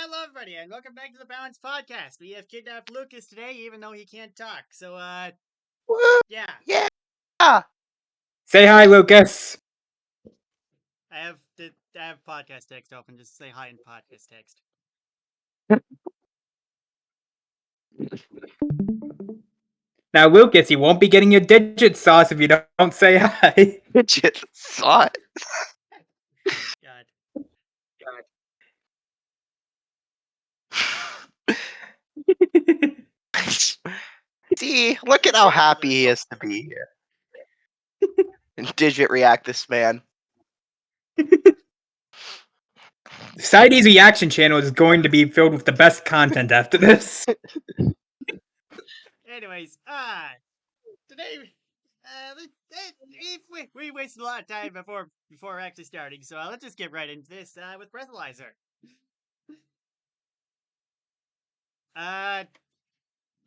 Hello, everybody, and welcome back to the Balance Podcast. We have kidnapped Lucas today, even though he can't talk. So, Woo! yeah, Yeah. Say hi, Lucas. I have podcast text open. Just say hi in podcast text. Now, Lucas, you won't be getting your digit sauce if you don't say hi. Digit sauce. God. See, look at how happy he is to be here. And Digit react this man. Sidey's reaction channel is going to be filled with the best content after this. Anyways, today, we wasted a lot of time before actually starting. So let's just get right into this with Breathalyzer.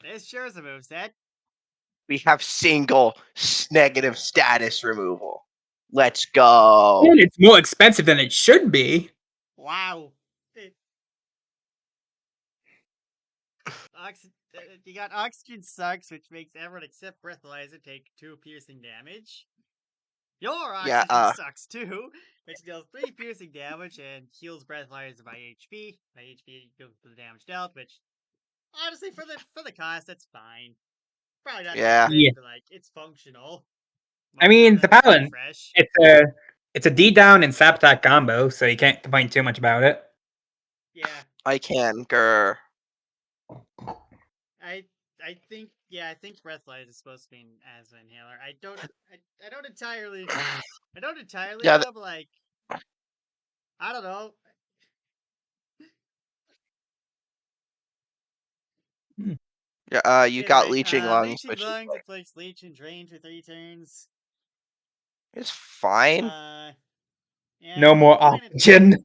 This sure is a moveset. We have single negative status removal. Let's go. And it's more expensive than it should be. Wow. You got Oxygen Sucks, which makes everyone except Breathalyzer take 2 piercing damage. Your Oxygen Sucks too, which deals 3 piercing damage and heals Breathalyzer by HP. By HP goes to the damage dealt, which honestly for the cost that's fine. Probably not that great, but like it's functional. I mean, the Paladin, it's a D down and sap attack combo, so you can't complain too much about it. Yeah. I can, grr. I think Breathalyzer is supposed to be an asthma inhaler. I don't entirely know, but like I don't know. Yeah, you got Leeching Lungs, Leeching Lungs inflicts Leech and Drain for 3 turns. It's fine. Yeah, no more oxygen.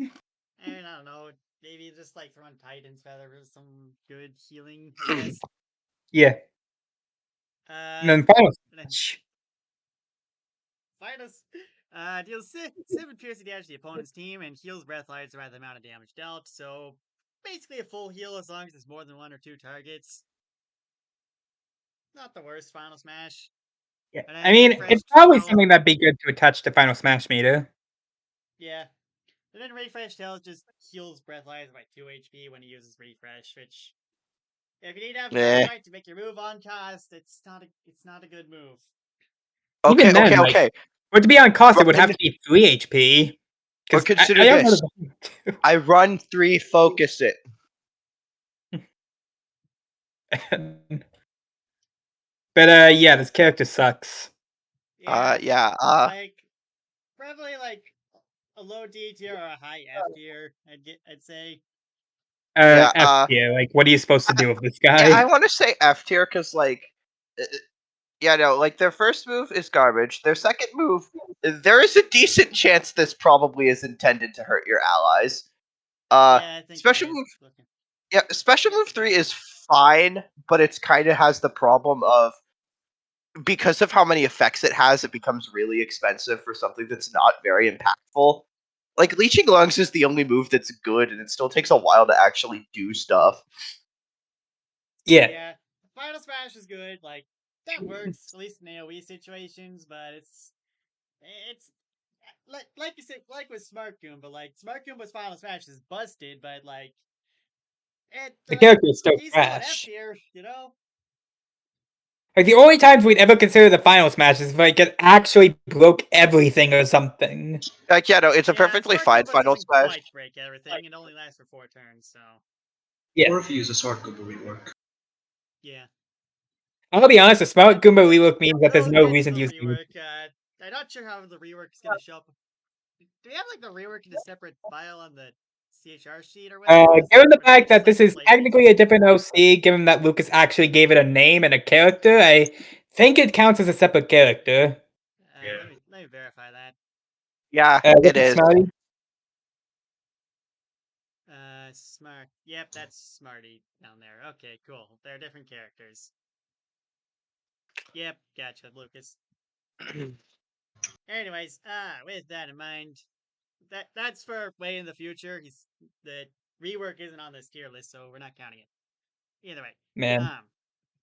I mean, I don't know. Maybe just like throwing Titan's Feather for some good healing, I guess. Yeah. And then deals 7 piercing damage to the opponent's team and heals Breathalyzer by the amount of damage dealt. So basically a full heal as long as it's more than 1 or 2 targets. Not the worst Final Smash. Yeah. I mean, it's probably something that'd be good to attach to Final Smash meter. Yeah. And then Refresh Tails just heals Breathalyzer by 2 HP when he uses Refresh, which if you need to have Frostbite to make your move on cost, it's not a good move. Okay. But to be on cost, it would have to be 3 HP. But consider this. I run 3 focus it. But yeah, this character sucks. Like probably like a low D tier or a high F tier. I'd say. F tier. Like, what are you supposed to do with this guy? Yeah, I want to say F tier because, like, like their first move is garbage. Their second move, there is a decent chance this probably is intended to hurt your allies. Yeah, I think special move. Yeah, special move 3 is fine, but it's kind of has the problem of because of how many effects it has, it becomes really expensive for something that's not very impactful. Like, Leeching Lungs is the only move that's good, and it still takes a while to actually do stuff. Yeah. Final Smash is good. Like, that works, at least in AoE situations, but it's like you said, like with Smart Goomba, like Smart Goomba's Final Smash is busted, but like the character is still he's trash. Still an F tier, you know? Like, the only times we'd ever consider the Final Smash is if like it actually broke everything or something. Like, it's a perfectly fine Final Smash. Quite break everything. It only lasts for 4 turns, so. Yeah. Or if you use a Smart Goomba rework. Yeah. I'll be honest, a Smart Goomba rework means that there's no reason to use rework. I'm not sure how the rework is going to show up. Do we have like the rework in a separate file on the CHR sheet or whatever? Given the fact that this is technically a different OC, given that Lucas actually gave it a name and a character, I think it counts as a separate character. Let me verify that. Yeah, it is. Smarty? Smart. Yep, that's Smarty down there. Okay, cool. They're different characters. Yep, gotcha, Lucas. Anyways, with that in mind, that's for way in the future. rework isn't on this tier list, so we're not counting it. Either way, Man.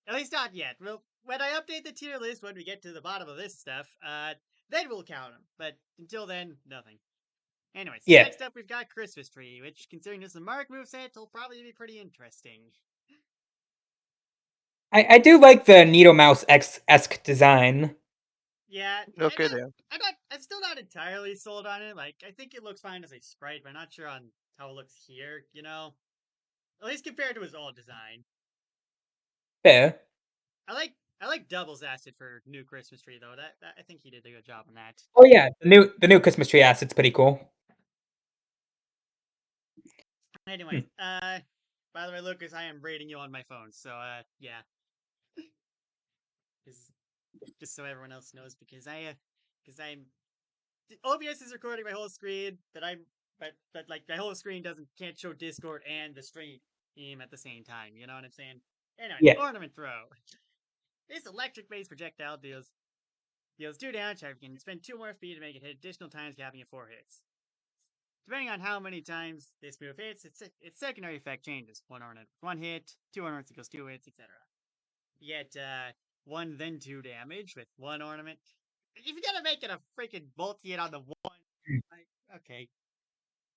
at least not yet. Well, when I update the tier list, when we get to the bottom of this stuff, then we'll count them. But until then, nothing. Anyways, Yeah. next up we've got Christmas Tree, which, considering this is a Mark moveset, will probably be pretty interesting. I do like the Needle Mouse esque design. Yeah, Okay, then. I'm still not entirely sold on it. Like, I think it looks fine as a sprite, but I'm not sure on how it looks here. You know, at least compared to his old design. Fair. I like Doubles Acid for New Christmas Tree though. That I think he did a good job on that. Oh yeah, the new Christmas tree acid's pretty cool. Anyways, by the way, Lucas, I am rating you on my phone, so yeah, just so everyone else knows, because I'm OBS is recording my whole screen, but like my whole screen can't show Discord and the stream at the same time. You know what I'm saying? Anyway, Yeah. Ornament Throw. This electric-based projectile deals 2 damage. You can spend 2 more FP to make it hit additional times, capping at 4 hits. Depending on how many times this move hits, its secondary effect changes. 1 ornament, 1 hit, 2 ornaments equals 2 hits, etc. You get 1 then 2 damage with 1 ornament. If you're gonna make it a freaking multi-hit on the 1, like, okay.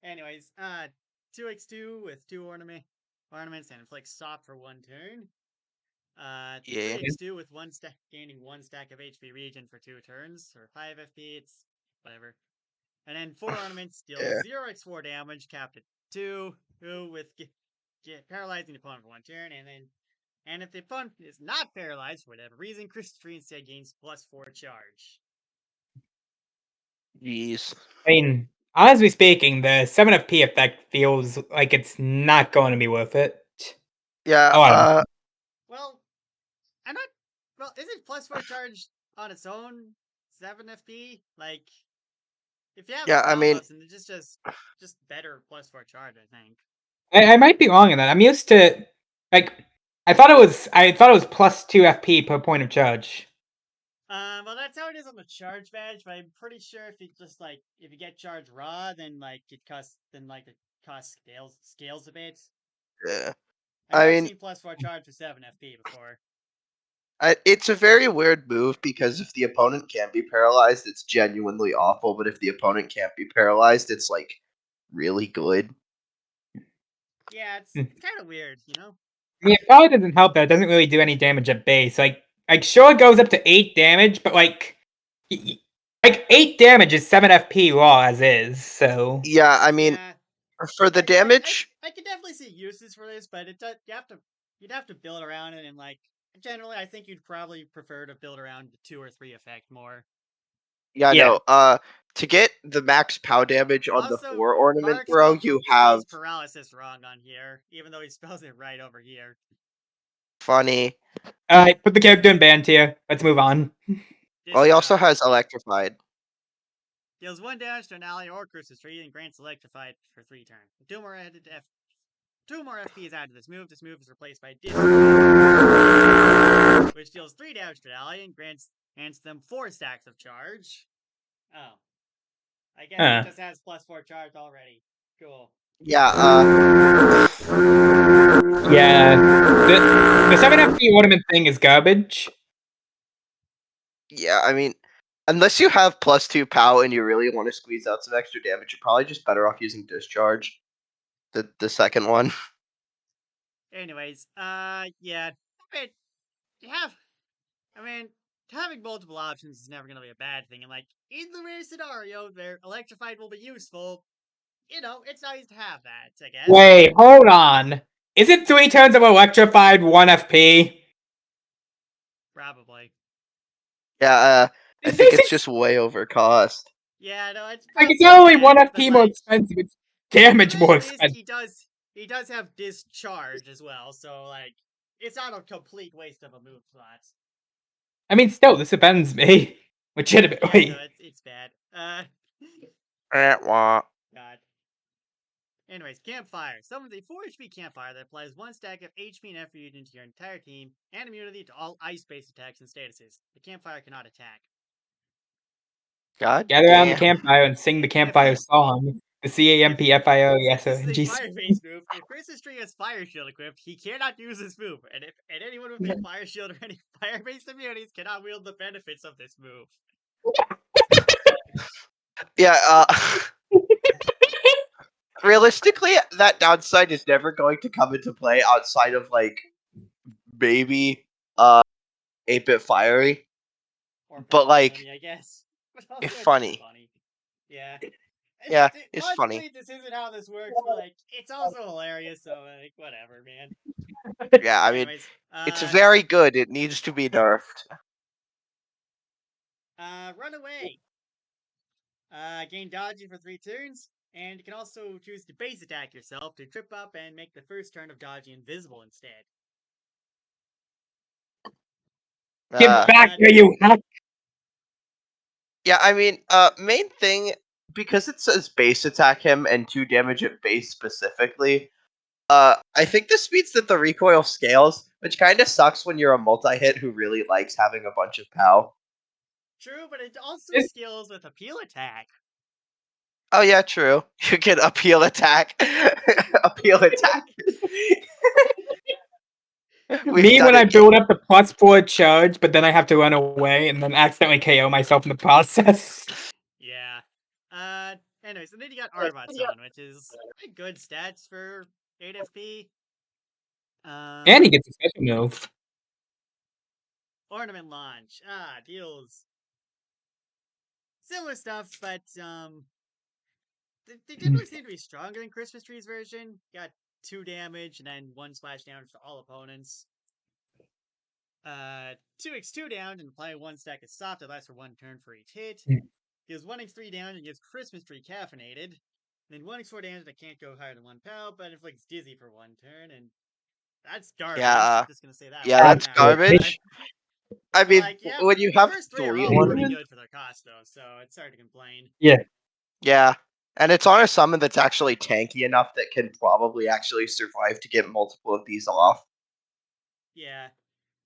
Anyways, 2x2 with 2 ornaments and inflict stop for 1 turn. Yeah. 3x2 with 1 stack, gaining 1 stack of HP regen for 2 turns, or 5 FP, it's whatever. And then 4 ornaments deal Yeah. 0x4 damage, capped at 2, with paralyzing the opponent for 1 turn, and if the opponent is not paralyzed for whatever reason, Christmas Tree instead gains +4 charge. Jeez. I mean, honestly speaking, the 7FP effect feels like it's not going to be worth it. Yeah. Oh, I don't know. Well, I'm not. Well, isn't +4 charge on its own 7 FP? Like, if you have Yeah. I spell mean, buffs, and it's just better +4 charge, I think. I might be wrong in that. I'm used to like I thought it was +2 FP per point of charge. Well, that's how it is on the charge badge, but I'm pretty sure if you just if you get charge raw, then it cost scales a bit. yeah. I know I I've mean, seen +4 charge for 7 FP before. it's a very weird move because if the opponent can't be paralyzed, it's genuinely awful. But if the opponent can't be paralyzed, it's like really good. Yeah, Hmm. it's kind of weird, you know. I mean, it probably doesn't help that it doesn't really do any damage at base. Like sure it goes up to 8 damage, but like 8 damage is 7 FP raw as is. So Yeah. I mean, Yeah, for the damage, I can definitely see uses for this, but you'd have to build around it, and generally, I think you'd probably prefer to build around the 2 or 3 effect more. yeah, yeah. no. To get the max POW damage on the Also, 4 ornament Mark throw, you have spells paralysis wrong on here, even though he spells it right over here. funny. Alright, put the character in band tier. Let's move on. Well, he also has Discharge. electrified. Deals 1 damage to an ally or Christmas Tree and grants electrified for 3 turns. 2 more FP is added to this move. This move is replaced by Discharge, which deals 3 damage to an ally and grants them 4 stacks of charge. Oh. I guess it just has +4 charge already. Cool. Yeah. Yeah. The 7 FP ornament thing is garbage. Yeah. I mean, unless you have +2 POW and you really want to squeeze out some extra damage, you're probably just better off using discharge. The second one. Anyways, yeah. I mean, you have. I mean, having multiple options is never going to be a bad thing. And, in the rare scenario where electrified will be useful, it's nice to have that, I guess. Wait, hold on. Isn't 3 turns of electrified 1 FP? Probably. Yeah. I think This it's is just way over cost. Yeah, no, it's like probably it's not only bad, 1 but, FP more expensive, it's damage at more least expensive. he does have discharge as well, so, it's not a complete waste of a move slot. I mean, still, this offends me. Legitimately. Yeah, no, it's bad. Wah. God. Anyways, Campfire. Summons a 4 HP Campfire that applies 1 stack of HP and FP into your entire team, and immunity to all ice-based attacks and statuses. The Campfire cannot attack. God Gather around the damn. campfire and sing the campfire song. The CAMPFIO, This is a SONG. fire-based move. If Christmas Tree has Fire Shield equipped, he cannot use this move, and anyone with a Fire Shield or any fire-based immunities cannot wield the benefits of this move. Yeah, realistically, that downside is never going to come into play outside of like maybe 8-bit Fiery. Or But like, Money, I guess. But also, it's it's funny. funny. Yeah. Yeah, it's funny. Logically, this isn't how this works, but like, it's also hilarious. So like, whatever, man. Yeah, I mean, Anyways, it's very good. It needs to be nerfed. Run away. Gain dodging for 3 turns, and you can also choose to base attack yourself to trip up and make the first turn of dodging invisible instead. Get back here, you hack! Yeah, I mean, main thing, because it says base attack him and 2 damage at base specifically, I think this means that the recoil scales, which kind of sucks when you're a multi-hit who really likes having a bunch of POW. True, but it also It's- scales with appeal attack. Oh yeah, true. You can appeal attack. Appeal attack. We've Me done when I it. build up the +4 charge, but then I have to run away and then accidentally KO myself in the process. Yeah. Anyways, and then you got Arbot's on, which is pretty good stats for 8 FP. And he gets a special move. Ornament Launch. Deals similar stuff, but they generally seem to be stronger than Christmas Tree's version. Got 2 damage and then 1 splash damage to all opponents. 2x2 down and apply 1 stack of soft that lasts for 1 turn for each hit. Gives 1x3 down and gives Christmas Tree caffeinated. Then 1x4 damage that can't go higher than 1 POW, but inflicts dizzy for 1 turn, and that's garbage. Yeah, I'm just gonna say that. yeah, right that's now. garbage. I But mean, like, yeah, when you the have first 3 are 3 all pretty ornaments, good for their cost, though, so it's hard to complain. yeah, and it's on a summon that's actually tanky enough that can probably actually survive to get multiple of these off. Yeah.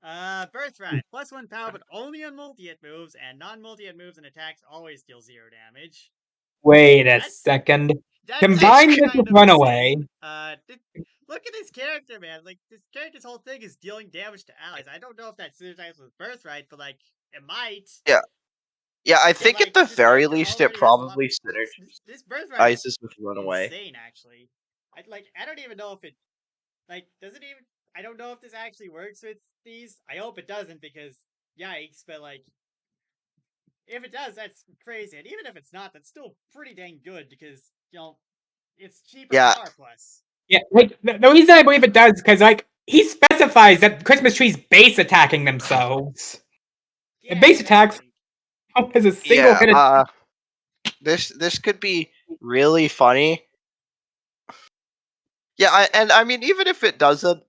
Birthright. Plus 1 POW, but only on multi-hit moves, and non-multi-hit moves and attacks always deal 0 damage. Wait a second. That's Combine this kind with of Runaway. insane. Look at this character, man. Like, this character's whole thing is dealing damage to allies. I don't know if that synergizes with Birthright, but, like, it might. Yeah, yeah, I But, think at like, the this very character least it already has a lot. probably This Birthright is synergizes with Runaway. insane, actually. I don't even know if it. Like, does it even. I don't know if this actually works with these. I hope it doesn't, because yikes, but, like. If it does, that's crazy. And even if it's not, that's still pretty dang good, because, it's cheaper Yeah. than Power Plus. Yeah, like the reason I believe it does because like he specifies that Christmas Tree's base attacking themselves. Yeah, The base attacks exactly. as a single hit. This could be really funny. Yeah, I mean, even if it doesn't,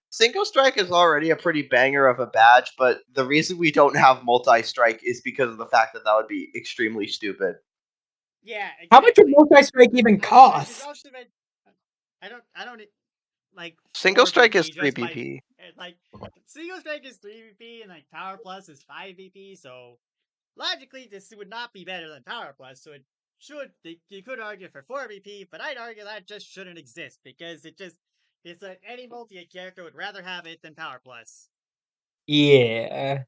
single strike is already a pretty banger of a badge, but the reason we don't have multi-strike is because of the fact that would be extremely stupid. Yeah, exactly. How much would multi-strike even cost? I don't like Single 4 strike VP is 3 just by- BP. Like, single strike is 3 VP and like Power Plus is 5 VP, so logically this would not be better than Power Plus, so it should you could argue for 4 VP, but I'd argue that just shouldn't exist because it's like any multi character would rather have it than Power Plus. Yeah.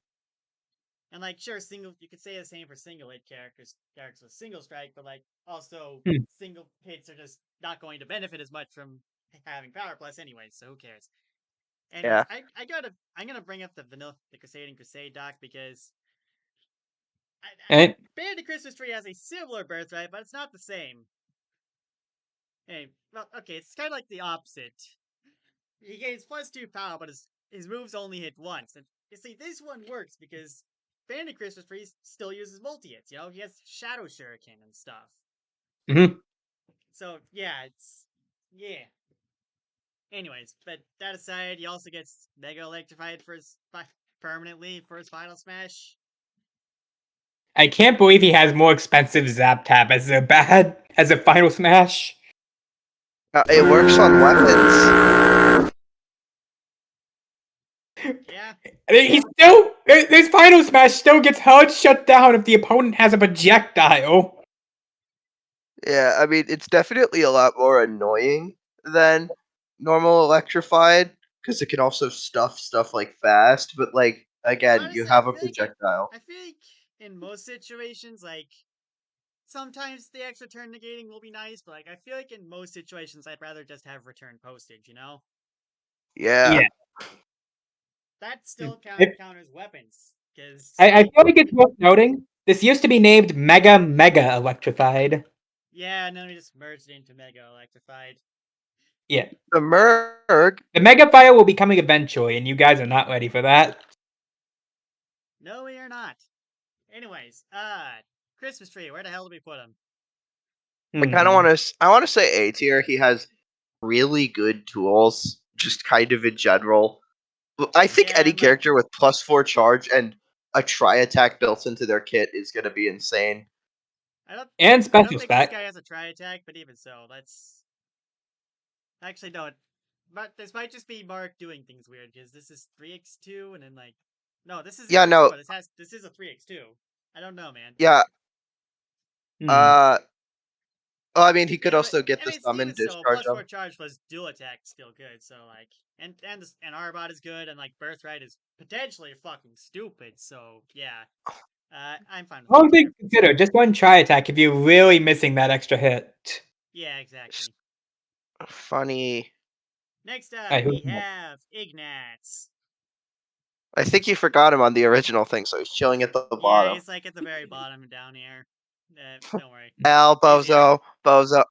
And like, sure, you could say the same for single hit characters with single strike, but like, also single hits are just not going to benefit as much from having Power Plus anyway. So who cares? Anyways, Yeah. I'm gonna bring up the Crusading Crusade doc because Band of Christmas Tree has a similar birthright, but it's not the same. Hey, well, okay, it's kind of like the opposite. He gains +2 power, but his moves only hit once. And you see, this one works because Bandit Christmas Tree still uses multi-hits, he has Shadow Shuriken and stuff. Mm-hmm. So, yeah. Anyways, but that aside, he also gets Mega Electrified permanently for his Final Smash. I can't believe he has more expensive Zap Tap as a Final Smash. It works on weapons. Yeah. He still this Final Smash still gets hard shut down if the opponent has a projectile. Yeah, I mean, it's definitely a lot more annoying than normal electrified because it can also stuff like fast. But like again, you Honestly, have a projectile. I feel like in most situations, like sometimes the extra turn negating will be nice, but like I feel like in most situations, I'd rather just have return postage. You know, Yeah, Yeah. that still I, counters weapons because I like feel like it's worth noting. This used to be named Mega Electrified. yeah, and then we just merged it into Mega Electrified. Yeah. the Merg. The Mega Fire will be coming eventually, and you guys are not ready for that. No, we are not. Anyways, Christmas tree. Where the hell do we put him? I kind of Hmm. want to. I want to say A tier. He has really good tools, just kind of in general. I think Yeah, any I'm like character with +4 charge and a tri attack built into their kit is going to be insane. I don't And I don't special think this spec. guy has a tri attack, but even so, let's actually no. But this might just be Mark doing things weird because this is 3x2 and then like no, this is Yeah, no, 0x4. This is a 3x2. I don't know, man. yeah. Hmm. Uh, well, I mean, he could Yeah, but also get I the mean, summon even so, discharge plus of. four charge plus dual attack still good. So like, and Arbot is good, and like Birthright is potentially fucking stupid. So yeah, I'm fine with A One thing tier. to consider: just one tri attack if you're really missing that extra hit. Yeah, exactly. Funny. Next Alright, up, who's we next? have Ignatz. I think you forgot him on the original thing, so he's chilling at the Yeah, bottom. he's like at the very bottom down here. Don't worry, L he's here. Bozo, Bozo.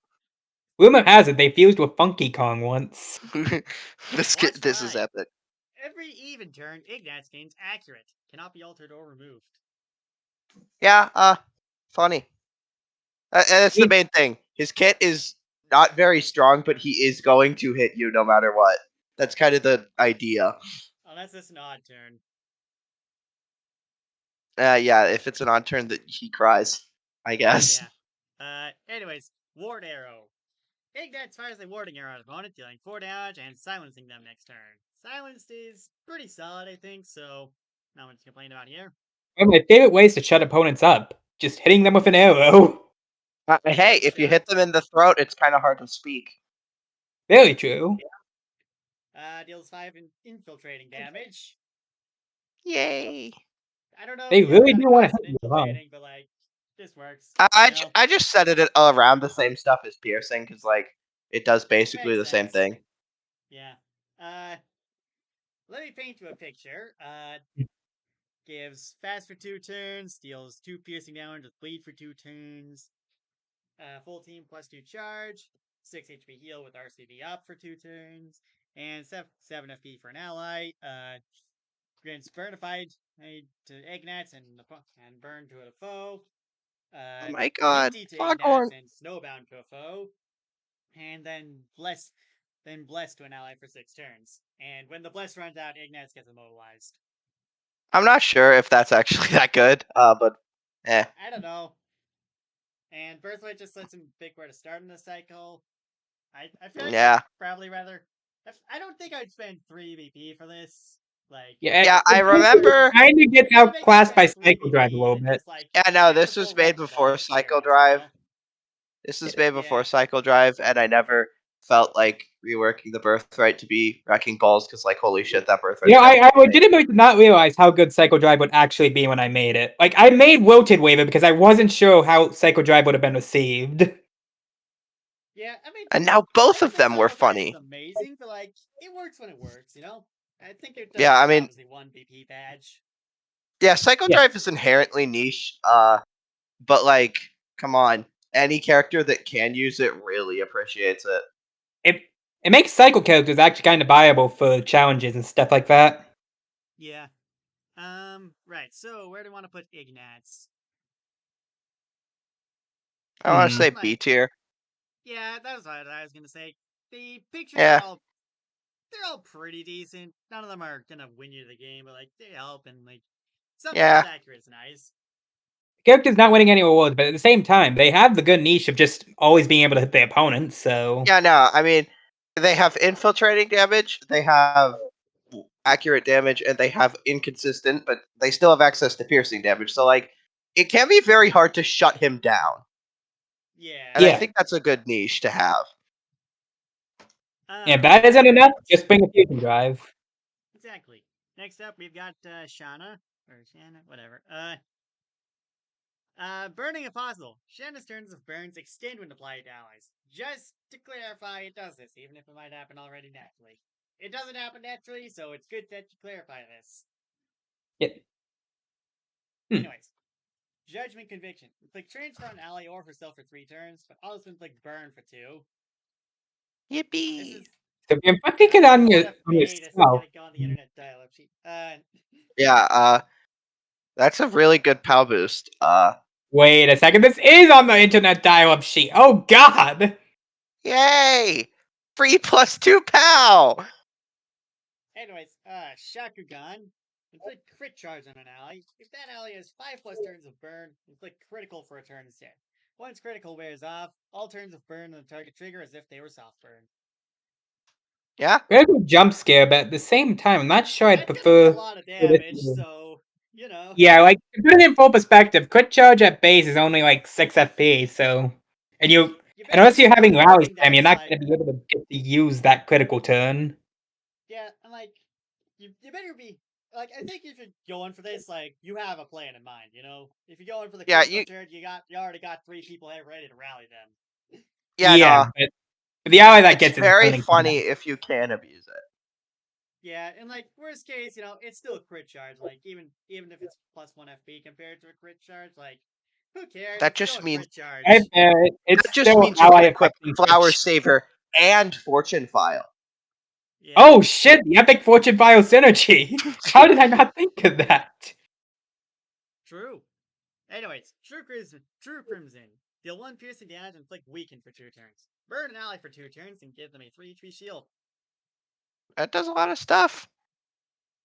Rumor has it they fused with Funky Kong once. Watch This is my. epic. Every even turn, Ignatz gains accurate. Cannot be altered or removed. Yeah, funny. And that's the He- main thing. His kit is not very strong, but he is going to hit you no matter what. That's kind of the idea. Unless it's an odd turn. Yeah, if it's an odd turn, that he cries, I guess. Yeah. Anyways, Ward Arrow. Ignatz fires a warding arrow at opponent, dealing 4 damage and silencing them next turn. Silenced is pretty solid, I think, so not much to complain about here. One of my favorite ways to shut opponents up: just hitting them with an arrow. Hey, That's if you true. hit them in the throat, it's kind of hard to speak. Very true. Deals 5 infiltrating damage. Yay! I don't know if They you ever really got do want to across hit an you, huh? infiltrating, but like, this works, I, you I, ju- know? I just set it around the same stuff as piercing because like it does basically Makes the same sense. thing. Yeah. Let me paint you a picture. Gives fast for 2 turns, deals 2 piercing damage with bleed for 2 turns, full team plus 2 charge, 6 HP heal with RCB up for 2 turns, and 7 FP for an ally. Grants Burnified to Ignatz and Burn to a foe. Oh my god, Minty to Foghorn! Ignatz and Snowbound to a foe. And then Bless to an ally for 6 turns. And when the Bless runs out, Ignatz gets immobilized. I'm not sure if that's actually that good, but eh, I don't know. And Birthright just lets him pick where to start in the cycle. I feel like I'd yeah, probably rather. I don't think I'd spend 3 BP for this. Like, Yeah, yeah. I Birthright it remember. just. kind of gets It would make me outclassed by spend 3 Cycle Drive a BP little and bit. just, like, Yeah, no, get the this was full made weapons on before the Cycle experience, you Drive. know? This was made before Yeah. Cycle Drive, and I never felt like reworking the Birthright to be Wrecking Balls because, like, holy shit, that You Birthright's know, I definitely legitimately did not realize how good Cycle Drive would actually be when I made it. Like, I made Wilted Waver because I wasn't sure how Cycle Drive would have been received. Yeah, I mean, and now I both don't of think them were Cycle Drive is funny. amazing, but, like, it works when it works, you know? I think it Yeah, deserves I an mean, obviously 1 BP badge. yeah, Cycle Yeah, Drive is inherently niche, but like, come on, any character that can use it really appreciates it. it it makes cycle characters actually kind of viable for challenges and stuff like that. Yeah. Right, so where do you want to put Ignatz? I want to Hmm. say B Like, tier. yeah, that was what I was gonna say. The pictures are Yeah, all they're all pretty decent. None of them are gonna win you the game, but like they help and like sometimes yeah, accurate is nice. Characters not winning any awards, but at the same time, they have the good niche of just always being able to hit their opponents. So yeah. No, I mean, they have infiltrating damage, they have accurate damage, and they have inconsistent, but they still have access to piercing damage. So like, it can be very hard to shut him down. Yeah. And I Yeah. think that's a good niche to have. Yeah, if that isn't enough, Alright. just bring a fusion drive. Exactly. Next up, we've got Shauna or Shanna, whatever. Burning Apostle. Shanna's turns of burns extend when applied to allies. Just to clarify, it does this, even if it might happen already naturally. It doesn't happen naturally, so it's good that you clarify this. Yeah. Anyways, Judgment Conviction. Inflict transfer on ally or herself for 3 turns, but also inflict burn for 2. This Yippee! is So if you're inflicting it on a lot of beta, so yourself. gotta go on the internet dial-up sheet. Yeah, that's a really good POW boost. Wait a second, this is on the internet dial-up sheet. Oh god! Yay! Free +2 POW! Anyways, Shakugan. Inflict crit charge on an ally. If that ally has 5+ turns of burn, inflict critical for a turn instead. Once critical wears off, all turns of burn on the target trigger as if they were soft burn. Yeah? Very good jump scare, but at the same time, I'm not sure I'd That's gonna be a prefer. lot of damage, so, you know. Yeah, like to put it in full perspective, crit charge at base is only like 6 FP, so and You better unless be you're having doing rally something spam, you're that's not like, gonna be able to get to use that critical turn. yeah, and like, you better be, like, I think if you're going for this, like, you have a plan in mind, you know? If you're going for the Yeah, critical turn, you already got 3 people ready to rally them. yeah, Yeah, no. but the ally that It's gets is very burning. funny if you can abuse it. Yeah, and like worst case, it's still a crit charge. Like even if it's +1 FP compared to a crit charge, like who cares? That It's still just a means crit charge. It's that just still means you can ally equip affecting Flower crit. Saver and Fortune File. Yeah. Oh shit! The epic fortune bio synergy. How did I not think of that? True. Anyways, True Crimson. Deal 1 piercing damage and inflict weaken for 2 turns. Burn an ally for 2 turns and give them a 3 HP shield. That does a lot of stuff.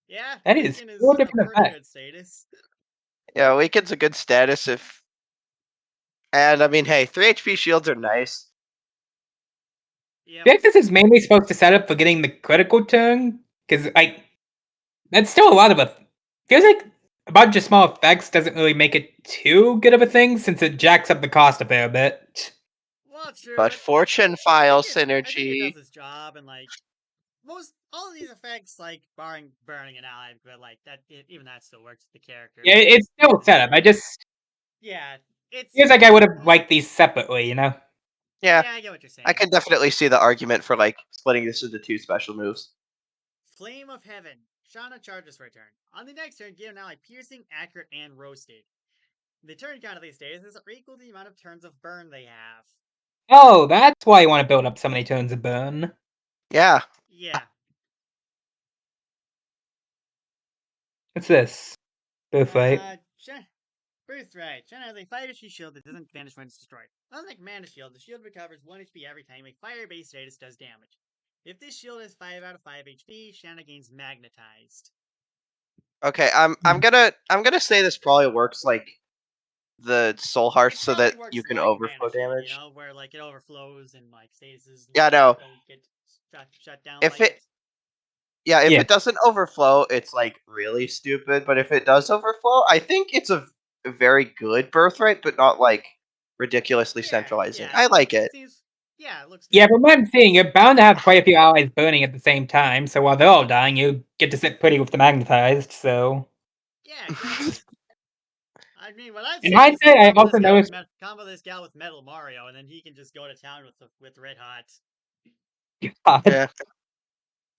Yeah, That is weaken is 4 a different pretty effects. good status. Yeah, Weaken's a good status if. And I mean, hey, 3 HP shields are nice. Yep. I think this is mainly supposed to set up for getting the critical turn, because like that's still a lot of a. Feels like a bunch of small effects doesn't really make it too good of a thing since it jacks up the cost a fair bit. Well, true, But but Fortune File I think it does synergy. its job, and like all of these effects, like barring burning an ally, but like even that still works with the character. Yeah, Because it's still set up. I just yeah, it's feels like I would have liked these separately, you know. Yeah, yeah, I get what you're I saying. can definitely see the argument for like splitting this into 2 special moves. Flame of Heaven. Shauna charges for a turn. On the next turn, give an ally piercing, accurate, and roasted. The turn count of these days is equal to the amount of turns of burn they have. Oh, that's why you want to build up so many turns of burn. Yeah. Yeah. What's this? Birthright. Birthright. Shauna has a 5 HP shield that doesn't vanish when it's destroyed. Unlike Mana Shield, the shield recovers 1 HP every time a fire-based status does damage. If this shield is 5 out of 5 HP, Shauna gains Magnetized. Okay, I'm gonna say this probably works like the Soul It Hearts so probably that works you can like Mana overflow Shield, damage. where like it overflows and like statuses and Yeah, whatnot no. don't get shut down If by it it. Yeah, if Yeah. it doesn't overflow, it's like really stupid. But if it does overflow, I think it's a very good birthright, but not like ridiculously centralizing. I like It it. seems it looks Yeah, good. from what I'm seeing, you're bound to have quite a few allies burning at the same time, so while they're all dying, you get to sit pretty with the magnetized, so. Yeah, exactly. I mean, what I'd In say is hindsight, I combo also this guy with noticed. combo this guy with Metal Mario, and then he can just go to town with Red Hot. Yeah,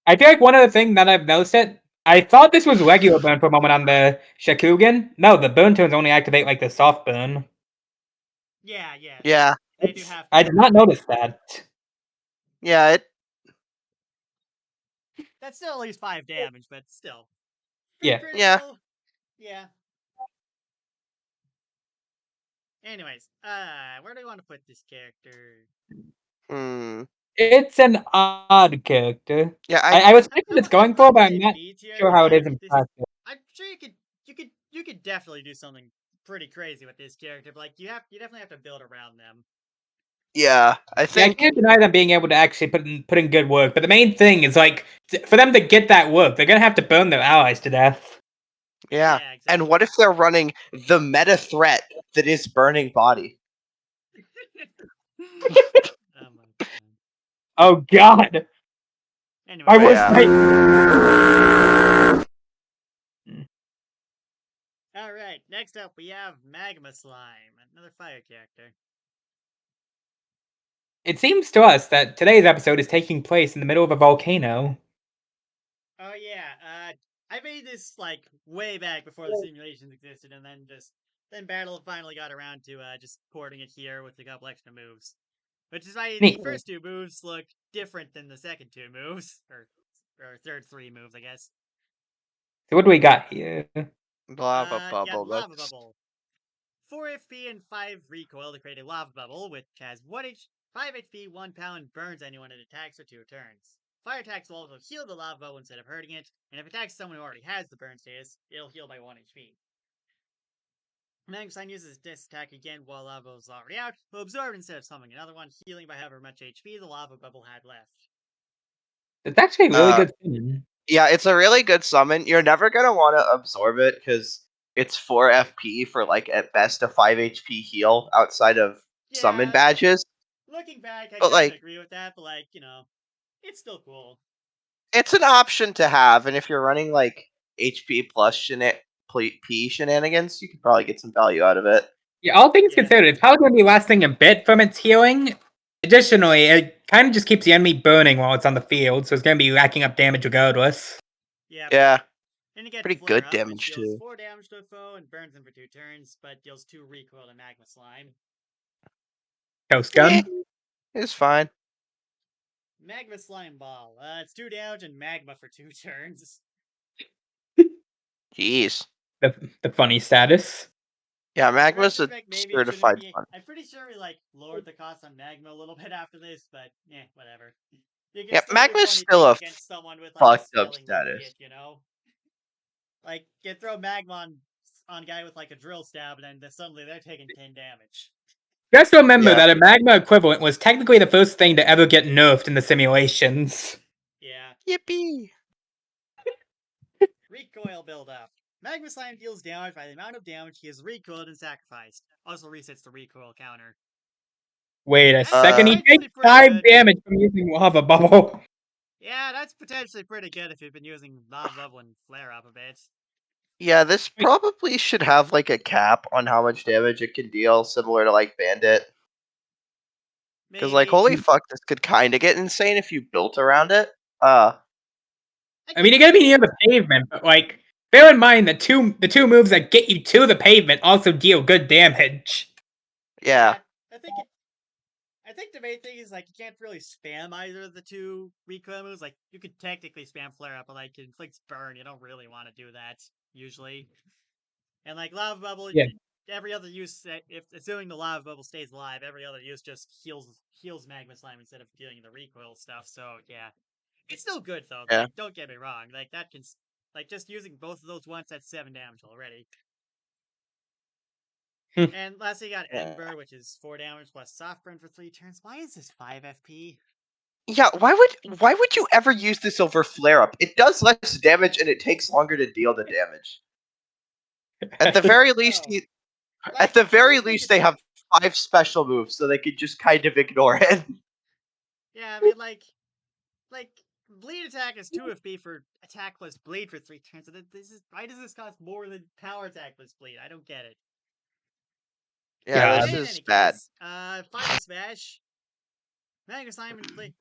I feel like one other thing that I've noticed I thought this was regular burn for a moment on the Shakugan. No, the burn turns only activate like the soft burn. Yeah, yeah, they do have I to. did not notice that. yeah. That's still at least 5 damage, but still. For Yeah. Yeah. critical, yeah. Anyways, where do you want to put this character? Hmm. It's an odd character. Yeah, I was thinking it's I'd going for, probably but I'm say not B tier, sure but how it like is in this, practice. I'm sure you could definitely do something pretty crazy with this character. But like you definitely have to build around them. yeah. I Yeah, I think. can't deny them being able to actually put in good work, but the main thing is like for them to get that work, they're gonna have to burn their allies to death. Yeah. Yeah, And what exactly. if they're running the meta threat that is burning body? Oh my god. Oh god! Anyway, I was Yeah. right. alright, next up we have Magma Slime, another fire character. It seems to us that today's episode is taking place in the middle of a volcano. Oh yeah, I made this like way back before the simulations existed, and then Battle finally got around to just porting it here with a couple extra moves. Which is why the Neat. first two moves look different than the second two moves, or third three moves, I guess. So what do we got here? Lava You got bubble. Lava That's Bubble. 4 HP and 5 recoil to create a lava bubble, which has 5 HP, 1 pound, burns anyone it attacks for 2 turns. Fire attacks will also heal the lava bubble instead of hurting it, and if it attacks someone who already has the burn status, it'll heal by 1 HP. Magma uses this attack again while lava bubble is already out, will absorb instead of summoning another one, healing by however much HP the lava bubble had left. It's actually a really uh good summon. yeah, it's a really good summon. You're never gonna want to absorb it because it's 4 FP for like at best a 5 HP heal outside of summon Yeah, badges. looking back, I But kind of like agree with that, but it's still cool. it's an option to have, and if you're running like HP plus P shenanigans, you could probably get some value out of it. Yeah, all things Yeah, considered, it's probably going to be lasting a bit from its healing. Additionally, it kind of just keeps the enemy burning while it's on the field, so it's going to be racking up damage regardless. yeah. Yeah, Then you get pretty Flare good Up, which damage deals too. 4 damage to a foe and burns them for 2 turns, but deals 2 recoil to Magma Slime. Toast Eh, gun. it's fine. Magma Slime Ball. It's 2 damage and magma for 2 turns. Jeez. The funny status. Yeah, In Magma's a retrospect, maybe it shouldn't certified be. fun. I'm pretty sure we lowered the cost on magma a little bit after this, but whatever. You can Yeah, still do Magma's funny still things a against someone with a fucked up spelling move status. kit, Like you throw magma on a guy with like a drill stab, and then suddenly they're taking 10 damage. Just remember Yeah. that a magma equivalent was technically the first thing to ever get nerfed in the simulations. Yeah. Yippee. Recoil buildup. Magma Slime deals damage by the amount of damage he has recoiled and sacrificed. Also resets the recoil counter. Wait a That's second, he potentially takes pretty 5 good. damage from using lava bubble. Yeah, that's potentially pretty good if you've been using Lava Bubble and Flare Up a bit. Yeah, this probably should have like a cap on how much damage it can deal, similar to like Bandit. Because like, Maybe. holy fuck, this could kind of get insane if you built around it. I I mean, can you're gonna be see near it. the pavement, but like, bear in mind that the two moves that get you to the pavement also deal good damage. Yeah, I think I think the main thing is like you can't really spam either of the two recoil moves. Like you could technically spam Flare Up, but like it inflicts burn. You don't really want to do that usually. And like Lava Bubble, Yeah. every other use, if assuming the Lava Bubble stays alive, every other use just heals Magma Slime instead of dealing the recoil stuff. So yeah, it's still good though. yeah. Like don't get me wrong, like that can like just using both of those once, that's 7 damage already. And lastly, you got Yeah. Ember, which is 4 damage plus soft burn for 3 turns. Why is this 5 FP? Yeah, why would you ever use this over flare up? It does less damage and it takes longer to deal the damage. At the very least, No. at Like, the I do very think least, it's. they have 5 special moves, so they could just kind of ignore it. Yeah, I mean, like bleed attack is 2 FP for attack plus bleed for 3 turns. So why does this cost more than power attack plus bleed? I don't get it. Yeah, Yeah. this In is any bad. case, Final Smash. Magma Slime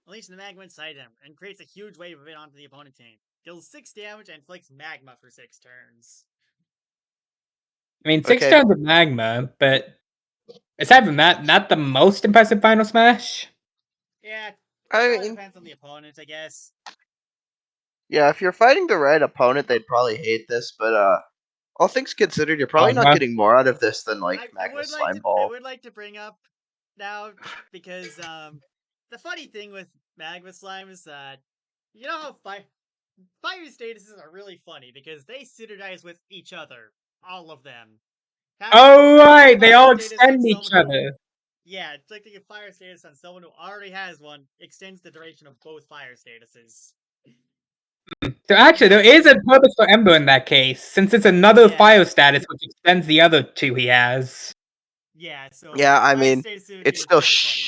unleashes the magma inside him and creates a huge wave of it onto the opponent team. Deals 6 damage and inflicts magma for 6 turns. I mean, 6 Okay, turns of magma, but aside from that, not the most impressive final smash. Yeah, I probably mean, depends on the opponent, I guess. yeah, if you're fighting the right opponent, they'd probably hate this, but all things considered, you're probably not Uh-huh. getting more out of this than like I Magma would like Slime to I Ball. would like to bring up now because the funny thing with magma slime is that you know how fire statuses are really funny because they synergize with each other, all of them. Oh Inflicting a right, they fire all status on extend each someone who other. inflicting a fire status on someone who already has one extends the duration of both fire statuses. So actually, there Like is a purpose for Ember in that case, since it's another yeah, fire status which extends the other two he has. Yeah, so Yeah, I my mean, status suit it's is still really funny.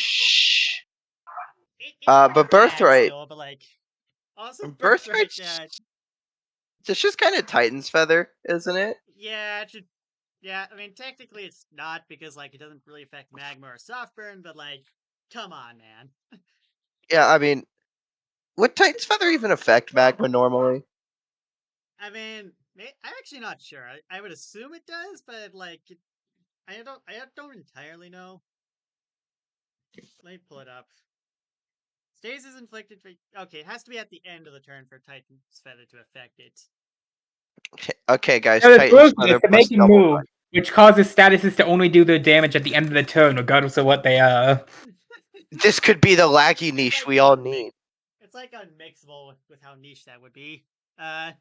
It's pretty but bad Birthright, still, but like also Birthright. Birthright's it's just kind of Titan's feather, isn't it? Yeah, it should. Yeah, I mean technically it's not because like it doesn't really affect magma or soft burn, but like, come on, man. Yeah, I mean, would Titan's feather even affect magma normally? I mean, I'm actually not sure. I would assume it does, but like, I don't entirely know. Let me pull it up. Stasis inflicted. Okay, it has to be at the end of the turn for Titan's feather to affect it. Okay, guys, So the Titan's solution is feather to plus make a double move, which causes statuses to only do their damage at the end of the turn, regardless of what they are. This could be the laggy It's niche like we all need. It's like unmixable with how niche that would be. Uh,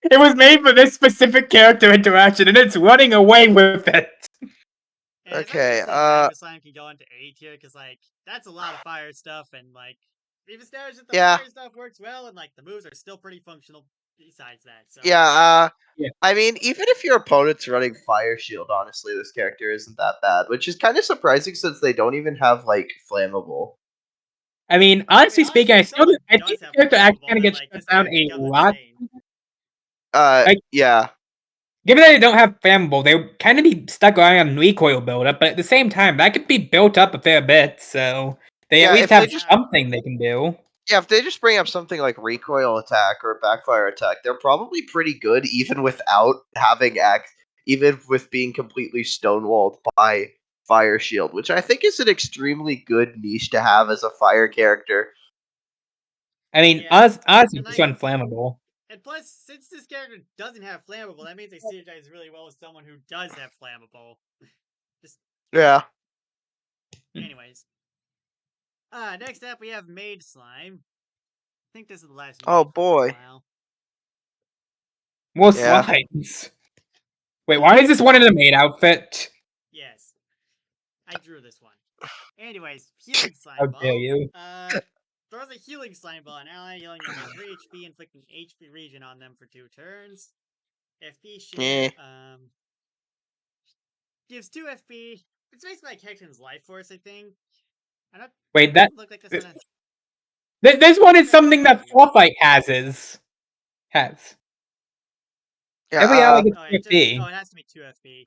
It was made for this specific character interaction, and it's running away with it. and it's actually Okay, saying Magma Slime can go into A tier because like that's a lot of fire stuff, and like we've established that the yeah, fire stuff works well, and like the moves are still pretty functional besides that. So yeah, Yeah. I mean, even if your opponent's running Fire Shield, honestly, this character isn't that bad, which is kind of surprising since they don't even have, like, Flammable. I mean, I mean honestly speaking, honestly, if someone I does think the have character actually flammable, kind of then gets like shut this down card a becomes lot. insane. Like, Yeah, given that they don't have flammable, they would kind of be stuck relying on recoil buildup, but at the same time, that could be built up a fair bit, so they at yeah, least if they have just, something they can do. yeah, if they just bring up something like Recoil Attack or Backfire Attack, they're probably pretty good even without having even with being completely stonewalled by Fire Shield, which I think is an extremely good niche to have as a fire character. I mean, Yeah, honestly, and it's like unflammable. and plus since this character doesn't have flammable, that means they synergize really well with someone who does have flammable. Just Yeah. anyways. Next up we have Made Slime. I think this is the last Oh unit for a little boy. while. More Yeah. slimes. Wait, why is this one in a maid outfit? Yes, I drew this one. Anyways, Healing How Slime dare Ball. you? Throws a Healing Slime Ball on ally, healing them by 3 HP, inflicting HP region on them for 2 turns. FP Yeah. share, gives 2 FP. It's basically like Hexen's Life Force, I think. I don't. Wait, It doesn't look like this one has. this one is Maybe I'm something that mistaken. Fluffite has. Every ally Yeah. gets Oh, it just. Oh, 50. it has to be 2 FP.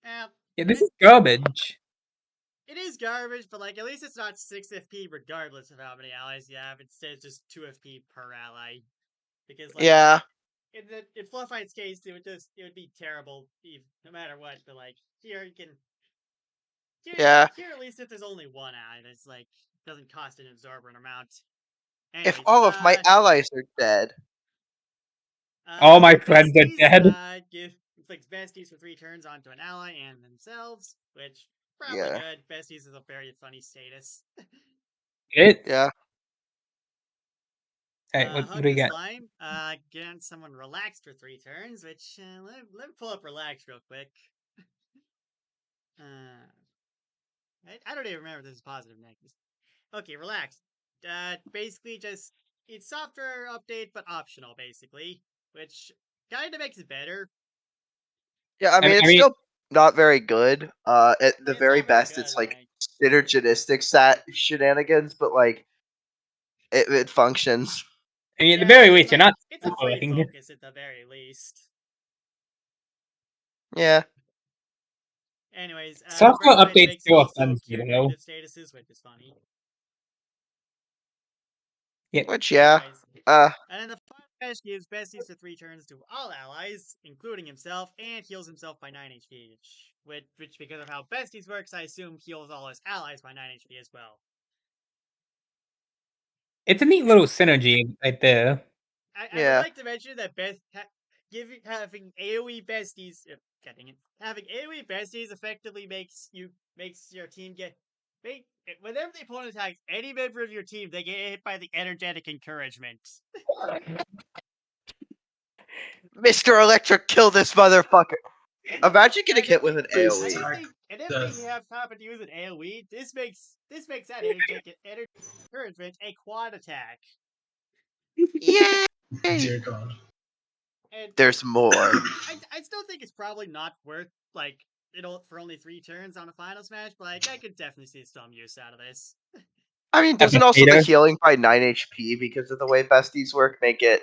Yeah, Yeah, I this mean, is garbage. it is garbage, but like at least it's not 6 FP regardless of how many allies you have. Instead, it's just 2 FP per ally. Because like Yeah. in Fluffite's case, it would be terrible no matter what. But like here you can Yeah. here at least if there's only one ally, that's like doesn't cost an absorbent amount. If Anyways, all of my allies are dead. All my friends are besties, dead. inflicts besties for 3 turns onto an ally and themselves, which probably Yeah. good. Besties is a very funny status. It. Yeah. Hey, what do Hug we the got? slime. Grant someone relaxed for 3 turns, which let me pull up relax real quick. Uh, I don't even remember if this is positive next. Okay, relax. Basically just it's software update but optional basically, which kind of makes it better. Yeah, I mean I it's mean, still not very good. At the It's very not very best good. it's like Like synergistic stat shenanigans, but like it functions. at the yeah, very I mean least, you're like not it's a free suffering. focus at the very least. Yeah. Anyways, Software Breathlite updates makes still also offend me, though. curative statuses, which is funny. Yeah. Which yeah. Anyways, Uh and then the final dash gives besties for 3 turns to all allies, including himself, and heals himself by 9 HP. Which because of how besties works, I assume heals all his allies by 9 HP as well. It's a neat little synergy right there. I would yeah. like to mention that having AOE besties, getting it, having AOE besties effectively makes your team get. Whenever the opponent attacks any member of your team, they get hit by the energetic encouragement. Mr. Electric, kill this motherfucker. Imagine getting hit with an Freeze AoE. attack. And if they Death. have happen to use an AOE, this makes that energetic encouragement a quad attack. Yay! Dear God. And There's more. I still think it's probably not worth like for only 3 turns on a final smash, but like I could definitely see some use out of this. I mean, doesn't also the healing by 9 HP because of the way besties work make it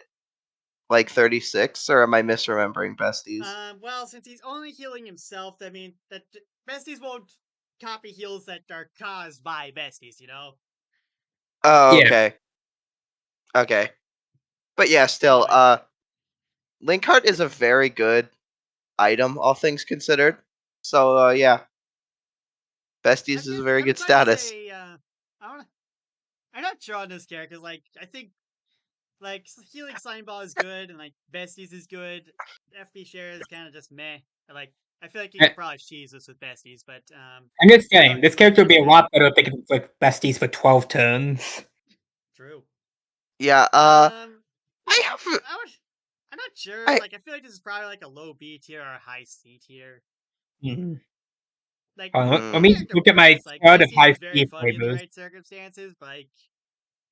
like 36? Or am I misremembering besties? Well, since he's only healing himself, I mean that besties won't copy heals that are caused by besties, you know? Oh, Yeah. okay. Okay. But yeah, still, Anyway. Link Heart is a very good item, all things considered. So, yeah. Besties is a very I'm good inclined to status. say, I'm not sure on this character. Like, I think, like, healing Slime Ball is good, and, like, Besties is good. FP Share is kind of just meh. Like, I feel like you could probably cheese this with Besties, but, I'm just I saying, don't this usually character would be use a it. lot better if they could like besties for 12 turns. True. Yeah, I have... I'm not sure. I Like, I feel like this is probably, like, a low B tier or a high C tier. Mm. Like, Let the mm, me character look at my works. Like, squad of Besties high is very C funny in the flavors. right circumstances, but, like,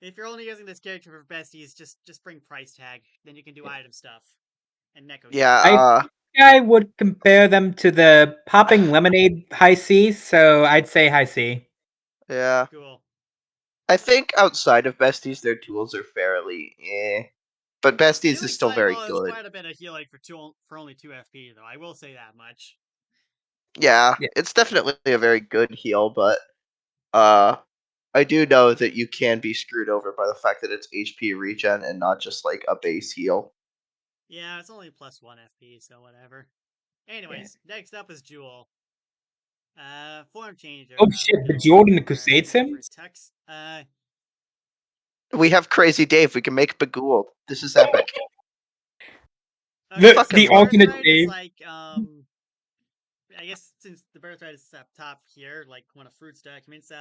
if you're only using this character for besties, just bring price tag. Then you can do item stuff and Neko yeah, heal. I think I would compare them to the Popping Lemonade high C, so I'd say high C. yeah. Cool. I think outside of besties, their tools are fairly but besties is Healing still Slime very Ball is good. quite a bit of healing for only 2 FP though. I will say that much. Yeah, Yeah. it's definitely a very good heal, but I do know that you can be screwed over by the fact that it's HP regen and not just like a base heal. Yeah, it's only +1 FP, so whatever. Anyways, next up is Jewel. Form changer. Oh I'll shit, the go Jordan the for Crusade for Sims? Tux. We have Crazy Dave. We can make Begooled. This is epic. Okay, Fucking The so love. alternate Birthright is Dave. like I guess since the birthright is up top here, like one of Fruit's documents,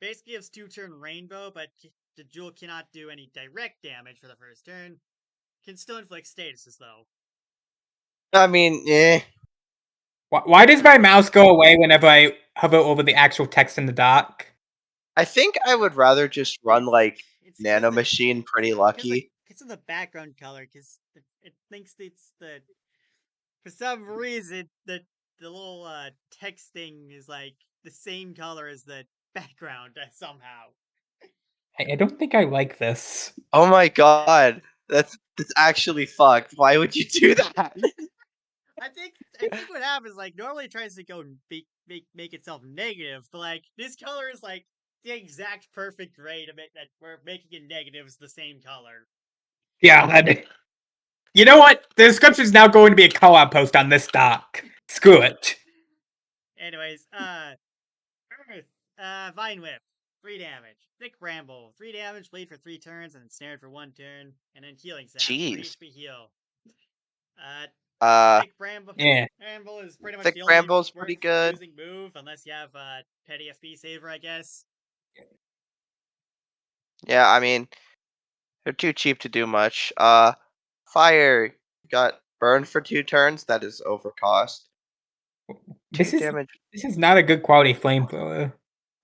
basically gives 2-turn rainbow, but the jewel cannot do any direct damage for the first turn. Can still inflict statuses though. I mean, Why does my mouse go away whenever I hover over the actual text in the dock? I think I would rather just run like It's because Nano the Machine Pretty Lucky. it's in the background color because it thinks it's the for some reason the little texting is like the same color as the background somehow. I don't think I like this. Oh my god, that's actually fucked. Why would you do that? I think what happens like normally it tries to go and make itself negative, but like this color is like the exact perfect gray to make that we're making it negative is the same color. Yeah. You know what? The description is now going to be a co-op post on this doc. Screw it. Anyways, Earth, Vine Whip, 3 damage. Thick Bramble, 3 damage, bleed for 3 turns, and snared for 1 turn, and then Healing Sap, 3 Jeez. HP heal. Uh, Uh, Thick Bramble, Yeah. Bramble is pretty much Thick the only Bramble's worth pretty good. using move, unless you have Petty FP Saver, I guess. Yeah, I mean, they're too cheap to do much. Fire got burned for 2 turns. That is overcost. 2 This damage. is not a good quality flamethrower.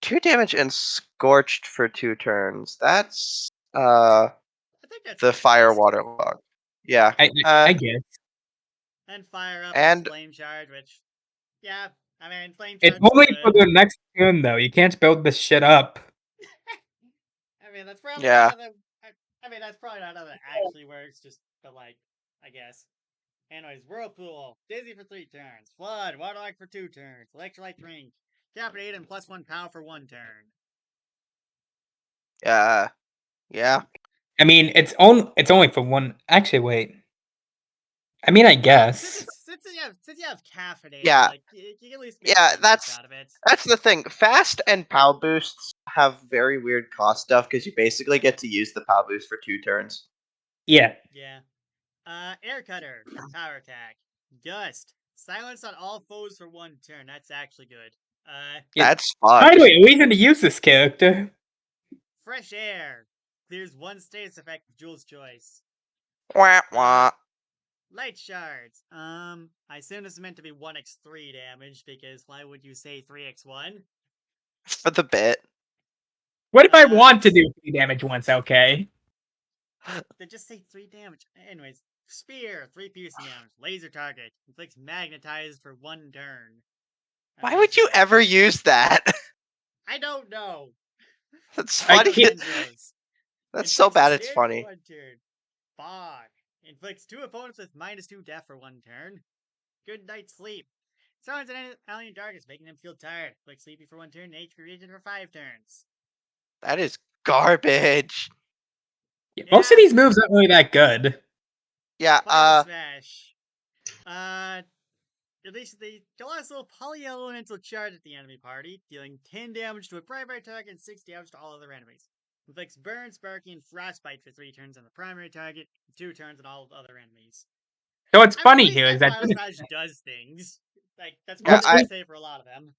2 damage and scorched for 2 turns. That's I think that's the fire fast. waterlog. Yeah. I guess. And Fire Up is And Flame Charge, which, yeah, I mean, Flame It's Charge is only for good. the next turn though. You can't build this shit up. I mean, that's probably not yeah, how that. I mean, that's probably not how that actually works. Just, but like, I guess. Anyways, Whirlpool, Dizzy for 3 turns, Flood, Waterlock for 2 turns, Electrolyte Drink, Caffeinate and +1 power for 1 turn. yeah, yeah, I mean, it's only for one. Actually, wait. I mean, I guess. Since you have caffeinated, yeah, like you can at least make yeah. some use That's out of it. that's the thing. Fast and POW boosts have very weird cost stuff because you basically get to use the POW boost for 2 turns. Yeah. Yeah. Air Cutter, Power Attack, Gust, Silence on all foes for 1 turn. That's actually good. Yeah. That's Finally, fucked. a reason to use this character. Fresh Air, clears 1 status effect of Jules' choice. Wah, wah. Light Shards. I assume this is meant to be 1x3 damage because why would you say 3x1? For the bit. What if I want to do 3 damage once? Okay. They just say 3 damage. Anyways, Spear, 3 piercing damage. Laser target. Inflicts magnetized for 1 turn. Why would you ever use that? I don't know. That's I funny. can't- That's so bad it's funny. For 1 turn. Fog. Inflicts 2 opponents with -2 death for 1 turn. Good night's sleep. Summons an alien darkness, making them feel tired. Inflicts sleepy for 1 turn, HP region for 5 turns. That is garbage. Most of these moves aren't really that good. Yeah, Final Smash. Releases the colossal polyelemental charge at the enemy party, dealing 10 damage to a primary target and 6 damage to all other enemies. Inflicts Burn, Sparky, and Frostbite for 3 turns on the primary target, and 2 turns on all other enemies. So what's funny at least here is that Final Smash does things. Like, that's Yeah, what I say for a lot of them.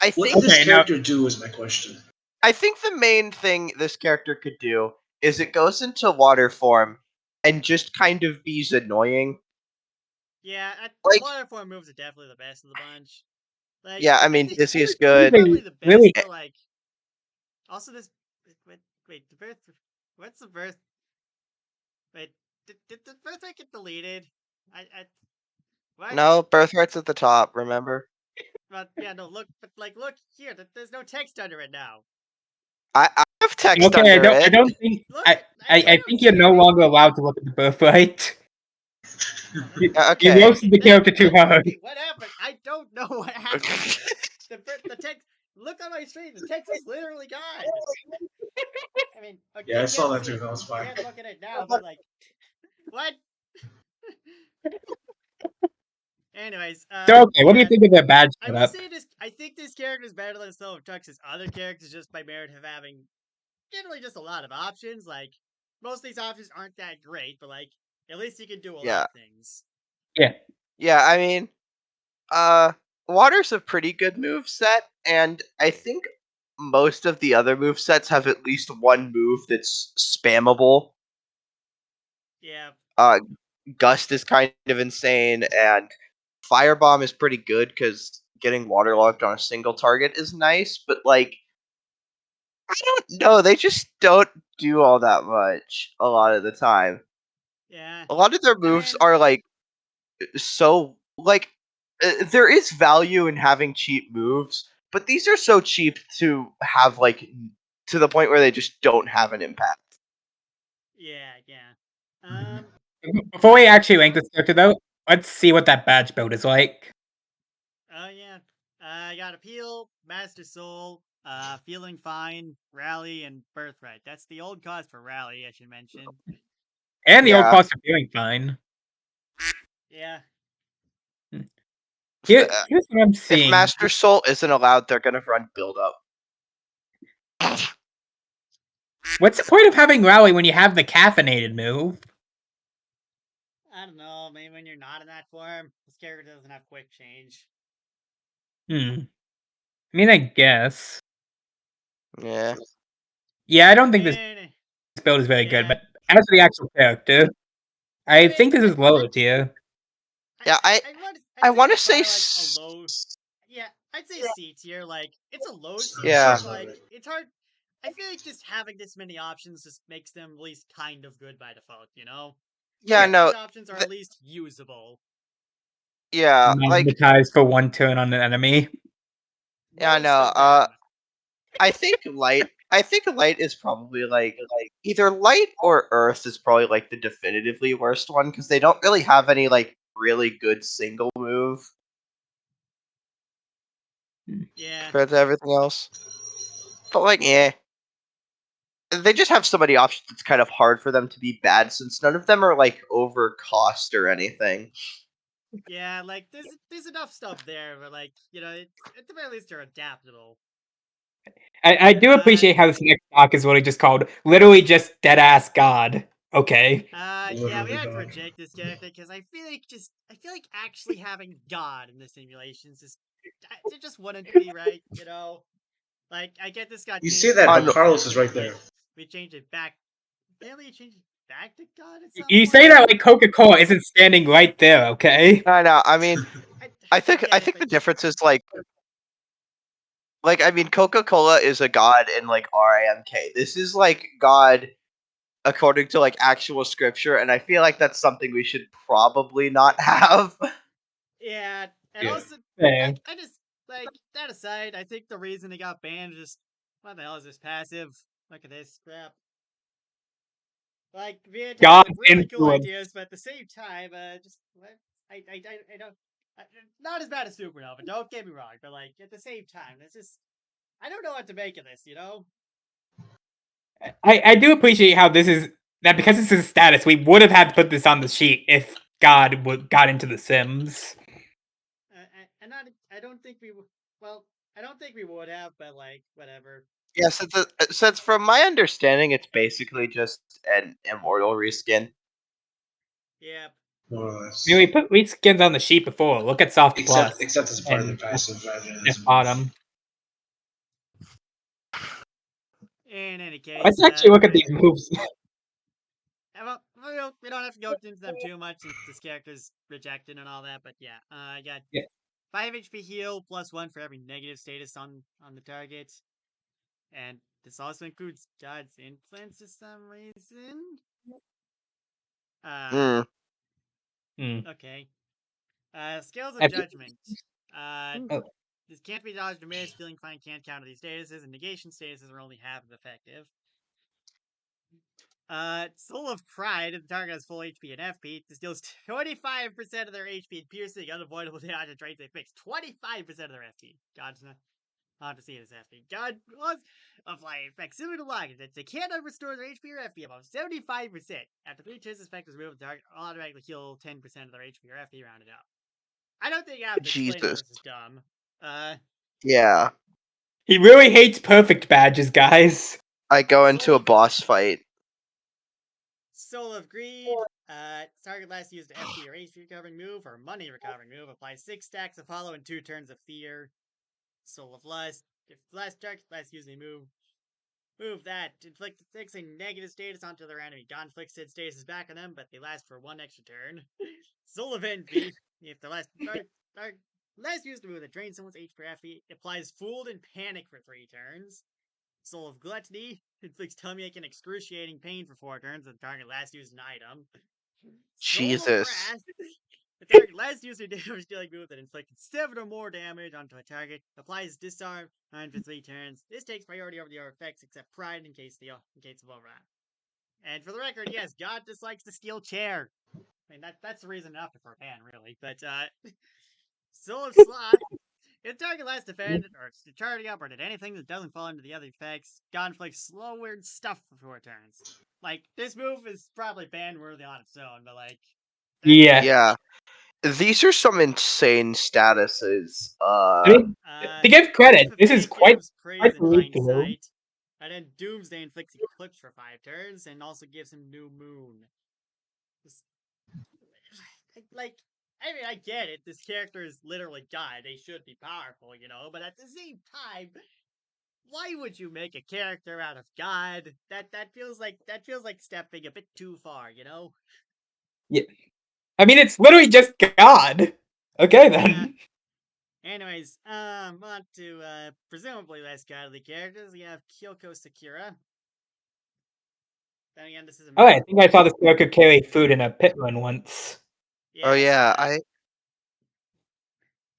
I What think did this Okay, now- character do is my question. I think the main thing this character could do is it goes into water form and just kind of be annoying. Yeah, Like- water form moves are definitely the best of the bunch. Like, Yeah, I mean Dizzy is they're good. probably the best, Really- but like, also this. Wait, the birth. What's the birth? Wait, did the birthright get deleted? What? No, Birthright's at the top, remember? But yeah, no. Look, but like, look here. There's no text under it now. I have text Okay, under I it. don't think Look, I don't think you're see no it. longer allowed to look at the birthright. You Okay. roasted the character too hard. What happened? I don't know what happened. the text. Look on my screen. The text is literally gone. I mean, okay, Yeah, I saw can't that see too. it. That was fine. Can't look at it now, but like, what? Anyways, So okay, what do you think of the badge I will setup? say this: I think this character is better than some of Trux's other characters, just by merit of having generally just a lot of options. Like, most of these options aren't that great, but like, at least you can do a lot Yeah. of things. Yeah, I mean, Water's a pretty good move set, and I think most of the other move sets have at least one move that's spammable. Yeah, Gust is kind of insane, and Firebomb is pretty good because getting waterlogged on a single target is nice, but like, I don't know, they just don't do all that much a lot of the time. yeah. A lot of their I moves mean, are like so like there is value in having cheap moves, but these are so cheap to have like to the point where they just don't have an impact. yeah. Before we actually rank this character though, let's see what that badge build is like. Oh yeah. I got Appeal, Master Soul, Feeling Fine, Rally, and Birthright. That's the old cause for Rally, I should mention. And the old Yeah. cost of feeling fine. Yeah. Here's Uh, what I'm If seeing. Master Soul isn't allowed, they're gonna run build up. What's the point of having rally when you have the caffeinated move? I don't know, maybe when you're not in that form, this character doesn't have quick change. I mean, I guess. Yeah. Yeah, I don't think this mean, build is very good, yeah. but as for the actual character, I mean, think this is lower tier. Yeah, I I'd want to say say it's probably, like, a low. Yeah, I'd say C tier. Like, it's a low C Yeah. tier, but like, it's hard. I feel like just having this many options just makes them at least kind of good by default, you know? Yeah, Most of no. these options are th- at least usable. Yeah, like Magnetized for one turn on an enemy. yeah, Most no. of them. I think light is probably like either light or earth is probably like the definitively worst one because they don't really have any like really good single move Yeah. compared to everything else. But like, yeah, they just have so many options. It's kind of hard for them to be bad since none of them are like over cost or anything. Yeah, like, there's enough stuff there, but like, you know, at the very least they're adaptable. I do appreciate how this next talk is really just called literally just dead ass God. Okay. Yeah, we Literally had to God. reject this character because I feel like actually having God in the simulations it just wouldn't be right, you know. Like, I get this got You changed say that, in but the Carlos is expansion, right but, there. like, we changed it back. Apparently, you changed it back to God at some You point. say that like Coca-Cola isn't standing right there, okay? I know. I mean, I get it, think but the difference is like I mean, Coca Cola is a god in like RIMK. This is like God according to like actual scripture, and I feel like that's something we should probably not have. yeah, and Yeah. also Fair. like I just like, that aside, I think the reason it got banned is just, what the hell is this passive? Look at this crap. Like, the attack God's have really cool influence. ideas, but at the same time, just, what? I don't, not as bad as Supernova, don't get me wrong, but, like, at the same time, it's just, I don't know what to make of this, you know? I do appreciate how this is that because this is status, we would have had to put this on the sheet if God got into The Sims. And not, I don't think we, well, I don't think we would have, but, like, whatever. Yeah, since from my understanding, it's basically just an immortal reskin. Yep. More or I less. mean, we put reskins on the sheet before. Look at Soft Plus Except as part of the and passive rather than as Death a move. Bottom. In any case, Let's actually look at these moves. well, we don't have to go into them too much since this character's rejected and all that, but yeah, I got Yeah. 5 HP heal plus 1 for every negative status on the target. And this also includes God's influence for some reason. Mm. Okay. Skills of Have you- Judgment. Uh, Oh. this can't be dodged or missed. Feeling fine can't counter these statuses, and negation statuses are only half as effective. Soul of Pride, if the target has full HP and FP, this deals 25% of their HP and piercing, unavoidable damage and traits they fix. 25% of their FP. God's not to see this FP. God was a flying effect similar to Logan that they cannot restore their HP or FP above 75%. After 3 turns, this effect is removed, the target will automatically heal 10% of their HP or FP rounded up. I don't think I have to explain how Jesus. this is dumb. Yeah. He really hates perfect badges, guys. I go into a boss fight. Soul of Greed. Target last used FP or HP recovering move or money recovering move. Apply 6 stacks of Hollow and 2 turns of Fear. Soul of Lust. If last target last used a move that inflict fixing negative status onto their enemy. God inflicts said status back on them, but they last for 1 extra turn. Soul of Envy. If the last used a move that drains someone's HP per FP, applies Fooled and Panic for 3 turns. Soul of Gluttony inflicts tummy ache and excruciating pain for 4 turns if the target last used an item. Soul of Jesus. Wrath. The target last used a damage dealing move that inflicted 7 or more damage onto a target. Applies Disarm on for 3 turns. This takes priority over the other effects except Pride in case of overlap. And for the record, yes, God dislikes the steel chair. I mean, that's the reason enough for a ban, really. But, Soul of Sloth. If the target last defended or charging up or did anything that doesn't fall into the other effects, God inflicts slow weird stuff for 4 turns. Like, this move is probably ban worthy on its own, but like Yeah. Yeah. These are some insane statuses. I mean, to give credit, Proof of this is Fate quite gives praise in the read through. hindsight. And then Doomsday inflicts Eclipse for 5 turns and also gives him New Moon. Like, I mean, I get it. This character is literally God. They should be powerful, you know, but at the same time, why would you make a character out of God? That feels like stepping a bit too far, you know? Yeah. I mean, it's literally just God. Okay, then. Anyways, on to presumably less godly characters. We have Kyoko Sakura. Then again, this is a Oh, I think I saw this character carry food in a pit run once. Oh yes,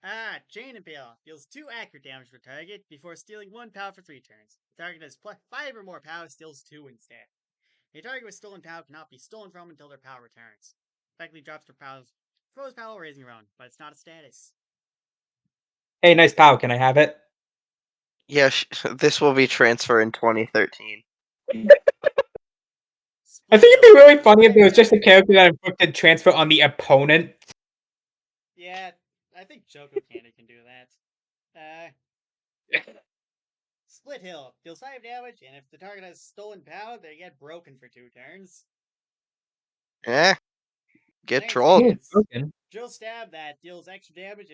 yeah, Chain Impale deals 2 accurate damage per target before stealing 1 POW for 3 turns. The target has 5 or more POW, steals 2 instead. A target with stolen POW cannot be stolen from until their POW returns. Effectively drops their POW's froze POW raising your own, but it's not a status. Hey, nice POW. Can I have it? yeah. This will be transfer in 2013. I think it'd be really funny if it was just a character that inflicted transfer on the opponent. Yeah, I think Choco Candy can do that. Split Hill deals 5 damage, and if the target has stolen POW, they get broken for 2 turns. Get Lance trolled. Lance. Drill Stab that deals extra damage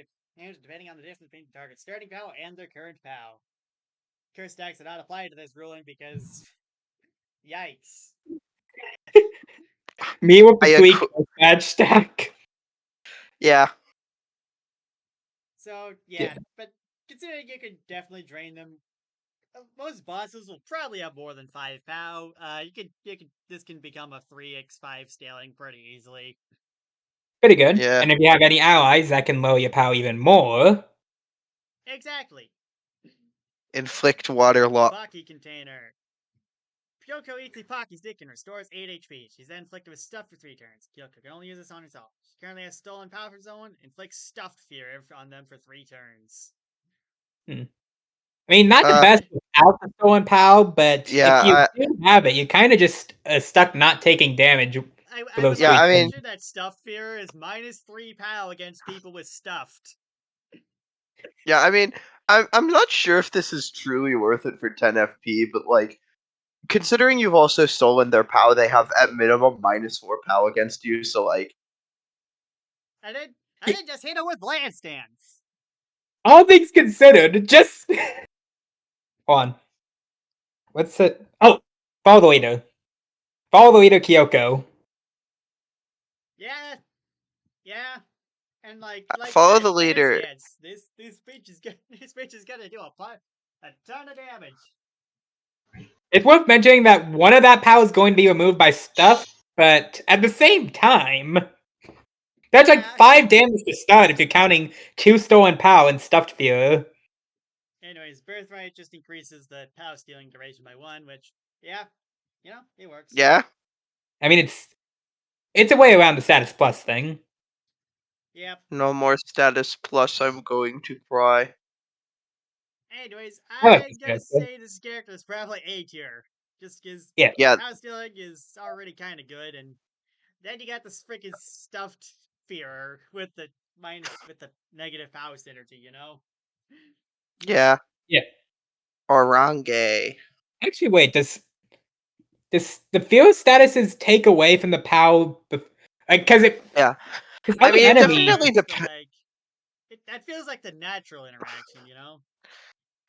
depending on the difference between the target's starting POW and their current POW. Curse stacks are not applied to this ruling because yikes. Me with the 3 badge stack. Yeah. So yeah, but considering you could definitely drain them, most bosses will probably have more than 5 POW. This can become a 3x5 scaling pretty easily. Pretty good. Yeah. And if you have any allies that can lower your POW even more. Exactly. Inflict water loss. Pocky container. Kyoko eats a Pocky stick and restores 8 HP. She's then inflicted with stuff for 3 turns. Kyoko can only use this on herself. She currently has Stolen Power Zone, inflicts Stuffed Fear on them for 3 turns. I mean, not the best without the stolen POW, but if you Yeah, do have it, you kind of just stuck not taking damage for I those would like 3 to I mean, mention that Stuffed Fear is minus 3 POW against people with Stuffed. yeah, I mean, I'm not sure if this is truly worth it for 10 FP, but like, considering you've also stolen their POW, they have at minimum -4 POW against you. So like, I didn't just hit her with Lance Dance. All things considered, just hold on. What's it? Oh, follow the leader. Follow the leader, Kyoko. Yeah, yeah. And like follow the said, Lance leader. Dance. This bitch is gonna do a ton of damage. It's worth mentioning that one of that POW is going to be removed by stuff, but at the same time, that's like 5 damage to start if you're counting 2 stolen POW and stuffed fear. Anyways, Birthright just increases the POW stealing duration by 1, which, yeah, it works. Yeah. I mean, it's a way around the status plus thing. Yep. No more status plus. I'm going to cry. Anyways, I like I'm this gonna character. say this character is probably A tier. Just because Yeah. POW stealing is already kind of good, and then you got this freaking stuffed fear with the negative POW synergy, Yeah. Yeah. Orange. Actually, wait, does the fear statuses take away from the POW? Because Yeah. because I other mean, it enemies. definitely But depends. like, that feels like the natural interaction,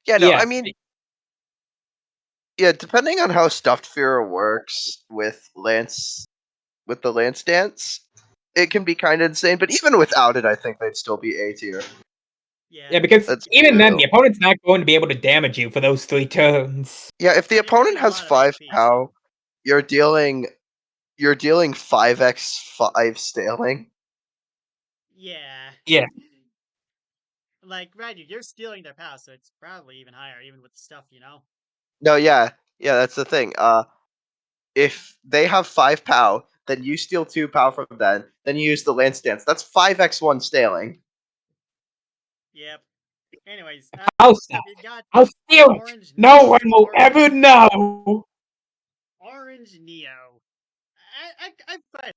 Yeah, no, Yeah. I mean, yeah, depending on how stuffed fear works with the Lance dance, it can be kind of insane. But even without it, I think they'd still be A tier. Yeah, because That's even then, true. the opponent's not going to be able to damage you for those 3 turns. Yeah, if the and you're doing opponent a has lot of 5 HP too. POW, you're dealing 5x5 staling. Yeah. Yeah. Like, right, you're stealing their POW, so it's probably even higher, even with the stuff. No, yeah, that's the thing. If they have 5 POW, then you steal 2 POW from them, then you use the Lance Dance. That's 5x1 staling. Yep. Anyways, I'll next stop. up you got I'll steal it. Orange No Neo. one will ever know. Orange Neo. I quite.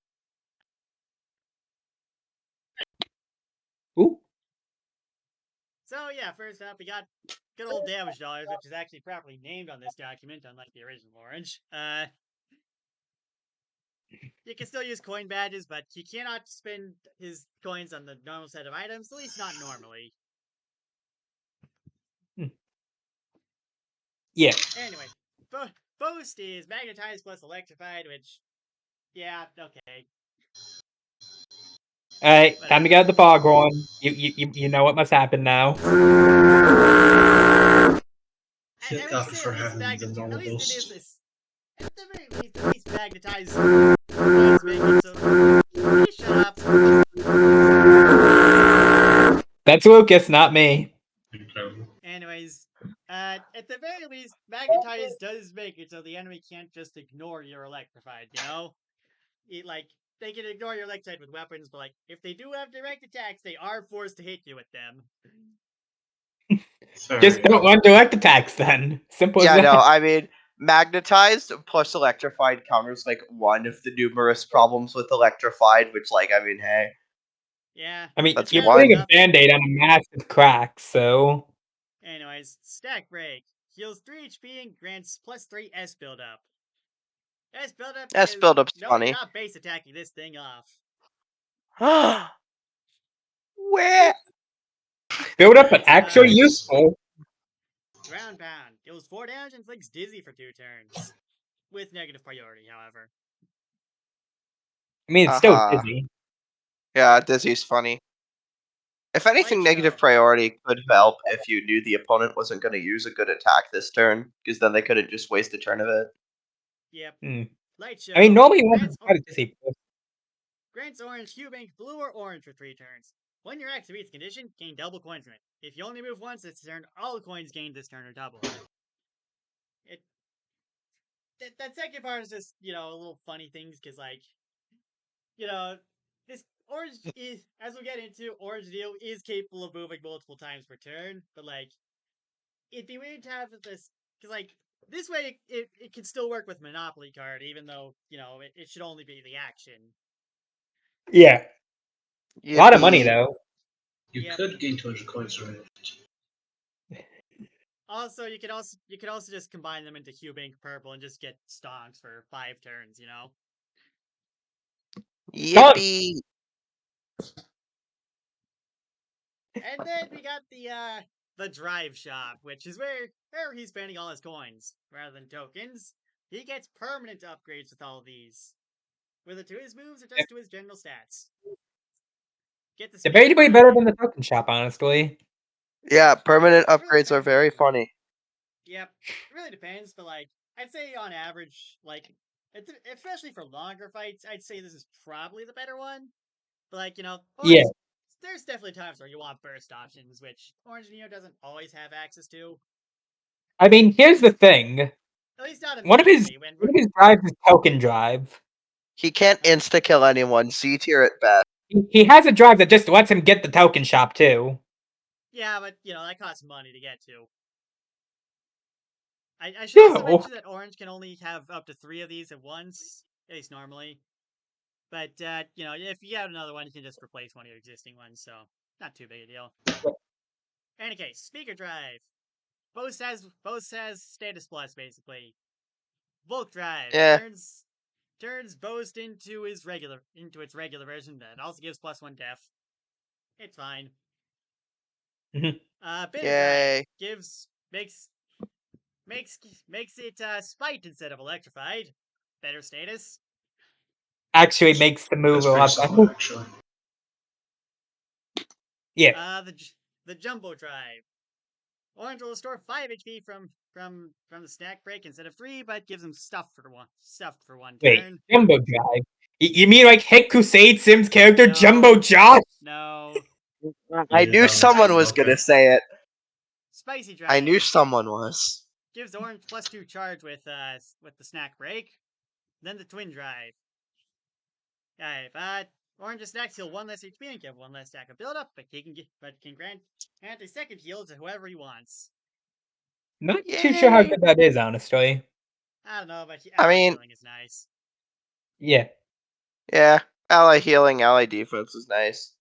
Ooh. So yeah, first up we got good old damage dollars, which is actually properly named on this document, unlike the original Orange. You can still use coin badges, but you cannot spend his coins on the normal set of items, at least not normally. Yeah. Anyway, Boost is magnetized plus electrified, which, yeah, okay. Alright, time to get Whatever. out the foghorn. You know what must happen now. I Thank would God say for having the at normal least it is boost. this. At the very least, at least magnetized does make it so. Can you shut up? That's Lucas, not me. Incredible. Anyways, at the very least, magnetize does make it so the enemy can't just ignore your electrified. Like they can ignore your electrified with weapons, but like if they do have direct attacks, they are forced to hit you with them. Just don't run direct attacks then. Simple as Yeah, that. no, I mean, magnetized plus electrified counters like one of the numerous problems with electrified, which, like, I mean, hey, Yeah, I mean, it's that's you're kind of putting one. a enough. band-aid on a massive crack, so... Anyways, stack break heals 3 HP and grants +3 S buildup. S buildup S because buildup's no, you're funny. not base attacking this thing off. Where? Build up, but Next actually up, useful. Ground Pound deals 4 damage and inflicts Dizzy for 2 turns. With negative priority, however. I mean, it's still Haha. busy. Yeah, Dizzy's funny. If Light anything, negative Show. priority could help if you knew the opponent wasn't going to use a good attack this turn, because then they couldn't just waste a turn of it. Yep. Hmm. Light Show. I mean, normally you want to Grants, try to busy. grants Orange Cube Ink blue or orange for 3 turns. When your activates condition, gain double coins from it. If you only move once this turn, all the coins gained this turn are doubled. That second part is just, a little funny things, because, this Orange is, as we'll get into, Orange Deal is capable of moving multiple times per turn, but, it'd be weird to have this, because, this way it can still work with Monopoly card, even though, it should only be the action. Yeah. A lot of money, Yippee. though. You Yep. could gain 200 coins from it. Also, you could also just combine them into Cubink Purple and just get stonks for 5 turns, Yippee. And then we got the drive shop, which is where he's spending all his coins rather than tokens. He gets permanent upgrades with all of these, whether to his moves or just to his general stats. Get the Debatably better than the token shop, honestly. Yeah, permanent It really upgrades are depends very on the funny. Yep, it really depends, but I'd say on average, especially for longer fights, I'd say this is probably the better one. But Yeah. there's definitely times where you want burst options, which Orange Neo doesn't always have access to. I mean, here's the thing. At least not One of his immediately. drives is token drive. He can't insta kill anyone, C tier at best. He has a drive that just lets him get the token shop too. Yeah, but that costs money to get to. I should also mention that Orange can only have up to 3 of these at once, at least normally. But if you have another one, you can just replace one of your existing ones, so not too big a deal. In any case, speaker drive. Both has status plus basically. Bulk drive Yeah. turns Boast into its regular version. That also gives +1 def. It's fine. Mhm. Bitter drive makes it spite instead of electrified. Better status. Actually makes the move That's a pretty lot solid, better. actually. Yeah. The jumbo drive. Orange will restore 5 HP from the snack break instead of 3, but gives him stuffed for one Wait, turn. Jumbo Drive? You mean like Hit Crusade Sims character No. Jumbo Josh? No. I knew someone was gonna say it. Spicy drive. I knew someone was. Gives Orange +2 charge with the snack break. Then the twin drive. Alright, Orange's snacks heal 1 less HP and give 1 less stack of build-up, but can grant a second heal to whoever he wants. Not too sure how Yay. good that is, honestly. I don't know, but I ally mean- healing is nice. Yeah. Yeah, ally healing, ally defense is nice.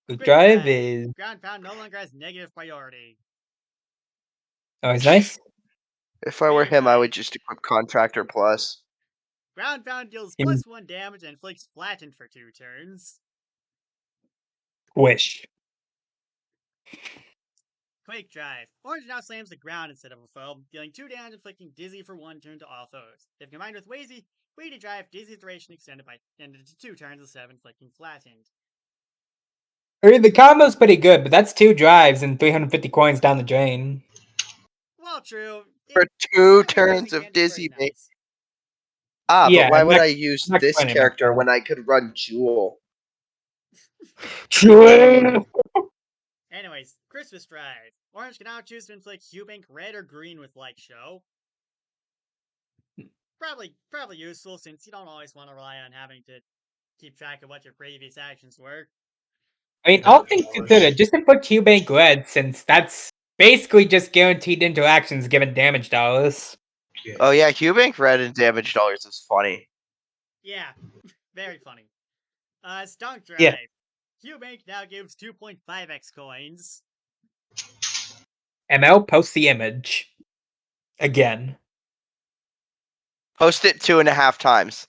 Quick Quick Drive drive. is Ground pound no longer has negative priority. always nice. If I were Speaker him, I drive. would just equip Contractor Plus. Ground pound deals Him- +1 damage and inflicts flattened for 2 turns. Wish. Quake drive. Orange now slams the ground instead of a foe, dealing 2 damage, inflicting dizzy for 1 turn to all foes. If combined with Weighty drive, dizzy duration extended to 2 turns instead of inflicting flattened. I mean, the combo's pretty good, but that's 2 drives and 350 coins down the drain. Well, true. For 2 turns of Dizzy Bait. Nice. But Yeah, why I'm would not- I use I'm not this complaining about character that. when I could run Jewel? True. Anyways, Christmas drive. Orange can now choose to inflict Hubink red or green with Light Show. Probably useful since you don't always want to rely on having to keep track of what your previous actions were. I mean, all things considered, just input Q-Bank Red, since that's basically just guaranteed interactions given damage dollars. Yeah. Oh yeah, Cubank Red and Damage Dollars is funny. Yeah, very funny. Stonk drive. Yeah. Hubink now gives 2.5x coins. ML posts the image. Again. Post it 2.5 times.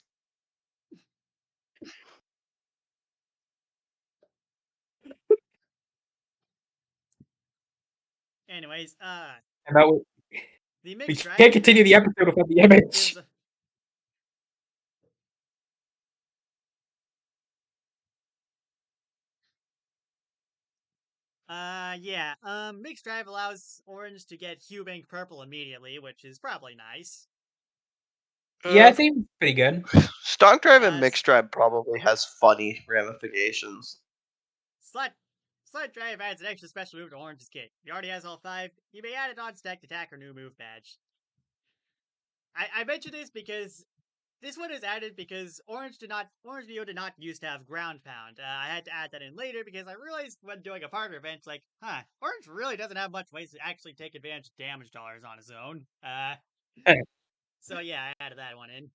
Anyways, ML, the we mixed drive can't continue the episode without the image. gives mixed drive allows Orange to get Hubink purple immediately, which is probably nice. Yeah, it seems pretty good. Stonk Drive and Mixed Drive probably has funny ramifications. Slide Drive adds an extra special move to Orange's kit. He already has all 5. You may add it on stacked attack or new move badge. I mention this because this one is added because Orange Neo did not used to have Ground Pound. I had to add that in later because I realized when doing a partner event, like, Orange really doesn't have much ways to actually take advantage of damage dollars on his own. So yeah, I added that one in.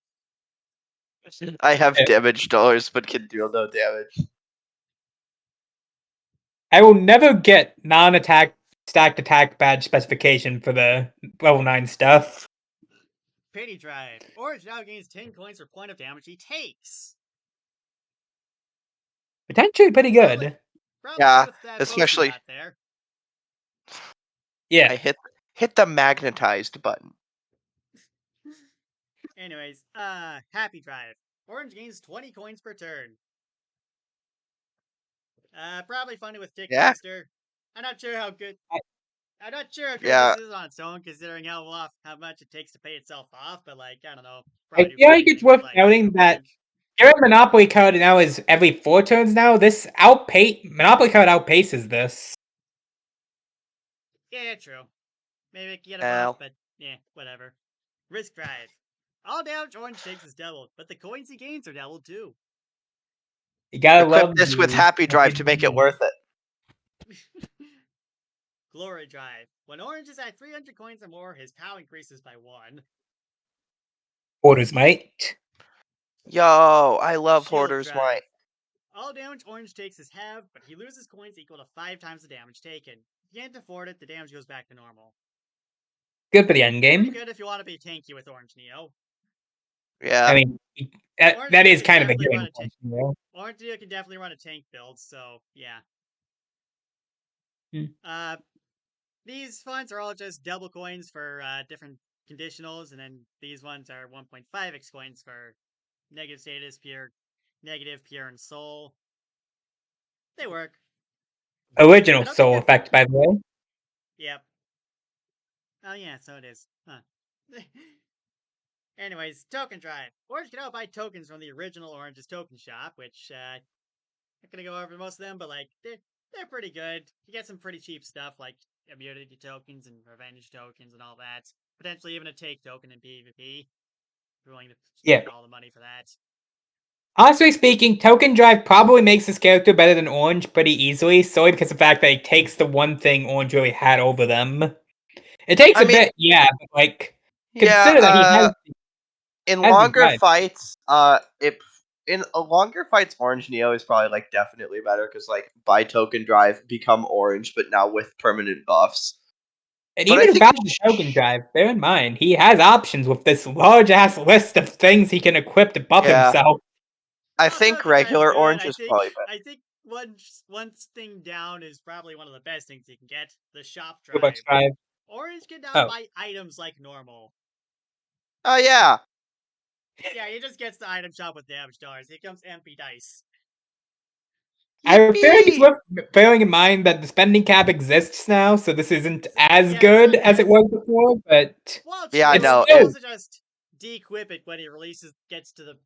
I have damage dollars, but can deal no damage. I will never get non-attack stacked attack badge specification for the level 9 stuff. Pity Drive. Orange now gains 10 coins per point of damage he takes. Potentially pretty good. Probably Yeah, with that especially got there. Yeah. I hit the magnetized button. Anyways, Happy Drive. Orange gains 20 coins per turn. Probably funny with Tickmaster. I'm not sure how good. I'm not sure how good Yeah. this is on its own, considering how much it takes to pay itself off. But like, I don't know. I feel like it's worth noting that your Monopoly card now is every 4 turns now. This Monopoly card outpaces this. Yeah, true. Maybe it can get a buff, but yeah, whatever. Risk Drive. All damage Orange takes is doubled, but the coins he gains are doubled too. You gotta Equip love this with Happy Drive to make it worth it. Glory Drive. When Orange is at 300 coins or more, his POW increases by 1. Hoarder's Might. Yo, I love Shield Hoarder's Drive. Might. All damage Orange takes is halved, but he loses coins equal to 5 times the damage taken. If you can't afford it, the damage goes back to normal. Good for the end game. Pretty good if you want to be tanky with Orange Neo. Yeah. I mean, that is kind of a given. Orange Neo can definitely run a tank build, so yeah. These funds are all just double coins for different conditionals, and then these ones are 1.5x coins for negative status, pure, negative, pure, and soul. They work. Original soul effect, by the way. Yep. Oh yeah, so it is. Huh. Anyways, Token Drive. Orange can now buy tokens from the original Orange's token shop, which I'm not gonna go over most of them, but like they're pretty good. You get some pretty cheap stuff like immunity tokens and revenge tokens and all that. Potentially even a take token in PvP. If you're willing to spend all the money for that. Honestly speaking, Token Drive probably makes this character better than Orange pretty easily, solely because of the fact that he takes the one thing Orange really had over them. It takes a bit, yeah, but like consider that he has in longer fights, Orange Neo is probably like definitely better because like by Token Drive become Orange, but now with permanent buffs. And even without the Token Drive, bear in mind he has options with this large ass list of things he can equip to buff himself. I think regular Orange is probably better. I think one thing down is probably one of the best things you can get: the Shop Drive. Orange can now buy items like normal. Oh yeah. Yeah, he just gets the item shop with damage dollars. Here comes MP dice. I feel like it's worth bearing in mind that the spending cap exists now, so this isn't as good as it was before, but yeah, I know. He also just de-equip it when he gets to the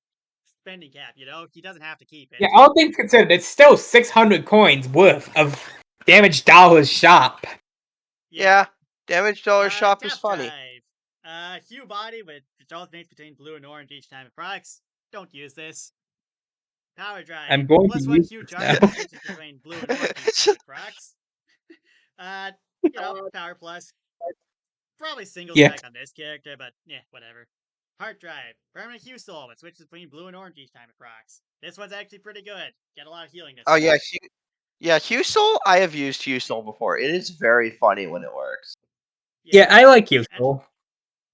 spending cap, you know? He doesn't have to keep it. Yeah, all things considered, it's still 600 coins worth of damage dollars shop. Yeah, damage dollars shop is funny. Hue body, which alternates between blue and orange each time it procs. Don't use this. Power Drive. I'm going plus to 1 use Hue this charge now. switches between blue and orange each time it procs. You know, Power Plus. Probably single stack on this character, but yeah, whatever. Heart Drive. Permanent Hue Soul, it switches between blue and orange each time it procs. This one's actually pretty good. Get a lot of healing this Oh yeah, Hue Soul, I have used Hue Soul before. It is very funny when it works. Yeah, I like Hue Soul.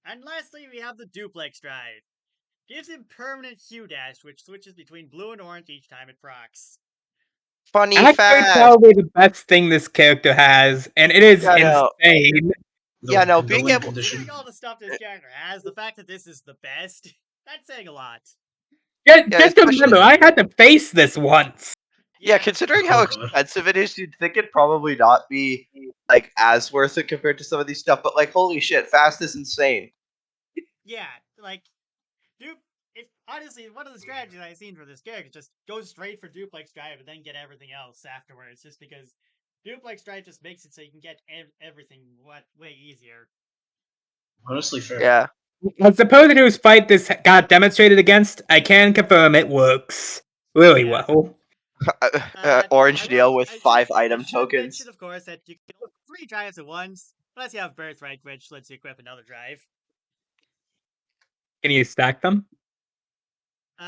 And lastly, we have the Duplex Drive. Gives him permanent Hue Dash, which switches between blue and orange each time it procs. Funny Actually, probably the best thing this character has, and it is insane. Yeah, no, being able considering all the stuff this character has, the fact that this is the best, that's saying a lot. Just remember, I had to face this once. Yeah, considering how expensive it is, you'd think it'd probably not be like as worth it compared to some of these stuff. But like, holy shit, fast is insane. Yeah, like, dude, it's honestly one of the strategies I've seen for this character. Just go straight for Duplex Drive and then get everything else afterwards. Just because Duplex Drive just makes it so you can get everything way easier. Honestly, fair. Yeah. As the opponent whose fight this got demonstrated against, I can confirm it works really Yeah. well. Orange Deal with 5 item I should tokens. mention, of course, that you can only 3 drives at once, unless you have Birthright, which lets you equip another drive. Can you stack them?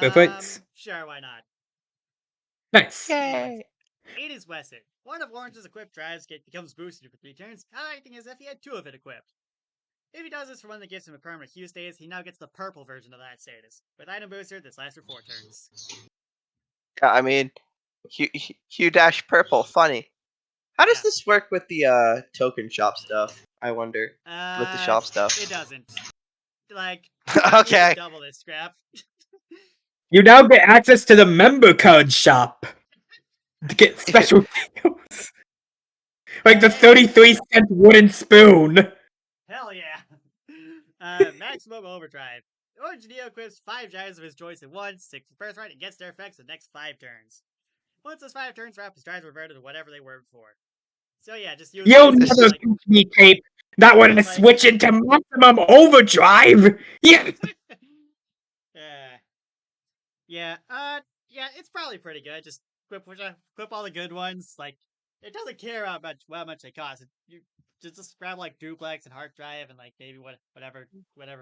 Birthrights? Sure, why not? Nice. Anyways, it is Wesset. One of Orange's equipped drives becomes boosted for 3 turns, acting as if he had 2 of it equipped. If he does this for one that gives him a permanent hue status, he now gets the purple version of that status, with item booster this lasts for 4 turns. Yeah, I mean, Hue Dash Purple, funny. How does Yeah. this work with the token shop stuff? I wonder. With the shop stuff. It doesn't. Like, Okay. double this scrap. You now get access to the member card shop to get special deals. Like the 33-cent wooden spoon. Hell yeah. Maximum Overdrive. Orange Neo equips 5 drives of his choice at once, 6 with Birthright, and gets their effects the next 5 turns. Once those 5 turns wrap, his drives reverted to whatever they were before. So yeah, just use You'll this never beat me, Tape. Not when I switch into maximum overdrive. Yeah. Yeah, it's probably pretty good. Just equip all the good ones. Like, it doesn't care how much they cost. You just grab like duplex and hard drive and like maybe whatever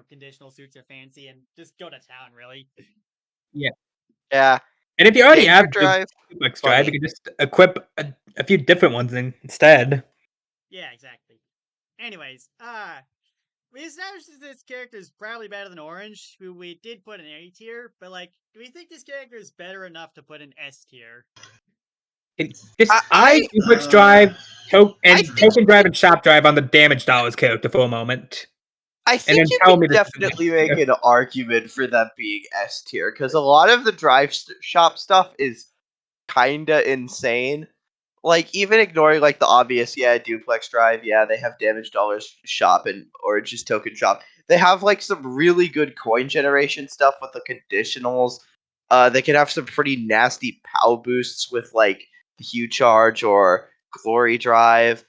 conditional suits your fancy and just go to town. Really. Yeah. And if you already Danger have Drive. duplex drive, you can just equip a few different ones instead. Yeah, exactly. Anyways, we established that this character is probably better than Orange, who we did put in A tier, but like, do we think this character is better enough to put in S tier? Just duplex drive, token drive, and shop drive on the damage dollars character for a moment. I think you tell could me this is definitely S make tier. an argument for them being S tier because a lot of the shop stuff is kinda insane. Like even ignoring like the obvious, yeah, duplex drive, yeah, they have damage dollars shop and Orange's token shop. They have like some really good coin generation stuff with the conditionals. They can have some pretty nasty POW boosts with like the Hue Charge or Glory Drive.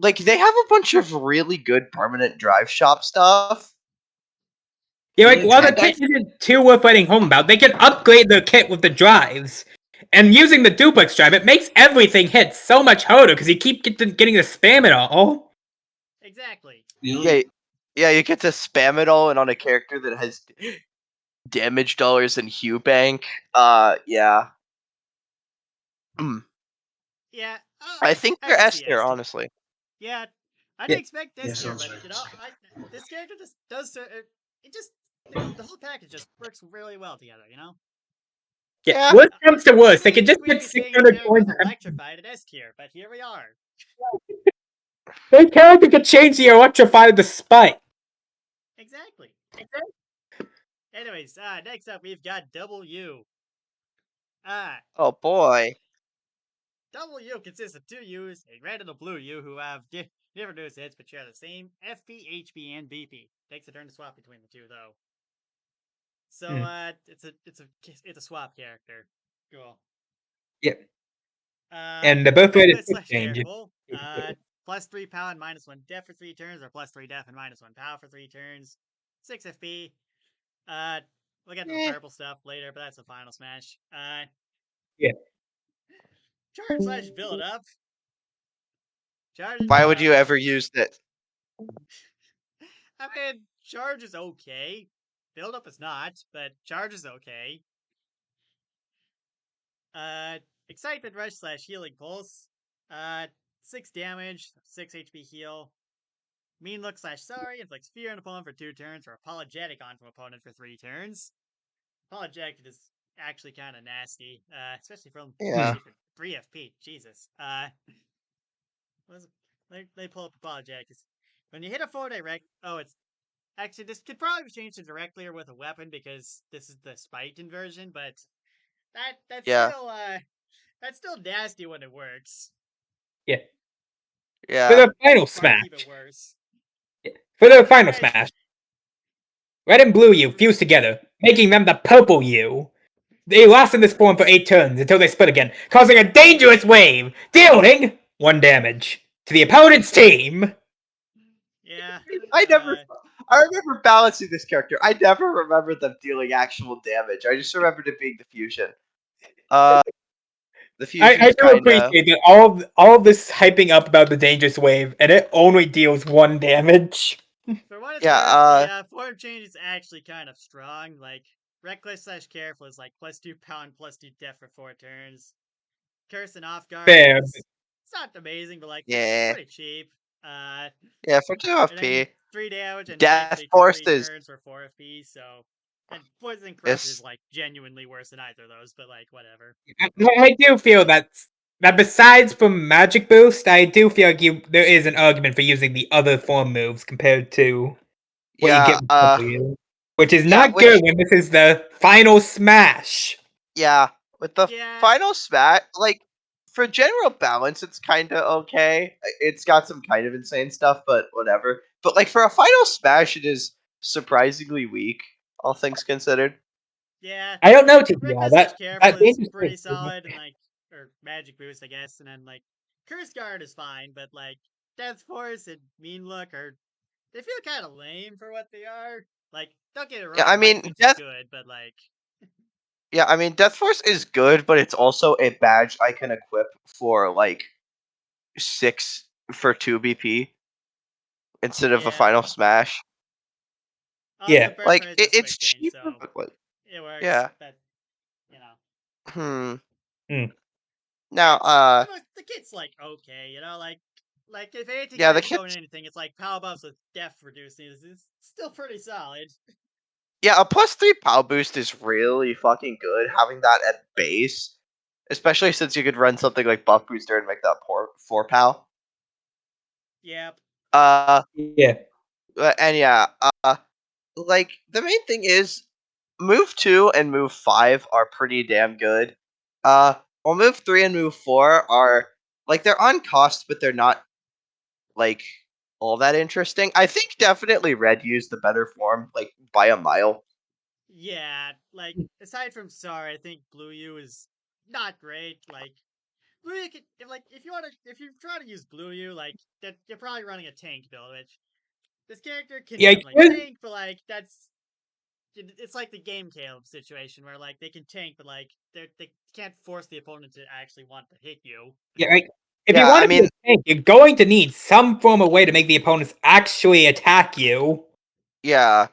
Like they have a bunch of really good permanent drive shop stuff. Yeah, like while the And I kit isn't too worth writing home about, they can upgrade the kit with the drives. And using the duplex drive, it makes everything hit so much harder because you keep getting to spam it all. Exactly. yeah, you get to spam it all and on a character that has damage dollars and Hue Bank. Yeah. Yeah. I think I they're can S see tier, S tier. honestly. Yeah, I Yeah. didn't expect Yeah, S tier, sounds but fair. this character just does. It just the whole package just works really well together. Yeah, Yeah. worst comes to worst, they Usually could just we'd put be saying the 600 character coins was on electrified at S tier, but here we are. the character could change the electrify to spike. Exactly. Anyways, next up we've got W. Oh boy. W consists of 2 U's, a red and a blue U, who have different news hits but share the same FP, HP, and BP. Takes a turn to swap between the two, though. So it's a swap character. Cool. Yeah. And the birth rate is Focus slash change. careful. Plus 3 power and minus 1 def for 3 turns, or plus 3 def and minus 1 power for 3 turns. 6 FP. We'll get to the purple stuff later, but that's the final smash. Yeah. Charge slash build up. Charge and Why build would up. you ever use that? I mean, charge is okay. Build up is not, but charge is okay. Excitement rush slash healing pulse. 6 damage, 6 HP heal. Mean look slash sorry inflicts fear on opponent for 2 turns, or apologetic onto opponent for 3 turns. Apologetic is actually kind of nasty, especially for 3 FP. Jesus. They pull up apologetic. When you hit a 4 direct, it's actually this could probably be changed to directly or with a weapon because this is the spiked inversion, but that's Yeah. still nasty when it works. Yeah. Yeah. For the final Which might smash. keep it worse. For the final smash. Red and blue U fuse together, making them the purple U. They last in this form for 8 turns until they split again, causing a dangerous wave, dealing 1 damage to the opponent's team. Yeah. I never. I remember balancing this character. I never remember them dealing actual damage. I just remembered it being the fusion. Uh, the I fusion's do kind of. appreciate that all of this hyping up about the dangerous wave, and it only deals 1 damage. For what it's Yeah. worth, the form change is actually kind of strong. Like, reckless slash careful is like +2 pound, +2 death for 4 turns. Curse and off guard Fair. is it's not amazing, but like Yeah. pretty cheap. Uh, Yeah. For 2 and then FP, 3 damage and Death basically Force 3 is turns for 4 FP. So, and Poison Crush is is like genuinely worse than either of those, but like whatever. I do feel that besides from magic boost, I do feel like there is an argument for using the other form moves compared to what you yeah. get with W, which is Yeah. not Which good when this is the final smash. yeah. With the Yeah, final smash, like for general balance, it's kind of okay. It's got some kind of insane stuff, but whatever. But like for a final smash, it is surprisingly weak, all things considered. yeah. I don't know, TBI. Reckless slash careful That is dangerous pretty wave. solid, and like or magic boost, I guess, and then like curse guard is fine, but like death force and mean look are they feel kind of lame for what they are. Like, don't get it Yeah, wrong, I life mean boost is death. good, but like, Yeah, I mean Death Force is good, but it's also a badge I can equip for like 6 for 2 BP instead of a yeah. final smash. Also, Yeah. birth Like rate is just it's quick change, cheaper, so but like it works. yeah. But you know, Hmm. Hmm. Now, the kit's like okay, like if anything yeah, the can't go in kids. anything, it's like power buffs with death reducing is still pretty solid. Yeah, a +3 POW boost is really fucking good. Having that at base, especially since you could run something like Buff Booster and make that 4 POW. Yep. Uh, Yeah. and yeah, like the main thing is move 2 and move 5 are pretty damn good. Well, move 3 and move 4 are like they're on cost, but they're not like all that interesting. I think definitely red used the better form, like by a mile. Yeah, like aside from sorry, I think Blue U is not great. Like Blue U can if you try to use Blue U, like that you're probably running a tank build, which this character can Yeah. definitely tank, but like it's like the game Caleb situation where like they can tank, but like they can't force the opponent to actually want to hit you. Yeah, like, if you Yeah, want I to be mean, a tank, you're going to need some form of way to make the opponents actually attack you. yeah.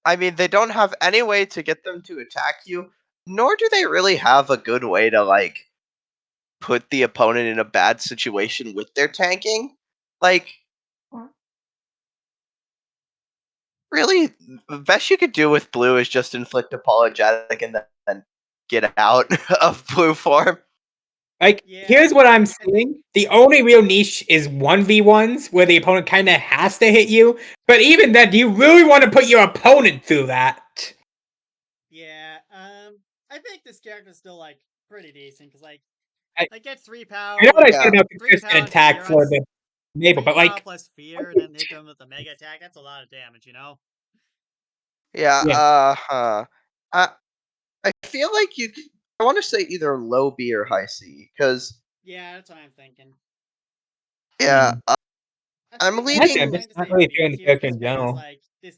I mean, they don't have any way to get them to attack you, nor do they really have a good way to like put the opponent in a bad situation with their tanking. Like, really, the best you could do with blue is just inflict apologetic and then get out of blue form. Like, Yeah, here's what I'm I think seeing. The only real niche is 1v1s, where the opponent kind of has to hit you. But even then, do you really want to put your opponent through that? yeah, I think this character's still like pretty decent because I, get three I know power, what I Yeah, said about three consistent pound attack fear for on the Mabel, three but power like, plus fear, and then hit them with a mega attack. That's a lot of damage, you know. yeah. yeah. I I feel like I want to say either low B or high C because Yeah, that's what I'm thinking. yeah, Hmm. I I'm think I'm Actually, more I'm leaning. just inclined to not say really B feeling the tier character just in because general. like the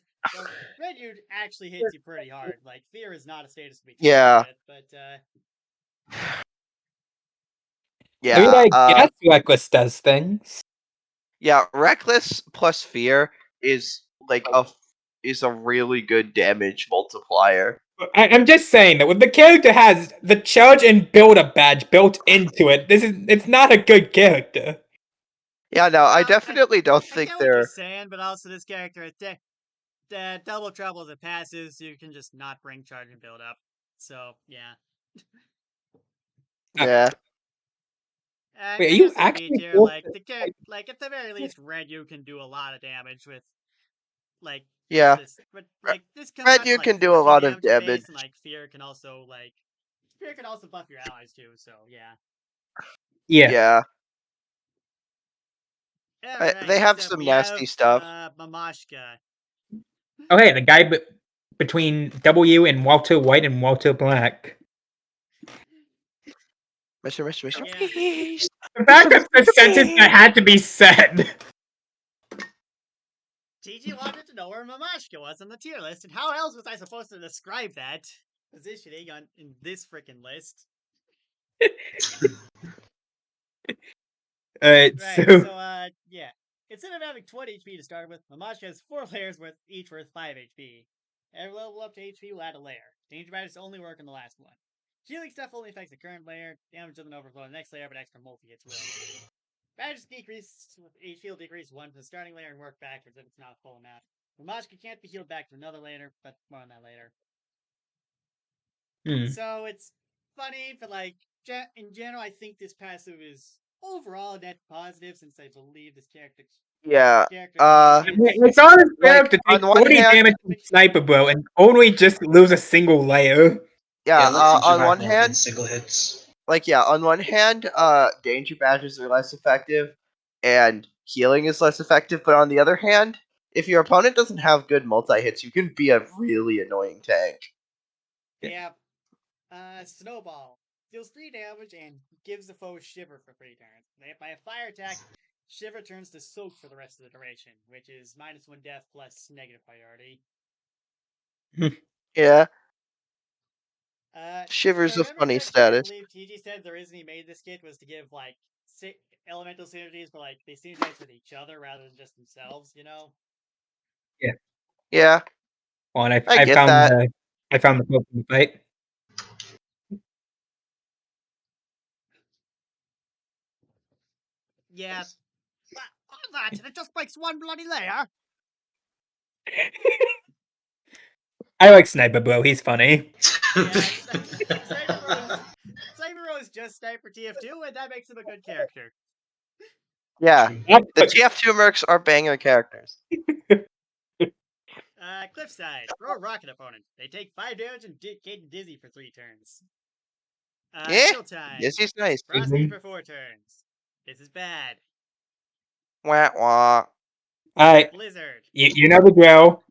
red dude actually hits you pretty hard. Like fear is not a status to be trifled Yeah, with, but I mean, yeah. I guess Reckless does things. Yeah, reckless plus fear is like a really good damage multiplier. I'm just saying that when the character has the charge and build up badge built into it, it's not a good character. Yeah, no, I well, definitely don't I think get what you're they're. saying, but also this character the double trouble as it passes, you can just not bring charge and build up. So yeah, Uh, Yeah, Wait, are I'm gonna you say B actually tier. forced Like to, the character, like at the very least, red you can do a lot of damage with like yeah. this, but like this comes Red, out to you like can do a 14 lot of damage at damage. base, and like fear can also buff your allies too. So yeah. yeah. Yeah, All right. they Next have up, some we have nasty stuff. Mamashka. Okay, the guy between W and Walter White and Walter Black. Mr. Yeah. Beast. The fact that's the sentence that had to be said. TG wanted to know where Mamashka was on the tier list, and how else was I supposed to describe that positioning in this freaking list? Alright, Right, so so, yeah. Instead of having 20 HP to start with, Mamashka has 4 layers worth each worth 5 HP. Every level up to HP will add a layer. Danger Badges only work on the last one. Healing stuff only affects the current layer, damage doesn't overflow the next layer, but extra multi-hits will. Badges decrease with HP will decrease 1 for the starting layer and work backwards if it's not a full amount. Mamashka can't be healed back to another layer, but more on that later. So it's funny, but like in general, I think this passive is overall net positive since I believe this Yeah. character can it's on his Like, to on take one 40 hand, damage from Sniper Bro and only just lose a single layer. yeah, it lets you on one more hand, than single hits. on one hand, danger badges are less effective, and healing is less effective. But on the other hand, if your opponent doesn't have good multi hits, you can be a really annoying tank. Yeah. Snowball deals 3 damage and gives the foe Shiver for 3 turns. By a fire attack, Shiver turns to Soak for the rest of the duration, which is -1 death plus negative priority. Yeah, If I Shiver's a remember funny correctly, I status. believe TG said the reason he made this kit was to give like elemental synergies, but like they synergize with each other rather than just themselves. You know? Yeah, Well, and I I get found that. I found the quote from the fight. Yeah. All that, and it just breaks 1 bloody layer. I like Sniper Bro, he's funny. Yeah, Sniper Rose just Sniper TF2, and that makes him a good character. Yeah, That's the TF2 mercs are banger characters. Cliffside, throw a rocket opponent. They take 5 damage and get dizzy for 3 turns. Yeah, Chill time. this is nice. Frostbite for 4 turns. This is bad. Wah wah. Alright, Blizzard. you know the drill.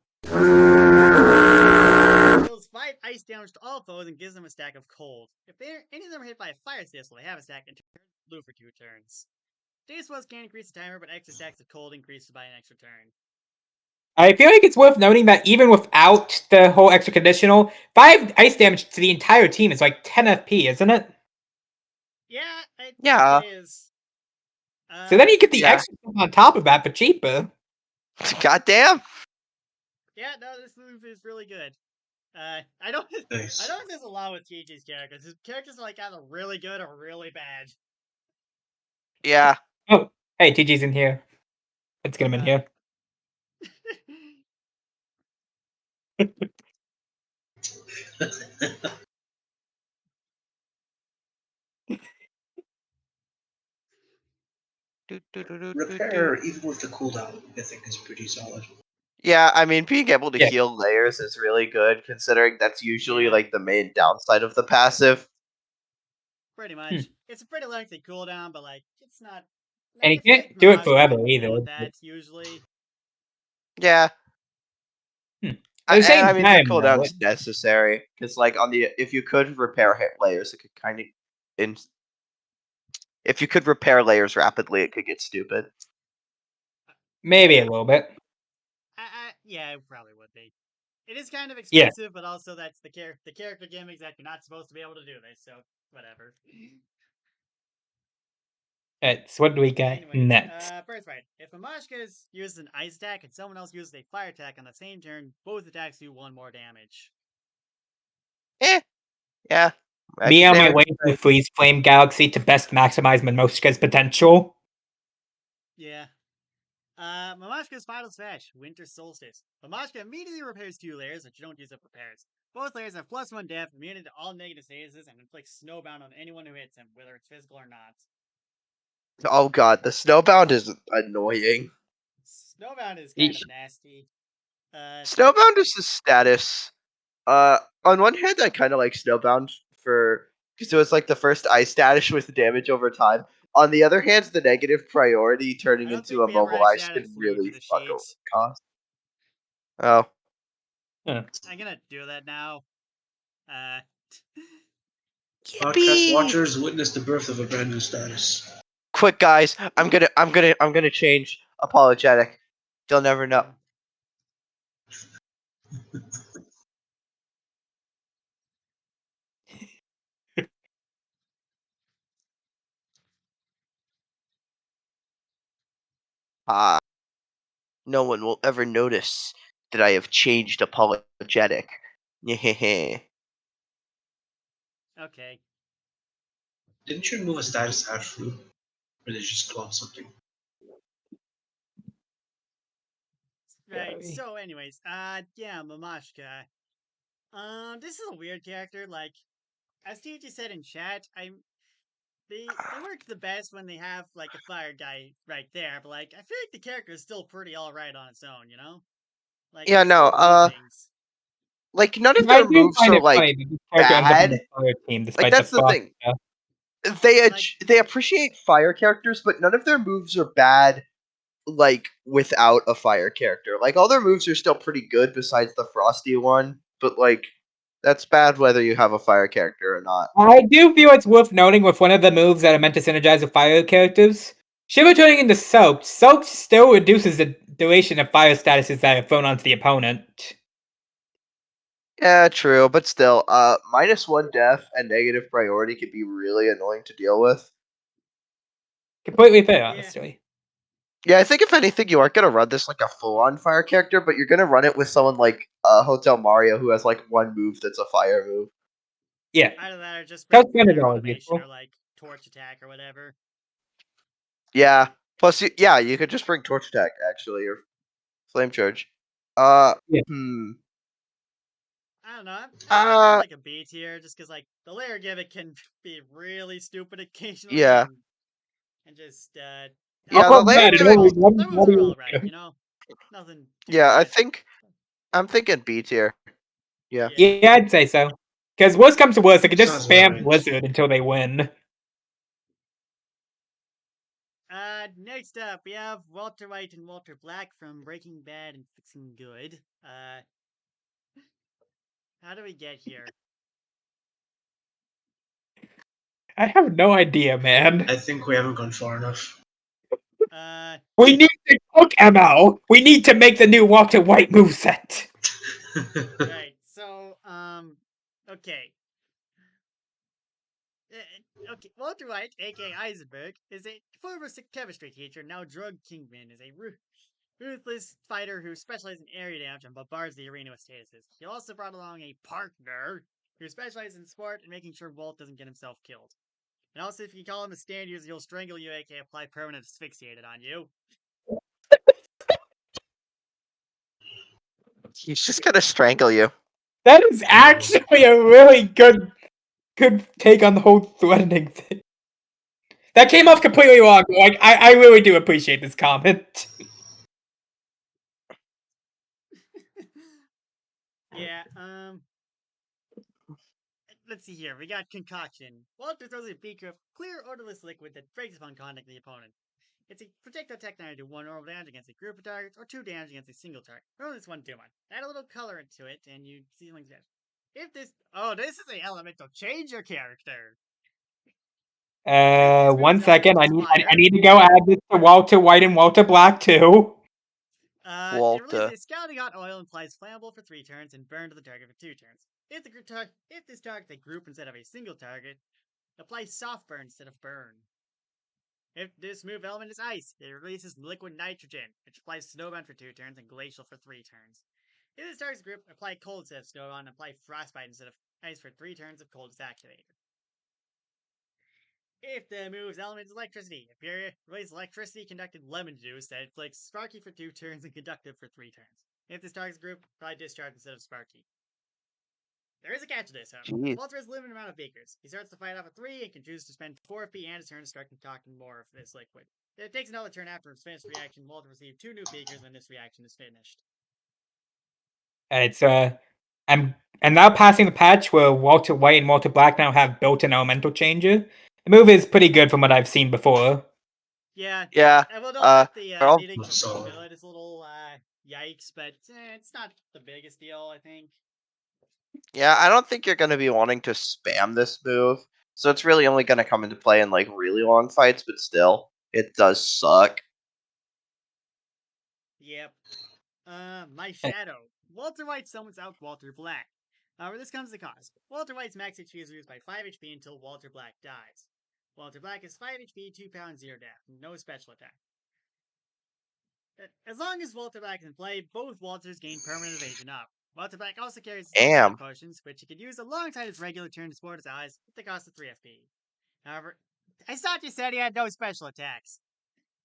Deals 5 ice damage to all foes and gives them a stack of cold. If any of them are hit by a fire thistle, they have a stack and turn blue for 2 turns. Day swells can increase the timer, but extra stacks of cold increases by an extra turn. I feel like it's worth noting that even without the whole extra conditional, 5 ice damage to the entire team is like 10 FP, isn't it? Yeah, I think Yeah. it is. So then you get the Yeah. extra stuff on top of that for cheaper. Goddamn. Yeah, no, this move is really good. I don't Nice. think there's a lot with TG's characters. His characters are like either really good or really bad. Yeah. Oh, hey, TG's in here. Let's get him in here. Repair, even with the cooldown, I think is pretty solid. Yeah, I mean, being able to Yeah. heal layers is really good, considering that's usually Yeah. like the main downside of the passive. Pretty much. It's a pretty lengthy cooldown, but like it's not. Like, And I you feel can't like do it Mamashka forever can either. deal with that usually. Yeah, At the same I mean the time, though, cooldown's necessary because, like, on the if you could repair hit layers, it could kind of in. If you could repair layers rapidly, it could get stupid. maybe Yeah. a little bit. Yeah, it probably would be. It is kind of Yeah. expensive, but also that's the character gimmicks that you're not supposed to be able to do this. So whatever. Alright, so what do we got Anyways, next? Birthright. If Amashka uses an ice attack and someone else uses a fire attack on the same turn, both attacks do 1 more damage. Yeah. Me Extra on my damage way is to nice. Freeze Flame Galaxy to best maximize Mimoshka's potential. Yeah. Mamashka's Final Smash, Winter Solstice. Mamashka immediately repairs 2 layers that you don't use up repairs. Both layers have +1 def, immune to all negative stasis, and inflicts Snowbound on anyone who hits him, whether it's physical or not. Oh god, the snowbound is annoying. Snowbound is kind Eesh. of nasty. Snowbound is the status. On one hand, I kind of like Snowbound for because it was like the first ice status with damage over time. On the other hand, the negative priority I turning don't into think a we ever mobile actually ice added can fluid to really the fuck sheet. over the cost. Oh, Huh. I'm gonna do that now. Uh, Podcast Yippee! watchers witness the birth of a brand new status. Quick, guys! I'm gonna change apologetic. You'll never know. Ah, no one will ever notice that I have changed apologetic. Nyeh. Okay. Didn't you remove a status after? Or did you just clone something? Right. Sorry. So, anyways, yeah, Mamashka. This is a weird character. Like, as TG said in chat, they work the best when they have like a fire guy right there. But like, I feel like the character is still pretty all right on its own. You know, like Yeah, it no. still do things. Like none of I their do moves find are it like funny that this character ends up on the bad. fire team Like despite the that's the frost thing. stuff. Like, They appreciate fire characters, but none of their moves are bad. Like without a fire character, like all their moves are still pretty good besides the frosty one. But like that's bad whether you have a fire character or not. I do feel it's worth noting with one of the moves that are meant to synergize with fire characters. Shiva turning into Soaked. Soaked still reduces the duration of fire statuses that are thrown onto the opponent. Yeah, true, but still, -1 death and negative priority could be really annoying to deal with. Completely fair, yeah, honestly. Yeah, I think if anything, you aren't gonna run this like a full-on fire character, but you're gonna run it with someone like Hotel Mario who has like one move that's a fire move. Yeah. either that or just bring Soaked kind of fire always automation or useful. like torch attack or whatever. Yeah. Plus, yeah, you could just bring torch attack actually or flame charge. Uh, Yeah. hmm. I don't know. I give it Uh, like a B tier just because like the layer gimmick can be really stupid occasionally yeah, and just I I'll don't yeah. know. The put layer that in The gimmick. only moves, one the moves are bloody all right. You know, nothing too Yeah, I bad. think I'm thinking B tier. Yeah. Yeah. Yeah, I'd say so. Because worst comes to worst, they could just Sounds about spam right. Blizzard until they win. Next up we have Walter White and Walter Black from Breaking Bad and Fixing Good. How do we get here? I have no idea, man. I think we haven't gone far enough. Uh, We need to cook ML. We need to make the new Walter White moveset. right. So, okay. Okay, Walter White, aka Eisenberg, is a former chemistry teacher, now drug kingpin, is a ruthless fighter who specializes in area damage and bombards the arena with statuses. He also brought along a partner who specializes in sport and making sure Walt doesn't get himself killed. And also, if you call him a stand user, he'll strangle you, aka apply permanent asphyxiated on you. He's just gonna strangle you. That is actually a really good take on the whole threatening thing. That came off completely wrong. Like I really do appreciate this comment. Yeah, let's see here. We got concoction. Walter throws a beaker of clear, odorless liquid that breaks upon contact with the opponent. It's a projectile attack now to do 1 normal damage against a group of targets, or 2 damage against a single target. Roll this one, do one. Add a little color into it, and you see something's bad. If this. Oh, this is a elemental change your character! If this move's 1 second. element I is need I fire, need to go add this to Walter White and Walter Black too. it releases Walter. a scalding hot oil and applies flammable for 3 turns and burn to the target for 2 turns. If this targets a group instead of a single target, apply soft burn instead of burn. If this move element is ice, it releases liquid nitrogen, which applies snowbound for 2 turns and glacial for 3 turns. If this targets group, apply cold instead of snowbound, and apply frostbite instead of ice for 3 turns if cold is activated. If the move's element is electricity, appear release electricity conducted lemon juice that inflicts Sparky for 2 turns and conductive for 3 turns. If this targets group, apply discharge instead of Sparky. There is a catch to this, however. Jeez. Walter has a limited amount of beakers. He starts the fight off at 3 and can choose to spend 4 FP and his turn to start concocting more of this liquid. If it takes another turn after his finished reaction, Walter receives 2 new beakers when this reaction is finished. It's I'm now passing the patch where Walter White and Walter Black now have built-in elemental changer. The move is pretty good from what I've seen before. Yeah, Yeah. I will note that the They're all- needing to Solid. refill it is a little yikes, but it's not the biggest deal, I think. yeah, I don't think you're gonna be wanting to spam this move. So it's really only going to come into play in like really long fights, but still, it does suck. Yep. My Shadow. Walter White summons out Walter Black. However, this comes to cost. Walter White's max HP is reduced by 5 HP until Walter Black dies. Walter Black is 5 HP, 2 pounds, 0 death. No special attack. As long as Walter Black is in play, both Walters gain permanent evasion up. Walter Black also carries Damn. potions, which he can use alongside his regular turn to support his allies at the cost of 3 FP. However, I thought you said he had no special attacks.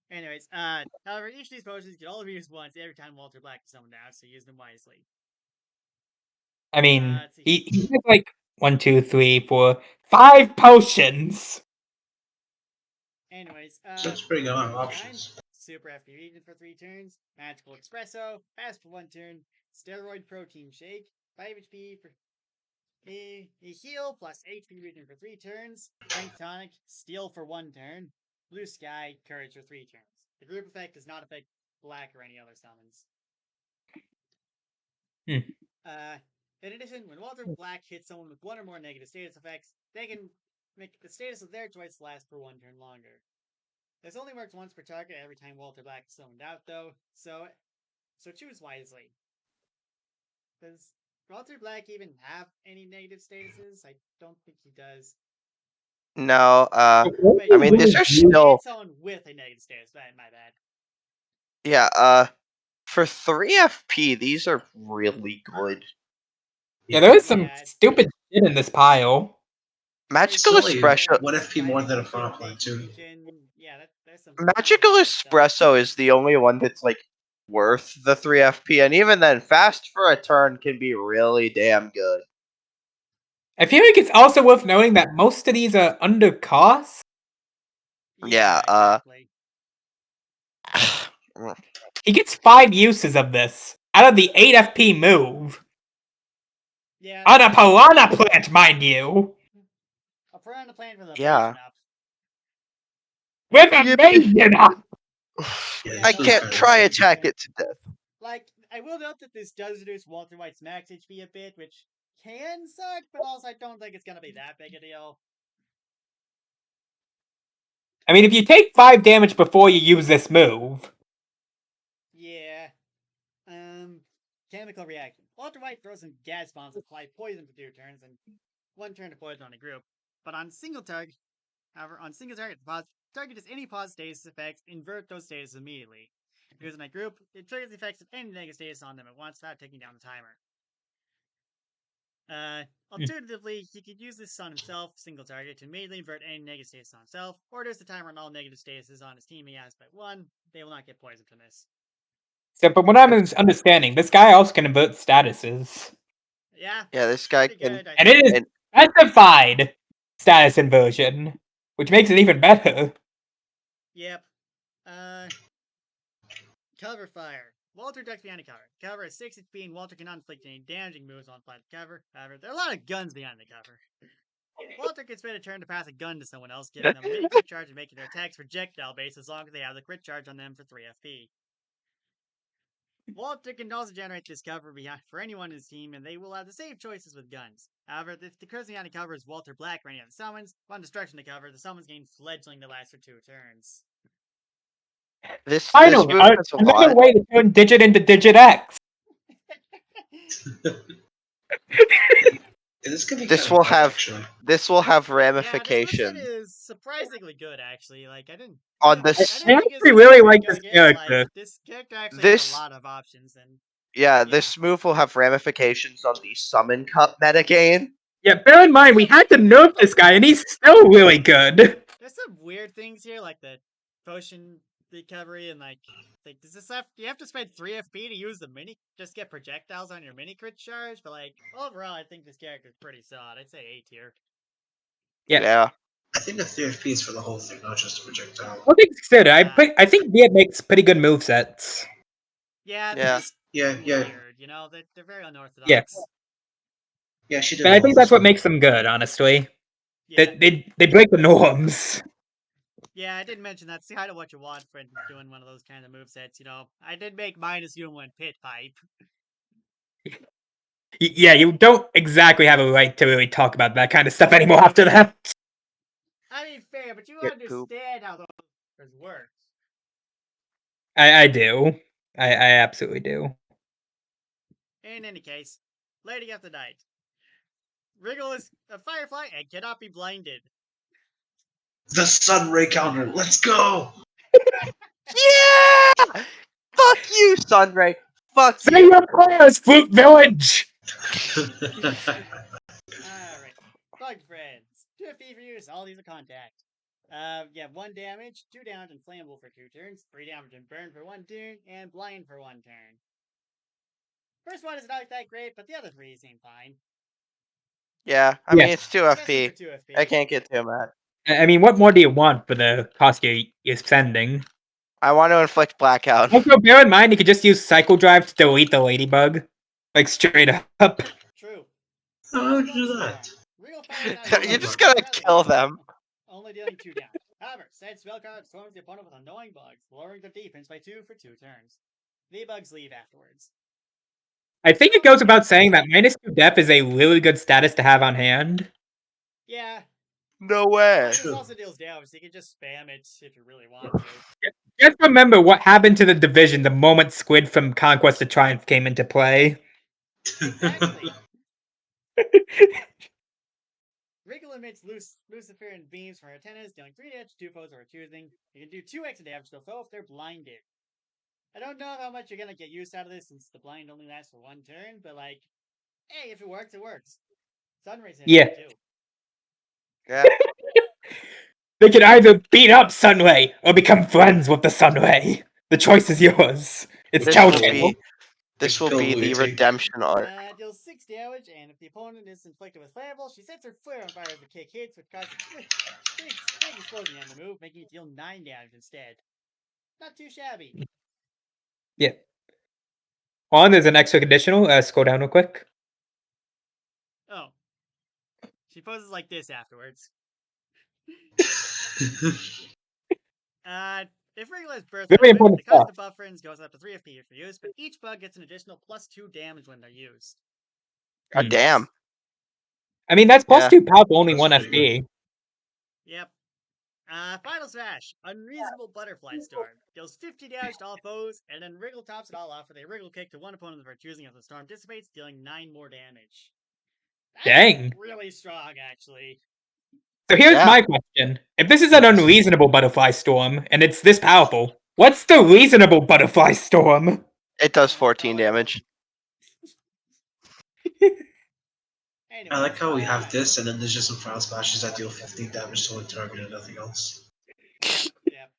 Anyways, however, each of these potions can only be used once every time Walter Black is summoned out, so use them wisely. I mean, let's see. he has like 1, 2, 3, 4, 5 potions. Anyways, That's pretty good on options. Super FP Region for 3 turns, Magical Espresso, Fast for 1 turn, Steroid Protein Shake, 5 HP for a heal plus HP Region for 3 turns, Strength Tonic, Steel for 1 turn, Blue Sky, Courage for 3 turns. The group effect does not affect Black or any other summons. In addition, when Walter Black hits someone with 1 or more negative status effects, they can make the status of their choice last for 1 turn longer. This only works once per target every time Walter Black is summoned out, though, so choose wisely. Does Walter Black even have any negative statuses? I don't think he does. No, Wait, I mean, these are still... someone with a negative status, my bad. Yeah, for 3 FP, these are really good. Yeah, there is some stupid shit in this pile. Magical Espresso. 1 FP more than a front line, too. Yeah, there's some. Magical Espresso is the only one that's like worth the 3 FP, and even then, fast for a turn can be really damn good. I feel like it's also worth knowing that most of these are under cost. Yeah, exactly. He gets 5 uses of this out of the 8 FP move. Yeah. On a piranha plant, mind you. A piranha plant with Yeah. evasion up. With evasion up! I can't try attack it to death. Like, I will note that this does reduce Walter White's max HP a bit, which can suck, but also I don't think it's gonna be that big a deal. I mean, if you take 5 damage before you use this move. Yeah. Chemical reaction. Walter White throws some gas bombs that apply poison for 2 turns and 1 turn to poison on a group. But on single target, however, on single target, the target does any pause status effects, invert those status immediately. Because in a group, it triggers the effects of any negative status on them at once without taking down the timer. Alternatively, he could use this on himself, single target, to immediately invert any negative status on himself, or reduce the timer on all negative statuses on his team he has by 1. They will not get poisoned from this. So, from what I'm understanding, this guy also can invert statuses. Yeah. Yeah, this guy can. Good, and it is specified status inversion, which makes it even better. Yep. Cover fire. Walter ducks behind the cover. Cover is 6 HP and Walter cannot inflict any damaging moves on flat cover. However, there are a lot of guns behind the cover. Walter can spend a turn to pass a gun to someone else, giving them a mini crit charge and making their attacks projectile based as long as they have the crit charge on them for 3 FP. Walter can also generate this cover for anyone in his team, and they will have the same choices with guns. However, if the person behind the cover is Walter Black or any other summons, upon destruction of the cover, the summons gain fledgling that lasts for 2 turns. This Finally, move has a another lot. way to turn digit into digit X. This will have ramifications. Yeah, this is surprisingly good, actually. Like, I didn't I actually really like this character. Like, this character actually has a lot of options, and yeah, this move will have ramifications on the Summon Cup metagame. Yeah, bear in mind, we had to nerf this guy, and he's still really good. There's some weird things here, like the potion recovery, and like does this have? Do you have to spend 3 FP to use the just get projectiles on your mini crit charge? But like overall, I think this character is pretty solid. I'd say A tier. Yeah. I think the 3 FP is for the whole thing, not just a projectile. All things considered, I think Bia makes pretty good movesets. Yeah. Weird, you know, they're very unorthodox. Yeah, she did. But I think that's what makes them good, honestly. Yeah. They break the norms. Yeah, I did mention that. See kind of what you want for doing one of those kind of movesets, you know. I did make -1 pit pipe. Yeah, you don't exactly have a right to really talk about that kind of stuff anymore after that. Okay, but you Get poop. understand how those work. I do. I absolutely do. In any case, Lady of the Night. Wriggle is a firefly and cannot be blinded. The sun ray counter. Let's go. Yeah! Fuck you, Sunray. Fuck Say you. your prayers, Fruit Village! Alright. Bug friends. 2 FP for use, all these are contact. You have 1 damage, 2 damage and flammable for 2 turns, 3 damage and burn for 1 turn, and blind for 1 turn. First one is not that great, but the other 3 seem fine. Yeah, I Yeah. mean, it's 2 Especially for FP. 2 FP. I can't get too mad. I mean, what more do you want for the cost you're spending? I want to inflict blackout. Also, bear in mind, you could just use Cycle Drive to delete the Ladybug. Like, straight up. True. How would you do that? Real fire Kill damage You're them, just is gonna rather kill good, them. only dealing 2 damage. However, said spell card storms the opponent with annoying bugs, lowering their defense by 2 for 2 turns. The bugs leave afterwards. I think it goes without saying that -2 def is a really good status to have on hand. Yeah, No way. but this True. also deals damage, so you can just spam it if you really want to. Just remember what happened to the division the moment Squid from Conquest of Triumph came into play. Exactly. Wriggle emits Luciferian beams from her antennas, dealing 3 damage to 2 foes who are choosing. You can do 2 extra damage to a foe if they're blinded. I don't know how much you're gonna get use out of this since the blind only lasts for 1 turn, but like, hey, if it works, it works. Sunray's in Yeah. too. Yeah. They can either beat up Sunray or become friends with the Sunray. The choice is yours. It's This will telltale. be this Which will pill be will you the take? redemption arc. Deals 6 damage, and if the opponent is inflicted with flammable, she sets her flare on fire as the kick hits, which causes a big explosion on the move, making it deal 9 damage instead. Not too shabby. Yeah. On, there's an extra conditional. Scroll down real quick. Oh. She poses like this afterwards. If Wriggle has burst Very element, important the cost stuff. of buff friends goes up to 3 FP for use, but each bug gets an additional +2 damage when they're used. God damn. I mean, that's Yeah. +2 power for only That's 1 pretty good. FP. Yep. Final Smash. Unreasonable Butterfly Storm. Deals 50 damage to all foes, and then Wriggle tops it all off with a Wriggle kick to one opponent of her choosing as the storm dissipates, dealing 9 more damage. That's Dang. really strong, actually. So here's Yeah. my question. If this is an unreasonable butterfly storm, and it's this powerful, what's the reasonable butterfly storm? It does Oh, 14 well, damage. Anyway, I like how we have this, and then there's just some Final Smashes that deal 15 damage to one target and nothing else. Yep.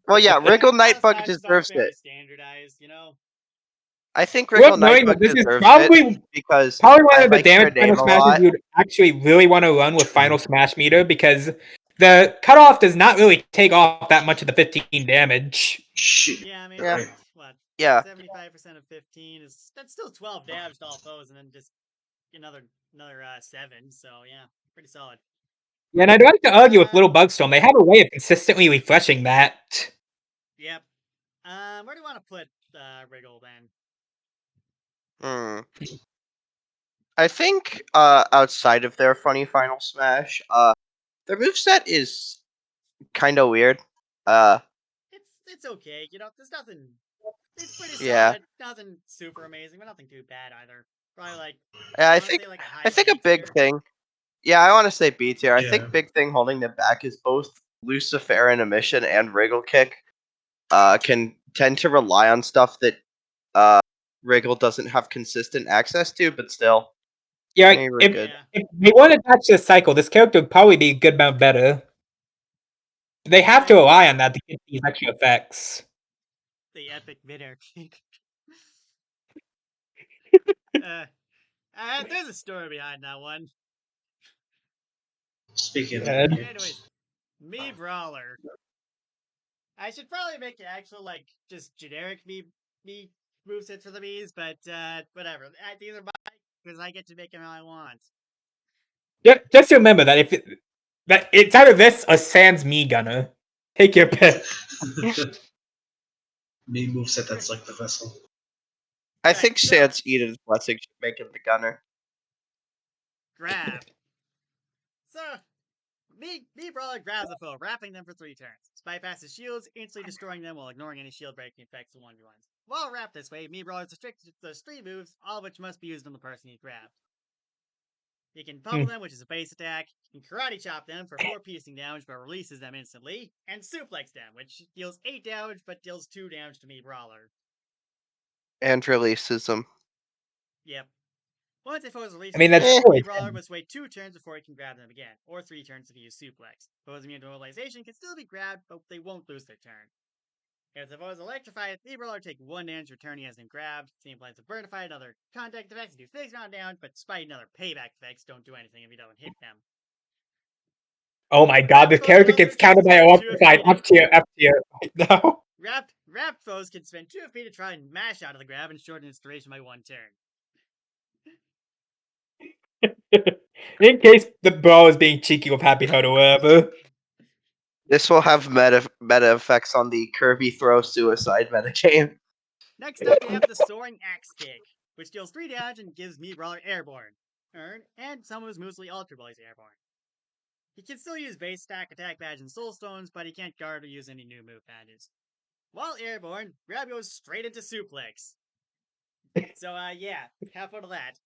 Well, yeah, Wriggle Final Nightbug Smashes are deserves fairly it. standardized, you know? I think Worth Wriggle knowing that Nightbug this is deserves it probably because one I of the like their damage Final name a Smashes lot. you'd actually really want to run with Final Smash meter because the cutoff does not really take off that much of the 15 damage. Shit. Yeah, I mean, Yeah. Right. what? Yeah. 75% of 15 is that's still 12 damage to all foes, and then just another 7. So yeah, pretty solid. Yeah, and I'd like to argue with Uh, Little Bugstorm. They have a way of consistently refreshing that. Yep. Where do you want to put Wriggle then? Hmm. I think outside of their funny final smash, their moveset is kind of weird. It's okay. You know, there's nothing. It's pretty Yeah. solid. Nothing super amazing, but nothing too bad either. Probably like Yeah, I I want to think say like a I high think a B big tier. thing. Yeah, I want to say B tier. I Yeah. think big thing holding them back is both Luciferin emission and Wriggle kick. Can tend to rely on stuff that Wriggle doesn't have consistent access to, but still, Yeah, they were if, good. Yeah. if they want to patch this cycle, this character would probably be a good amount better. They have to Yeah. rely on that to get these extra effects. The epic midair kick. There's a story behind that one. Speaking of Good. Anyways, me brawler. I should probably make an actual like just generic me movesets for the bees, but whatever. These are mine because I get to make them how I want. Just remember that that it's either this or Sans Me Gunner. Take your pick. Me moveset that's like the vessel. I Right, think so Sans Eden's blessing should make him the gunner. grab. So Me Brawler grabs the foe, wrapping them for 3 turns. Bypasses shields, instantly destroying them while ignoring any shield breaking effects of 1v1s. While wrapped this way, Me Brawler is restricted to those 3 moves, all of which must be used on the person he grabbed. He can pummel them, which is a base attack. He can karate chop them for 4 piercing damage but releases them instantly. And suplex them, which deals 8 damage but deals 2 damage to Me Brawler. And releases them. Yep. Once a foe is released I mean, from that's grab, Me choice. Brawler must wait 2 turns before he can grab them again, or 3 turns if he uses suplex. Foes immune to mobilization can still be grabbed, but they won't lose their turn. If the foe is electrified, Me Brawler take 1 damage return he has been grabbed. Same applies to Burnified, other contact effects do 6 round down, but despite another payback effects don't do anything if he doesn't hit them. Oh my god, this Foes character also gets can counted by spend 2 electrified FP F tier, F tier right now. Wrapped foes can spend 2 FP to try and mash out of the grab and shorten its duration by 1 turn. In case the bro is being cheeky with Happy Heart or whatever. This will have meta effects on the Kirby throw suicide metagame. Next up, we have the Soaring Axe Kick, which deals 3 damage and gives Me Brawler Airborne. And some of his mostly Ultra Ball is Airborne. He can still use base stack, attack badge, and soul stones, but he can't guard or use any new move badges. While airborne, grab goes straight into suplex. So yeah, have fun with that.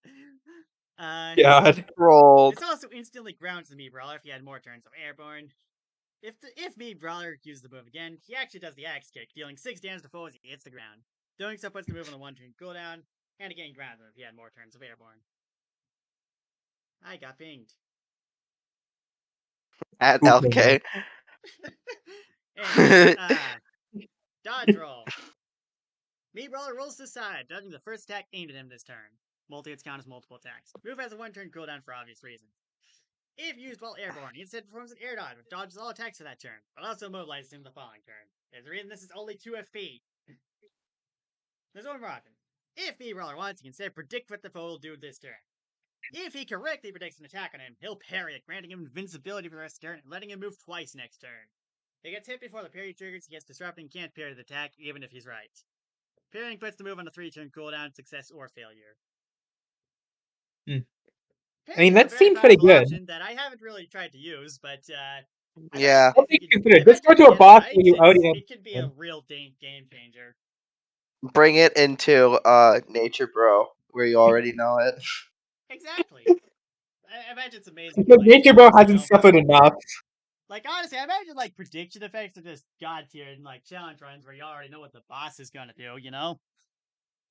God. Rolled. This also instantly grounds the Me Brawler if he had more turns of airborne. If Me Brawler uses the move again, he actually does the axe kick, dealing 6 damage to foes as he hits the ground. Doing so puts the move on a 1 turn cooldown, and again grounds him if he had more turns of airborne. I got pinged. At LK. Anyways, dodge roll. Me Brawler rolls to the side, dodging the first attack aimed at him this turn. Multi-hits count as multiple attacks. Move has a 1 turn cooldown for obvious reasons. If used while airborne, he instead performs an air dodge, which dodges all attacks for that turn, but also mobilizes him the following turn. There's a reason this is only 2 FP. There's one more option. If Me Brawler wants, he can instead predict what the foe will do this turn. If he correctly predicts an attack on him, he'll parry it, granting him invincibility for the rest of the turn and letting him move twice next turn. If he gets hit before the parry triggers, he gets disrupted and can't parry the attack, even if he's right. Parrying puts the move on a 3-turn cooldown, success or failure. I mean, Parrying is a that very seems pretty powerful good. option that I haven't really tried to use, but Yeah. Don't think consider this go to a get it boss right, where you already it could be a real game changer. Bring it into Nature Bro, where you already know it. Exactly. I imagine it's amazing. because Nature Bro hasn't know? suffered enough. Like, honestly, I imagine, like, prediction effects are just god tier and, like, challenge runs where you already know what the boss is gonna do, you know?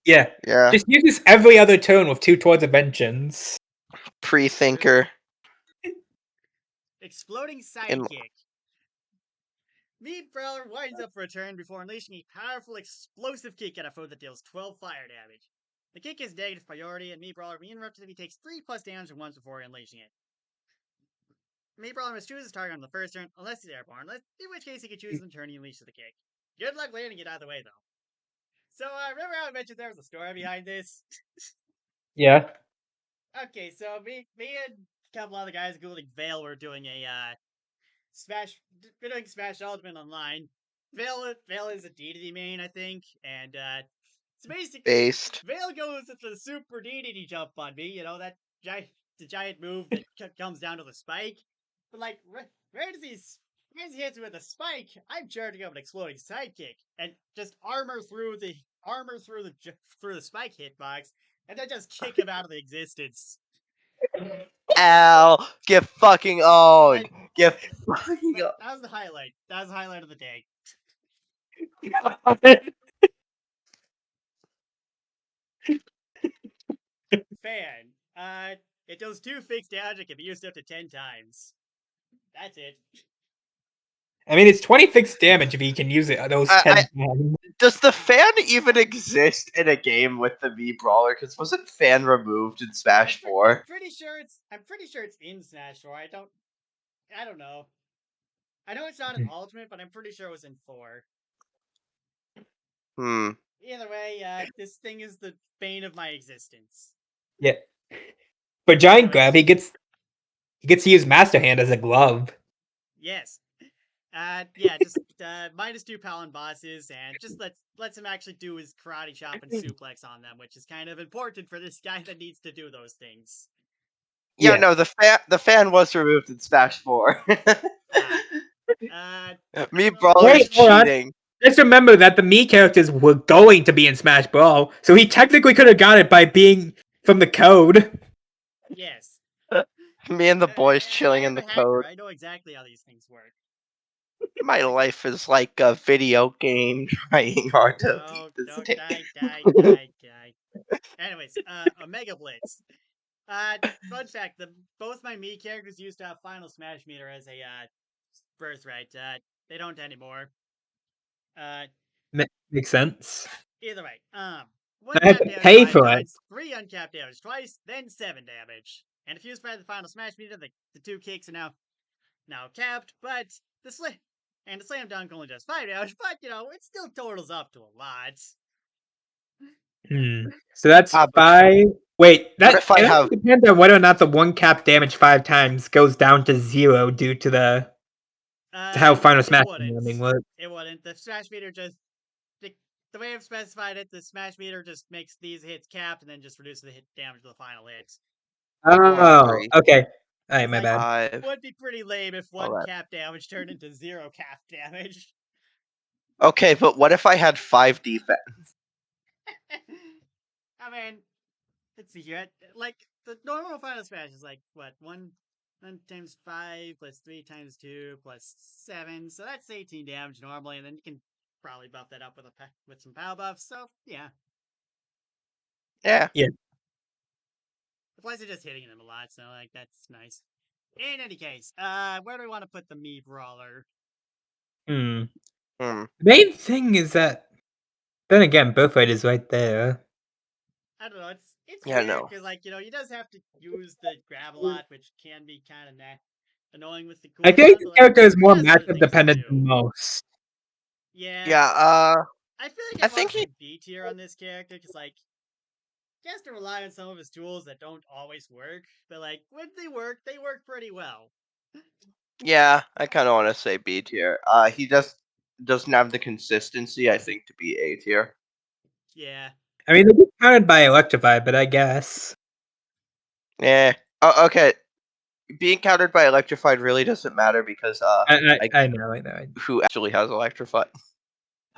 Yeah. Yeah. Just use this every other turn with 2 Towards of Vengeance. Pre-thinker. Exploding In sidekick. Me Brawler winds up for a turn before unleashing a powerful explosive kick at a foe that deals 12 fire damage. The kick is negative priority, and Me Brawler will be interrupted if he takes 3 plus damage once before unleashing it. Me Brawler must choose his target on the first turn, unless he's airborne, in which case he can choose the turn he unleashes the kick. Good luck landing it either way, though. So, remember how I mentioned there was a story behind this? Yeah. Okay, so me and a couple other guys, including Vale, were doing a we're doing Smash Ultimate online. Vale is a DDD main, I think, and so basically, based. Vale goes into the super DDD jump on me. You know that the giant move that comes down to the spike. But like, right as he hits me with a spike, I'm charging up an exploding sidekick and just armor through the spike hitbox, and then just kick him out of the existence. Ow! Get fucking owned! Get fucking But owned! that was the highlight. That was the highlight of the day. Fan. It does 2 fixed damage. It can be used up to 10 times. That's it. I mean, it's 20 fixed damage if he can use it those 10 times. Does the fan even exist in a game with the V Brawler? Because wasn't fan removed in Smash 4? I'm pretty sure it's in Smash 4. I don't know. I know it's not in Ultimate, but I'm pretty sure it was in 4. Either way, this thing is the bane of my existence. Yeah. For Giant Grab, he gets to use Master Hand as a glove. Yes. Yeah, just -2 Palin bosses, and just lets him actually do his karate chop and suplex on them, which is kind of important for this guy that needs to do those things. Yeah, Yeah. no, the fan was removed in Smash 4. Ah. I Me don't know Brawler is Wait, hold on. cheating. Just remember that the Mii characters were going to be in Smash Brawl, so he technically could have got it by being from the code. Yes. Me and the boys I chilling in am the a hacker. code. I know exactly how these things work. My life is like a video game trying hard to beat No, this no, game. die. Anyways, Omega Blitz. Fun fact: both my Mii characters used to have Final Smash Meter as a birthright. They don't anymore. Uh, Makes sense. Either way, one I had cap to damage pay 5 for it. times, 3 uncapped damage twice, then 7 damage. And if used by the Final Smash Meter, the 2 kicks are now capped, but the slam dunk only does 5 damage, but it still totals up to a lot. So that's But 5. Wait, what that if I it have? actually depends on whether or not the one cap damage 5 times goes down to 0 due to to how Final It Smash wouldn't. landing works. It wouldn't. The Smash Meter just the way I've specified it, the Smash Meter just makes these hits capped and then just reduces the hit damage to the final hit. One, Oh, three, okay. Alright, my Like, bad. would be pretty lame if all 1 that. cap damage turned into 0 cap damage. Okay, but what if I had 5 defense? I mean, let's see here. Like, the normal Final Smash is like, what, 1 times 5 plus 3 times 2 plus 7. So that's 18 damage normally, and then you can probably buff that up with some power buffs. So, yeah. Yeah. Plus, it's just hitting them a lot, so, like, that's nice. In any case, where do we want to put the Mii Brawler? Hmm. Hmm. The main thing is that then again, Birthright is right there. I don't know. It's Yeah. weird No. because you does have to use the grab a lot, which can be kind of annoying with the I cooldown. think the But character is it more has other matchup things to dependent than do. most. Yeah, Yeah. I feel like I I'd want think to he. say B tier on this character because he has to rely on some of his tools that don't always work. But when they work pretty well. Yeah, I kind of want to say B tier. He just doesn't have the consistency, I think, to be A tier. Yeah. I mean, they get counted by Electrify, but I guess. Yeah. Oh, okay. Being countered by electrified really doesn't matter because like I know, I know. who actually has electrified?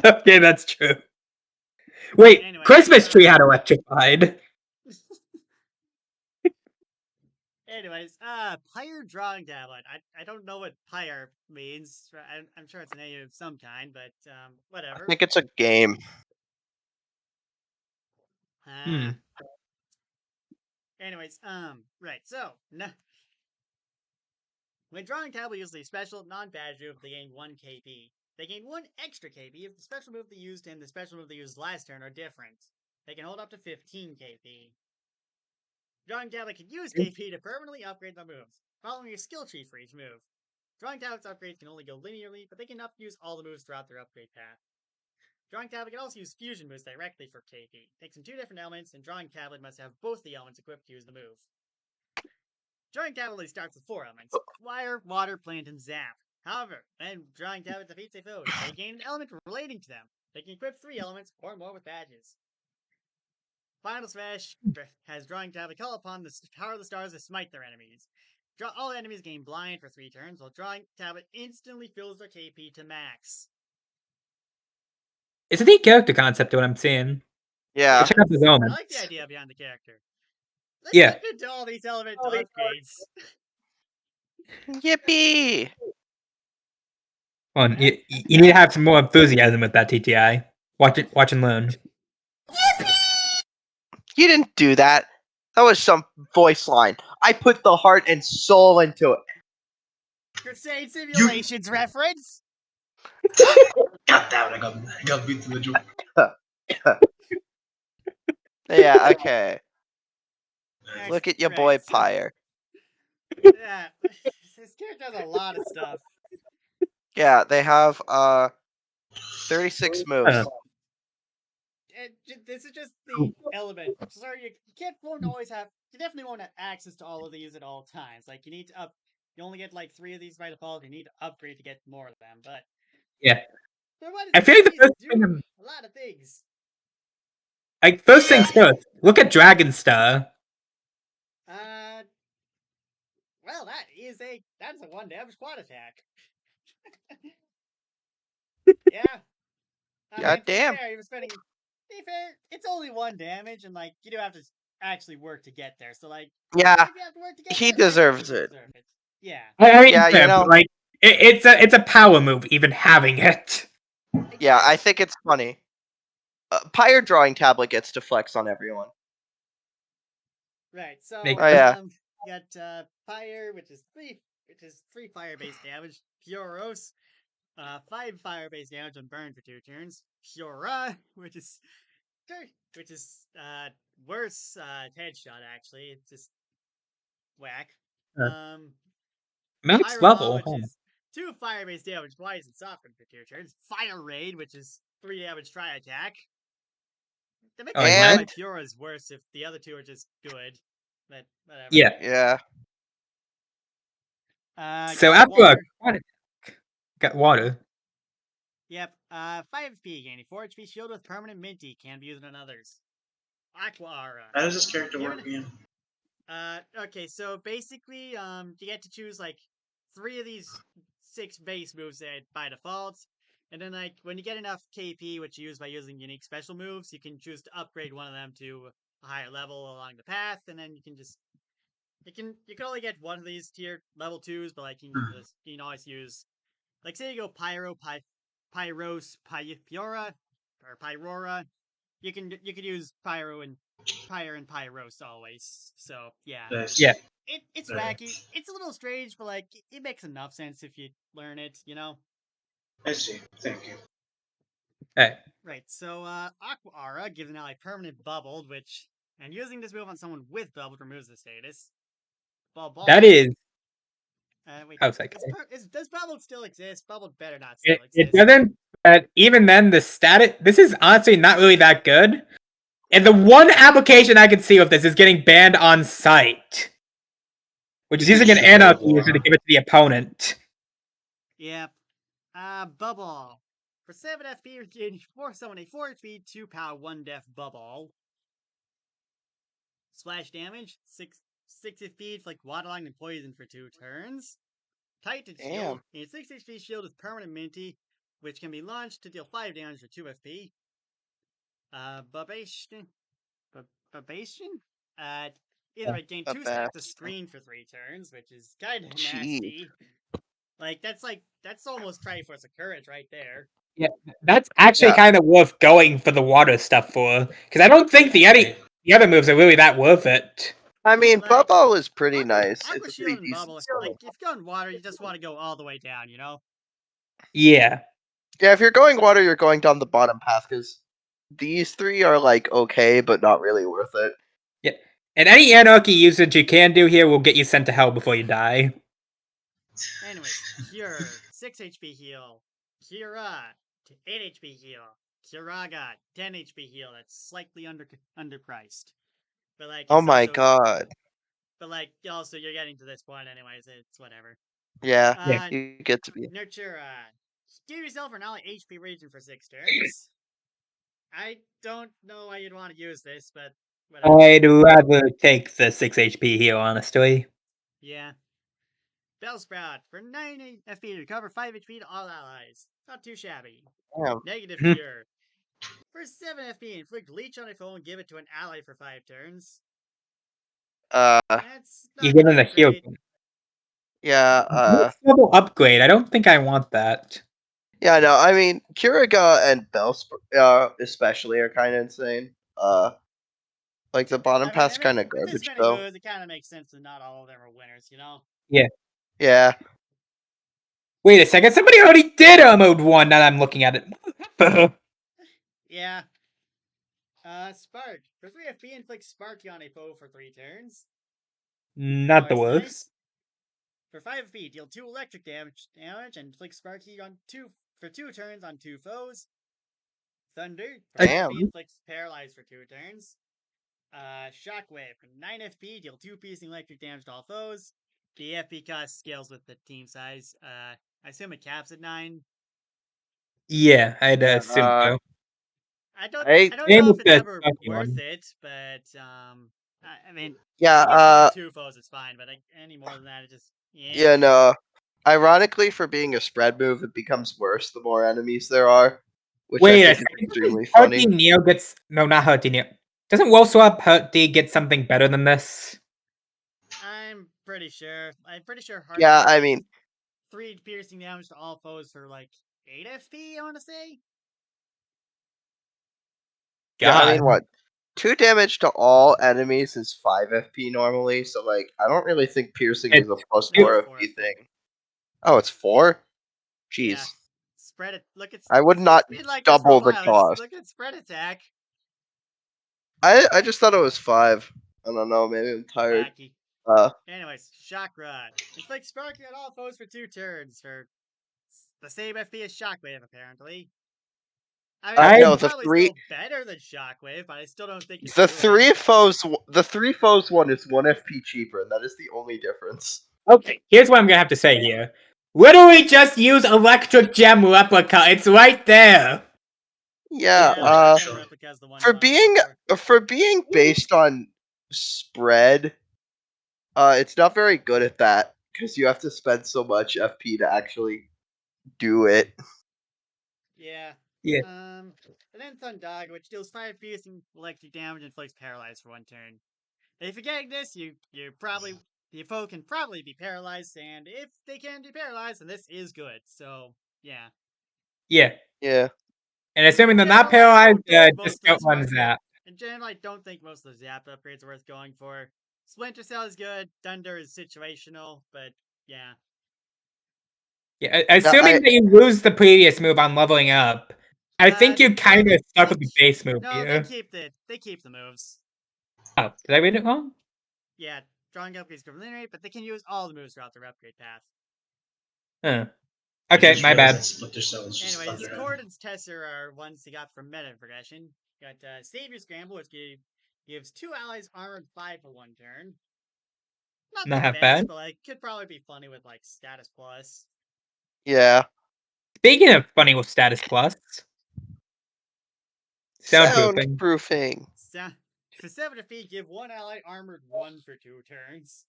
Okay, that's true. Wait, Anyways, Christmas Tree had Electrified. Pyre drawing tablet. I don't know what pyre means. I'm sure it's a name of some kind, but I whatever. think it's a game. Hmm. Anyways, right. So, when drawing tablet uses a special non-badge move, they gain 1 KP. They gain 1 extra KP if the special move they used and the special move they used last turn are different. They can hold up to 15 KP. Drawing tablet can use KP to permanently upgrade their moves, following a skill tree for each move. Drawing tablet's upgrades can only go linearly, but they can use all the moves throughout their upgrade path. Drawing tablet can also use fusion moves directly for KP. Takes in 2 different elements, and drawing tablet must have both the elements equipped to use the move. Drawing tablet starts with 4 elements: fire, water, plant, and zap. However, when drawing tablet defeats a foe, they gain an element relating to them. They can equip 3 elements or more with badges. Final Smash has drawing tablet call upon the power of the stars to smite their enemies. All enemies gain blind for 3 turns, while drawing tablet instantly fills their KP to max. It's a neat character concept, what I'm seeing. Yeah. Check out the I elements. like the idea behind the character. Let's Yeah. look into all these element upgrades. Yippee! Hold on, you need to have some more enthusiasm with that TTI. Watch and learn. You didn't do that. That was some voice line. I put the heart and soul into it. Crusade Simulations reference. God damn it! I got beat to the joke. Yeah, okay. Nice. Look at your Right, boy so, Pyre. yeah, this character has a lot of stuff. Yeah, they have 36 moves. This is just the element. Sorry, won't always have. You definitely won't have access to all of these at all times. You need to You only get 3 of these by default. You need to upgrade to get more of them. But Yeah. what I feel like the these first do thing, a lot of things. first things first. Look at Dragon Star. Uh, Well, that's a 1 damage quad attack. Yeah. I God mean, to be damn. fair, it's only 1 damage, and like you do have to actually work to get there. So like, Yeah, if you have to work to get he there, I think you deserves it. deserve it. Yeah, I mean, Yeah, you fair, but know. like it's a power move, even having it. Yeah, I exactly. think it's funny. Pyre drawing tablet gets to flex on everyone. Right. So Makes Oh yeah. you got fire, which is 3 fire based damage. Fioros, 5 fire based damage on burn for 2 turns. Fiora, which is worse headshot actually. It's just whack. Uh, Um Max Pyro, level. which Huh. is 2 fire based damage twice and softened for 2 turns. Fire Raid, which is 3 damage try attack. That makes Oh, me is wonder that why it? And Fiora is worse if the other 2 are just good. But whatever. Yeah. yeah. So Got after a water. quad attack, got water. Yep. 5 HP gaining 4 HP shield with permanent minty. Can be used on others. Aqua Aura. How does this character Given work again? okay, so basically, you get to choose like 3 of these 6 base moves that by default, and then like when you get enough KP, which you use by using unique special moves, you can choose to upgrade one of them to a higher level along the path, and then you can only get one of these tier level 2s, but like you can always use, like, say you go Pyros, Pyora, or Pyrora, you could use Pyre and Pyros always. So yeah, I Yeah. see. it's wacky. Alright. It's a little strange, but like it makes enough sense if you learn it, you know. I see. Thank you. Hey, Right. So Aqua Aura gives an ally permanent bubbled, which, and using this move on someone with bubbled removes the status. that Bubble. is. Wait, I was like, does bubbled still exist? Bubbled better not still it exist. doesn't. But even then, the status. This is honestly not really that good. And the one application I can see of this is getting banned on site, which is You can using an just use anarchy bubble user to aura. give it to the opponent. Yep. Bubble. For 7 FP, you can force someone a 4 HP, 2 power, 1 def bubble. Splash damage, 6 feet like waterline and poison for 2 turns. Titan shield, Damn. a 6 HP shield with permanent minty, which can be launched to deal 5 damage for 2 FP. Bubation. Bubation? Either way, gain The 2 stacks of best. screen for 3 turns, which is kind of Jeez. nasty. That's almost Triforce of Courage right there. Yeah, that's actually Yeah. kind of worth going for the water stuff for, because I don't think Right. the other moves are really that worth it. I mean, Like, Bubble is pretty nice. Aqua It's a pretty Shield and decent Bubble, like, skill. if you go in water, you just want to go all the way down, you know? Yeah. Yeah, if you're going water, you're going down the bottom path because these 3 are like okay, but not really worth it. Yeah. And any anarchy usage you can do here will get you sent to hell before you die. Anyways, Cure, 6 HP heal. Kira, 8 HP heal. Kiraga, 10 HP heal. That's slightly underpriced. But like, Oh it's my also, god. but like, also you're getting to this point anyways. It's whatever. Yeah, Yeah. Uh, you get to be. Nurture, give yourself an ally HP region for 6 turns. I don't know why you'd want to use this, but whatever. I'd rather take the 6 HP heal, honestly. Yeah. Bellsprout, for 9 FP to recover 5 HP to all allies. Not too shabby. Damn. Negative Hmm. Cure. For 7 FP, inflict leech on a foe and give it to an ally for 5 turns. Uh, That's You not give them the that heal. great. yeah, Next level upgrade. I don't think I want that. yeah, no, I mean, Kiriga and especially are kind of insane. Like the bottom I mean, path's kind of with this garbage many though. moves, it kind of makes sense that not all of them are winners, you know? Yeah. Yeah, Wait a second. Somebody already did mode 1 now that I'm looking at it. Yeah. Spark. For 3 FP, inflict Sparky on a foe for 3 turns. Not the Always worst. nice. For 5 FP, deal 2 electric damage and inflict Sparky on 2 for 2 turns on 2 foes. Thunder. For 5 damn. FP, inflicts Paralyze for 2 turns. Shockwave. For 9 FP, deal 2 piercing electric damage to all foes. The FP cost scales with the team size. I assume it caps at 9. Yeah, I'd Yeah, assume so. I don't I I don't Same know if with it's the ever Sparky worth one. it, but I mean, Yeah, I guess 1-2 foes is fine, but any more than that, it just yeah, no. Ironically, for being a spread move, it becomes worse the more enemies there are, which I Wait a think is second. extremely Hurty funny. Neo gets not Hurty Neo. Doesn't Will Swap Hurty get something better than this? I'm pretty sure. I'm pretty sure Yeah, Hearty I gets mean, 3 piercing damage to all foes for like 8 FP. I want to say. yeah, I God. mean, what? 2 damage to all enemies is 5 FP normally, so like, I don't really think piercing is It's a plus No, it's 4 4 FP FP. thing. Oh, it's 4? Yeah, Jeez. spread it. Look, I would it's not been like this for a double the while. It's cost. look at spread attack. I just thought it was 5. I don't know, maybe I'm tired. Wacky. Uh, Anyways, Chakra. Inflicts sparking on all foes for 2 turns for the same FP as Shockwave, apparently. I mean, no, it's the probably 3 still better than Shockwave, but I still don't think it's the good. 3 foes the 3 foes one is 1 FP cheaper, and that is the only difference. Okay, here's what I'm gonna have to say here. Literally just use Electric Gem Replica. It's right there. Yeah, Yeah, Electric Electric Gem Shell. Replica is the one you for want to go being for. based on spread, it's not very good at that because you have to spend so much FP to actually do it. Yeah. Yeah. And then Thundog, which deals 5 piercing electric damage and inflicts paralyze for 1 turn. If you're getting this, your foe can probably be paralyzed, and if they can be paralyzed, then this is good. So yeah. Yeah. Yeah, And assuming In they're not general, I paralyzed, don't think just most of don't those run ones are. Zap. In general, I don't think most of the Zap upgrades are worth going for. Splinter Cell is good. Thunder is situational, but yeah. Yeah, yeah, assuming that you lose the previous move on leveling up, I think you No, kind of stuck with the base move no, here. they keep the moves. Oh, did I read it wrong? Yeah, drawing upgrades preliminary, but they can use all the moves throughout their upgrade path. Huh. I Okay, just my realized bad. that Splinter Cell is just Anyways, Thunderhead. Cord and Tesser are ones they got from meta progression. Got Savior Scramble, which gives 2 allies armored 5 for 1 turn. Not the Not half best, bad. but like could probably be funny with like status plus. yeah. Speaking of funny with status plus, soundproofing. Soundproofing. For 7 defeat, give 1 ally armored 1 for 2 turns.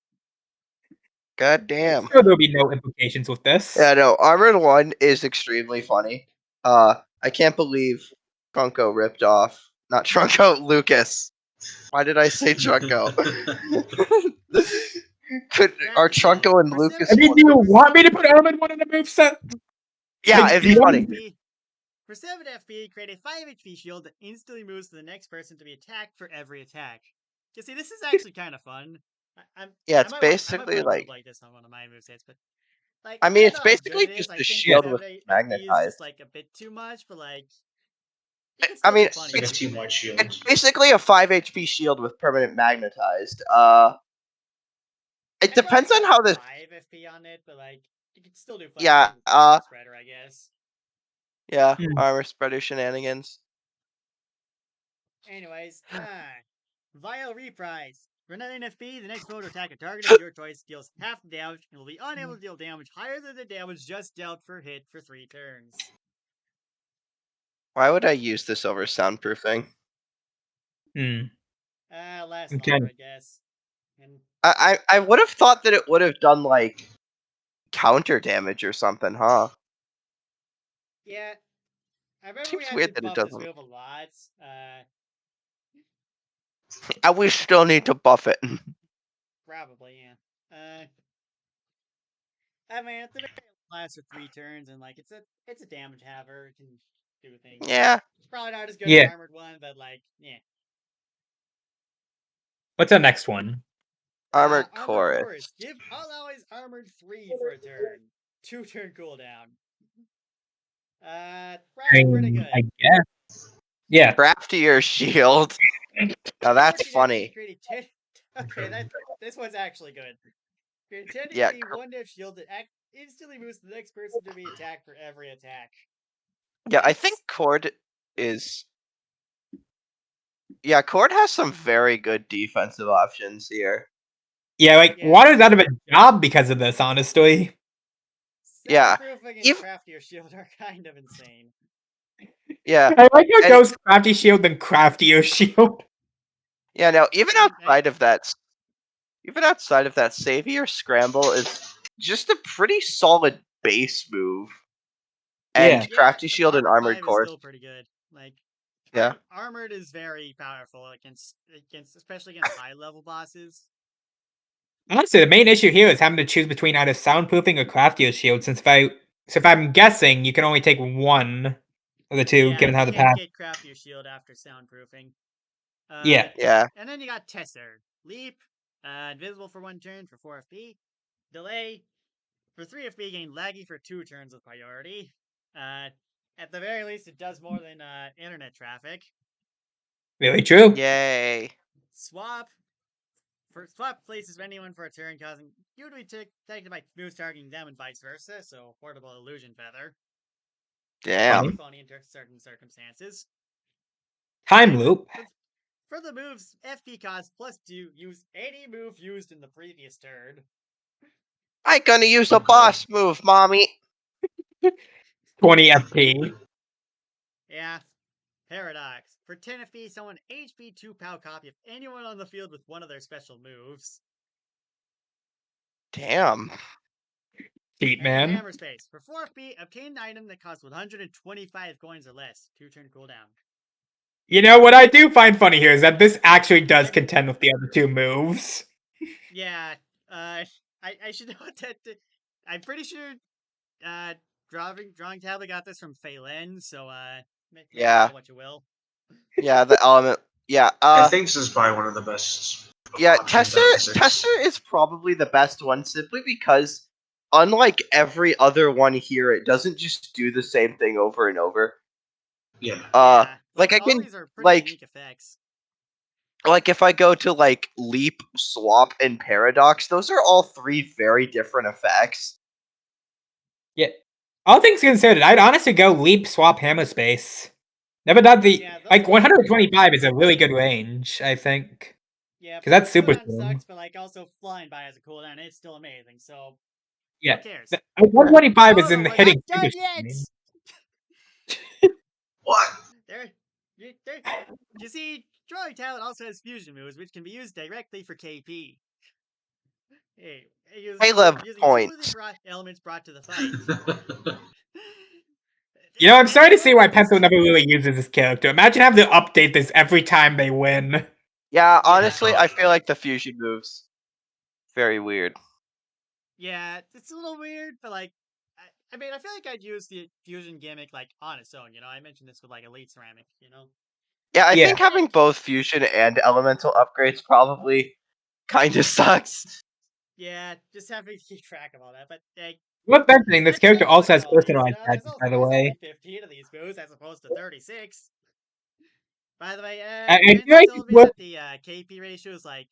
God Pretty damn. Sure, there'll strong. be no implications with this. Yeah, no, Armored One is extremely funny. I can't believe Trunko ripped off. Not Trunko, Lucas. Why did I say Trunko? Could are Crafty Shield. Trunko and For I Lucas 7 mean, one? do you want me to put Armored One in the moveset? Yeah, Like, it'd do be you For 7 want funny. me? FP, for 7 FP, create a 5 HP shield that instantly moves to the next person to be attacked for every attack. You see, this is actually kind of fun. Yeah, I it's might put basically a build like. like this on one of my movesets, but like I I mean, don't it's know how good basically it is. just I a think the shield with 7 FP is just magnetized. like a bit too much, but like it can I still mean, be funny Like a if you do team-wide it. shield. it's basically a 5 HP shield with permanent magnetized. It I'd probably depends put on like how this. 5 FP on it, but like you can still do fun Yeah, things with the armor spreader, I guess. yeah, Hmm. armor spreader shenanigans. Anyways, Vile Reprise. For 9 FP, the next foe to attack a target of your choice deals half the damage and will be unable to deal damage higher than the damage just dealt for hit for 3 turns. Why would I use this over soundproofing? Hmm. Lasts I'm longer, trying. I guess. And I would have thought that it would have done like counter damage or something, huh? yeah, I remember we Seems had to weird that it buff this doesn't. move a lot. We still need to buff it. Probably, yeah. I mean, at the very least, it lasts for 3 turns, and like it's a damage haver. It can do things. Yeah, It's probably not as good as Yeah. Armored One, but like, yeah. What's the next one? armored Armored chorus. Chorus. Give all allies armored 3 for a turn. 2 turn cooldown. Pretty I good. guess. Yeah. Craftier shield. Now For that's 14 FP, funny. create a 10. Okay, this one's actually good. Create a 10 Yeah, HP 1 def shield that instantly moves the next person to be attacked for every attack. yeah. I think Nice. Cord is. Yeah, Cord has some very good defensive options here. Yeah, like, Yeah. Water's out of a job because of this, honestly. Yeah, Soundproofing and even Craftier Shield are kind of insane. yeah, I like how it and goes Crafty Shield then Craftier Shield. Yeah, no, even And outside of that, Savior Scramble is just a pretty solid base move. And Yeah. yeah, Crafty the Shield and armor Armored 5 is Core. still pretty good. Like Yeah. armored is very powerful against especially against high level bosses. Honestly, the main issue here is having to choose between either soundproofing or crafty shield. If I'm guessing, you can only take one of the two, Yeah, given you how the can't path. get craftier shield after soundproofing. Yeah. Yeah. And then you got Tesser. Leap, invisible for 1 turn for 4 FP. Delay, for 3 FP, gain laggy for 2 turns with priority. At the very least, it does more than internet traffic. Really true. Yay. Swap, for swap places of anyone for a turn, causing you to be taken by moves targeting them and vice versa, so portable illusion feather. Can be Damn. funny in certain circumstances. Time And loop. for the moves, FP cost +2, use any move used in the previous turn. I gonna use a boss move, mommy. 20 FP. Yeah. Paradox. For 10 FP, someone HP 2 POW copy of anyone on the field with one of their special moves. Damn. Cheat And man. Hammer Space. For 4 FP, obtain an item that costs 125 coins or less. 2 turn cooldown. You know what I do find funny here is that this actually does I- contend with the other two moves. Yeah. I should know that. I'm pretty sure drawing tablet got this from Phelan, so make of Yeah. that what you will. Yeah, the element. Yeah. I think this is probably one of the best Yeah, options out of the six. Tesser is probably the best one simply because unlike every other one here, it doesn't just do the same thing over and over. Yeah. Yeah, Like like I all can these are pretty like unique effects. like if I go to like Leap, Swap, and Paradox, those are all 3 very different effects. Yeah. All things considered, I'd honestly go leap, swap, hammer space. Never done the Yeah, those like are pretty 125 is good. a really good range, I think. Yeah, Because plus that's the super cooldown soon. sucks, but like also flying by has a cooldown. It's still amazing. So who Yeah. cares? 125 is Oh, in but the we're not hitting super done yet. speed. What? There. You see, drawing talent also has fusion moves, which can be used directly for KP. Hey, Caleb using 2 of the points. elements brought to the fight. You know, I'm And sorry I to see love why that Pencil this. never really uses this character. Imagine having to update this every time they win. Yeah, Yeah, honestly, I feel like the fusion moves very weird. yeah, it's a little weird, but like, I mean, I feel like I'd use the fusion gimmick like on its own. I mentioned this with like Elite Ceramic. Yeah, I Yeah. think having both fusion and elemental upgrades probably kind of sucks. Yeah, just having to keep track of all that. But like, Worth mentioning, this let's character take a look also at has all these. personalized badges, by the There's way. only 15 of these moves as opposed to 36. By the way, I feel Pencil like told it's me worth that the KP ratio is like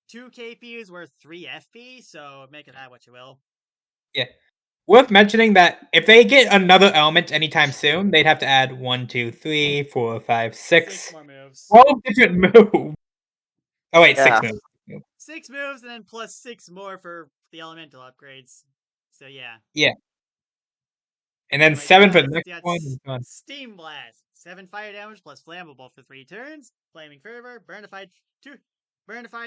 2 KP is worth 3 FP, so make it that what you will. yeah. Worth mentioning that if they get another element anytime soon, they'd have to add 1, 2, 3, 4, 5, 6 6, more moves. 12 different moves. Oh wait, 6 Yeah. moves. 6 moves and then plus 6 more for the elemental upgrades. So yeah. Yeah. And then Anyway, 7 for the next you got one and so on. Steam Blast. 7 fire damage plus flammable for 3 turns. Flaming Fervor, Burnified,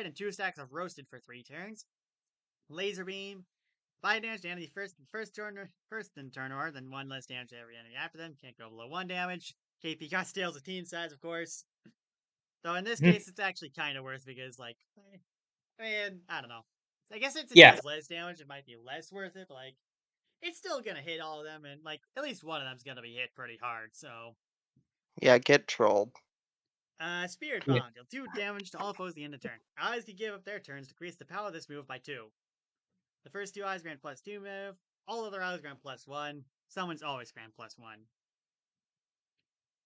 and 2 stacks of Roasted for 3 turns. Laser Beam. 5 damage to enemy first in turn order, then 1 less damage to every enemy after them. Can't go below 1 damage. KP cost tails of team size, of course. Though in this case, it's actually kind of worth because, like, I mean, I don't know. I guess since it Yeah. deals less damage, it might be less worth it, but, like, it's still gonna hit all of them, and, like, at least one of them's gonna be hit pretty hard, so. Yeah, get trolled. Spirit Yeah. Bomb. Deal 2 damage to all foes at the end of turn. Allies can give up their turns to increase the power of this move by 2. The first 2 allies grant +2 move. All other allies grant +1. Someone's always grant +1.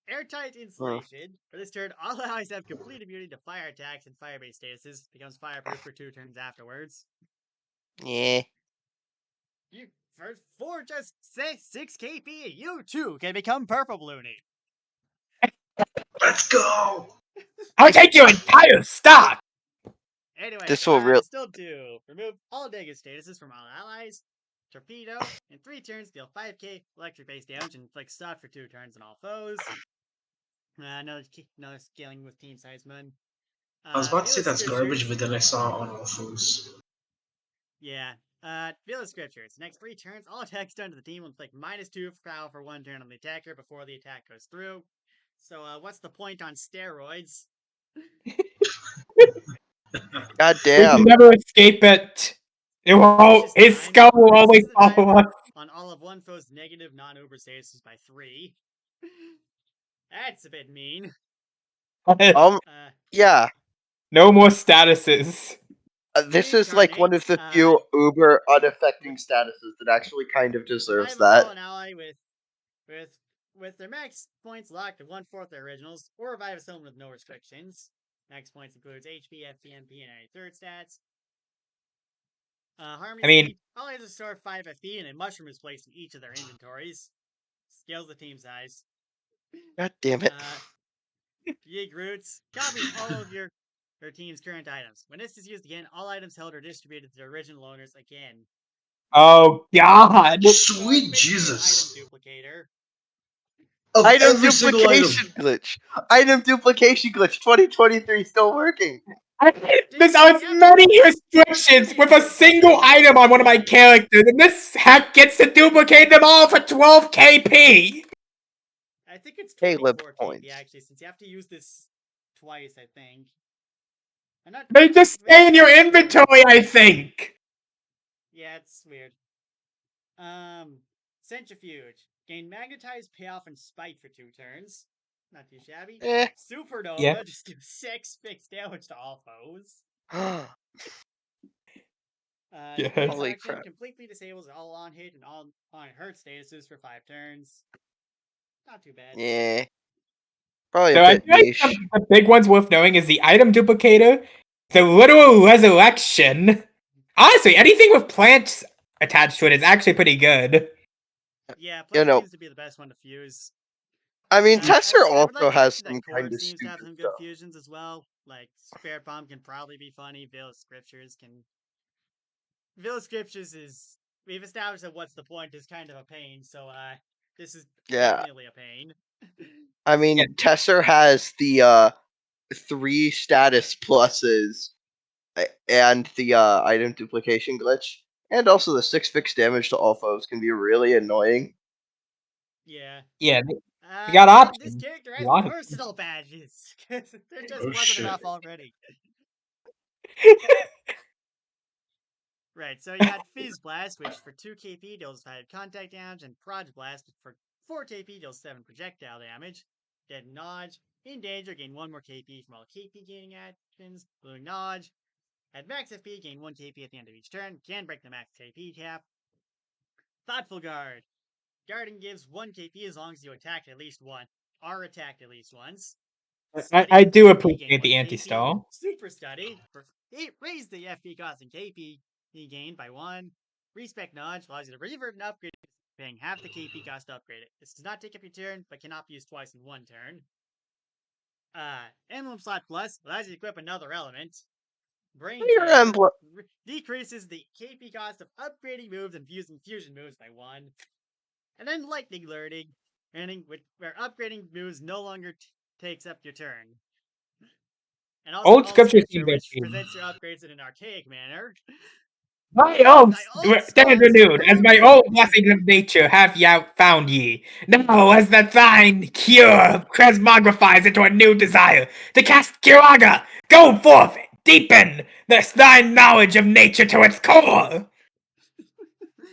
Airtight Hmm. Insulation. For this turn, all allies have complete immunity to fire attacks and fire-based statuses. Becomes fireproof for 2 turns afterwards. Yeah. For just 6 KP, you too can become Purple Balloony. Let's go! I'll take your entire stock! Anyway, This will real. still do. Remove all negative statuses from all allies. Torpedo. In 3 turns, deal 5k electric-based damage and inflict stock for 2 turns on all foes. Another scaling with team size man. I was about to say Village that's garbage, but Scriptures. then I saw on all foes. Yeah. Village Scriptures. Next 3 turns, all attacks done to the team will inflict -2 for power for 1 turn on the attacker before the attack goes through. So, what's the point on steroids? God We can damn. never escape it. Vicious His 9. skull will always Reduces the follow us. timer on all of one foe's negative non-uber statuses by 3. That's a bit mean. Uh, Yeah. No more statuses. This is like one Reincarnate. of the few uber unaffecting statuses that actually kind of deserves Revive a that. fallen ally with with their max points locked to 1/4 their originals, or revive a summon with no restrictions. Max points includes HP, FP, MP, and any third stats. Harmony I mean, Speed. All items restore 5 FP, and a mushroom is placed in each of their inventories. Scales the team size. God damn it. Yig Roots. Copies all of your team's current items. When this is used again, all items held are distributed to their original owners again. oh god. So it's Sweet basically an item Jesus! duplicator. Of Item every single item! duplication glitch. Item duplication glitch 2023 still working. There's You as have to many you have restrictions to use with a this to single duplicate item on one of my twice. characters, and this hack gets to duplicate them all for 12 KP. I think it's Caleb 24 KP points. actually, since you have to use this twice. I think. I'm not. They just Maybe stay in it's your 24. inventory, I think. Yeah, it's weird. Centrifuge. Gain magnetize, payoff, and spite for 2 turns. Not too shabby. Eh. Yeah. Supernova. Just do 6 fixed damage to all foes. Great Yes. Holy Suction crap. completely disables all on hit and all on hurt statuses for 5 turns. Not too bad. Yeah. Probably a So I bit feel like some niche. of the big ones worth knowing is the item duplicator, the literal resurrection. Honestly, anything with plants attached to it is actually pretty good. Yeah, You plant know, seems to be the best one to fuse. I mean, Tesser I would also like to has mention that some kind Cord of seems to have stupid some good stuff. fusions as well. Like Spirit Bomb can probably be funny. Village Scriptures can. Village Scriptures is. We've established that what's the point is kind of a pain, so this is Yeah. definitely a pain. I Yeah. mean, Tesser has the 3 status pluses and the item duplication glitch, and also the 6 fixed damage to all foes can be really annoying. Yeah. Yeah, they got And this options. character A has lot of them. personal badges. There just Oh wasn't shit. enough already. Right, so you got Fizz Blast, which for 2 KP deals 5 contact damage, and Proj Blast, which for 4 KP deals 7 projectile damage. Dead Nodge. In danger, gain 1 more KP from all KP gaining actions. Blue Nodge. At max FP, gain 1 KP at the end of each turn. Can break the max KP cap. Thoughtful Guard. Guarding gives 1 KP as long as you attack at least once. Are attacked at least once. I Study do for FP, gain appreciate 1 the KP. anti-stall. Super Study for raise the FP cost in KP he gained by 1. Respec Nudge allows you to revert and upgrade, paying half the KP cost to upgrade it. This does not take up your turn, but cannot be used twice in 1 turn. Emblem Slot Plus allows you to equip another element. Brain Your Chaser emblem. decreases the KP cost of upgrading moves and fusing fusion moves by 1. And then Lightning Learning, where upgrading moves no longer takes up your turn. And also Old Alt scripture Scripture, seems which okay. presents your upgrades in an archaic manner. My old Thy old stand spawns renewed, as my old removed! blessings of nature have ya found ye. Now, as the thine cure transmogrifies into a new desire to cast Kiraga, go forth, deepen this thine knowledge of nature to its core.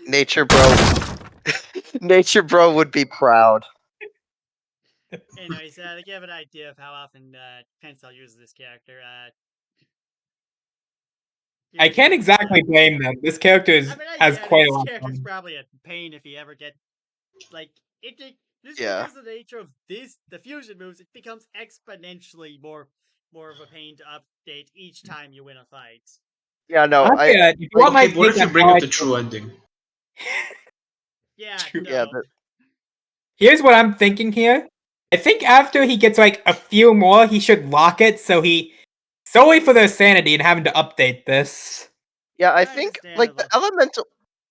Nature Bro. Nature Bro would be proud. Anyways, to give an idea of how often Pencil uses this character, I here's can't one. exactly blame them. This character I mean, I has get it. quite a This lot of character's fun. probably a pain if he ever get like it. Just Yeah. because of the nature of the fusion moves, it becomes exponentially more of a pain to update each time you win a fight. Yeah, no, Honestly, if you want my Okay, but what take if you on bring how up I the true ending? Yeah, yeah, no. here's what I'm thinking here. I think after he gets like a few more, he should lock it so he solely for their sanity and having to update this. yeah, I think like Understandable.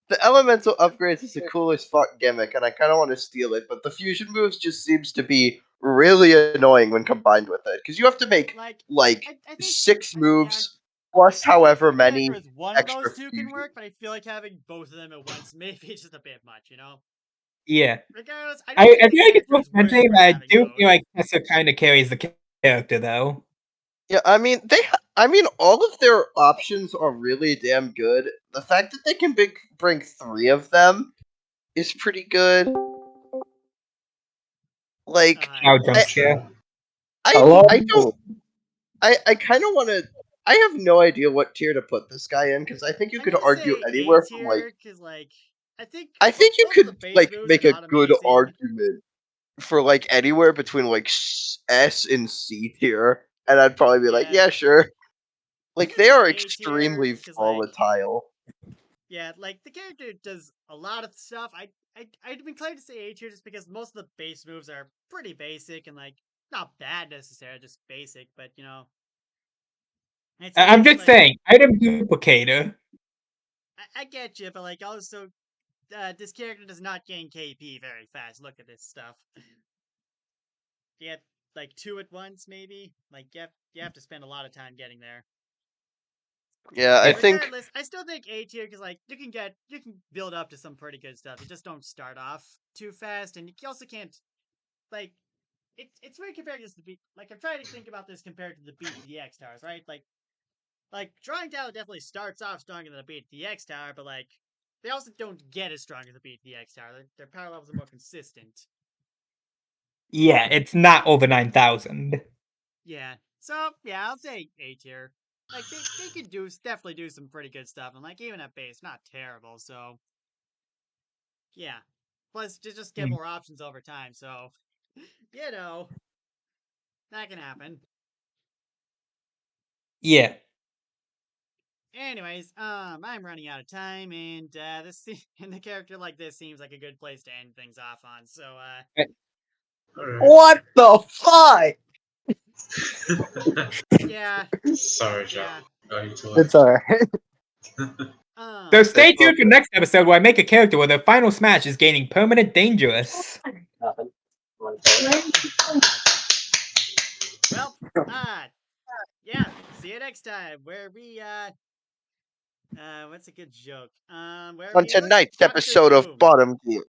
the elemental upgrades is the coolest fuck gimmick, and I kind of want to steal it. But the fusion moves just seems to be really annoying when combined with it because you have to make Like, like I think 6 yeah, moves plus I think however regardless many with one of extra those two can fusion. work, but I feel like having both of them at once maybe just a bit much, you know? Yeah. Regardless, I I, don't think I the feel like it's character worth is worse mentioning for that I having do both. feel like Tessa kind of carries the character, though. Yeah, I mean all of their options are really damn good. The fact that they can bring 3 of them is pretty good. Like Now Yeah. jump I scare. I don't I kind of want to. I have no idea what tier to put this guy in because I think you I'm could gonna argue say A anywhere from like. tier, because, like, I think I think you both of the could base like moves are make a not good amazing. argument for like anywhere between like S and C tier, and I'd probably be like, Yeah. yeah, sure. I'm Like gonna they say are A tier, extremely because, like, volatile. yeah, like, the character does a lot of stuff. I'd be inclined to say A tier just because most of the base moves are pretty basic and, like, not bad necessarily, just basic, but, you know. It's I'm just, just like, saying, item duplicator. I get you, but, like, also, this character does not gain KP very fast. Look at this stuff. You get, like, 2 at once, maybe? Like, you have to spend a lot of time getting there. Yeah, I Yeah. think. Regardless, I still think A tier because, like, you can build up to some pretty good stuff. You just don't start off too fast, and you also can't, like, it's very compared to this to beat. Like, I'm trying to think about this compared to the beat the X towers, right? Like drawing tower definitely starts off stronger than the beat the X tower, but like they also don't get as strong as the beat the X tower. Their power levels are more consistent. Yeah, it's not over 9,000. Yeah. So yeah, I'll say A tier. Like they could definitely do some pretty good stuff, and like even at base, not terrible. So yeah. Plus, just get Mm. more options over time. So you know that can happen. Yeah. Anyways, I'm running out of time, and and the character like this seems like a good place to end things off on. So Alright. What the fuck? yeah, Sorry, John. yeah. Going to It's it. alright. So Um, stay It's tuned for next episode where I make a character where their final smash is gaining permanent dangerous. oh god. Well, uh, yeah. See you next time, where we what's a good joke? Where on we look at tonight's Doctor episode of Doom. Bottom Gear.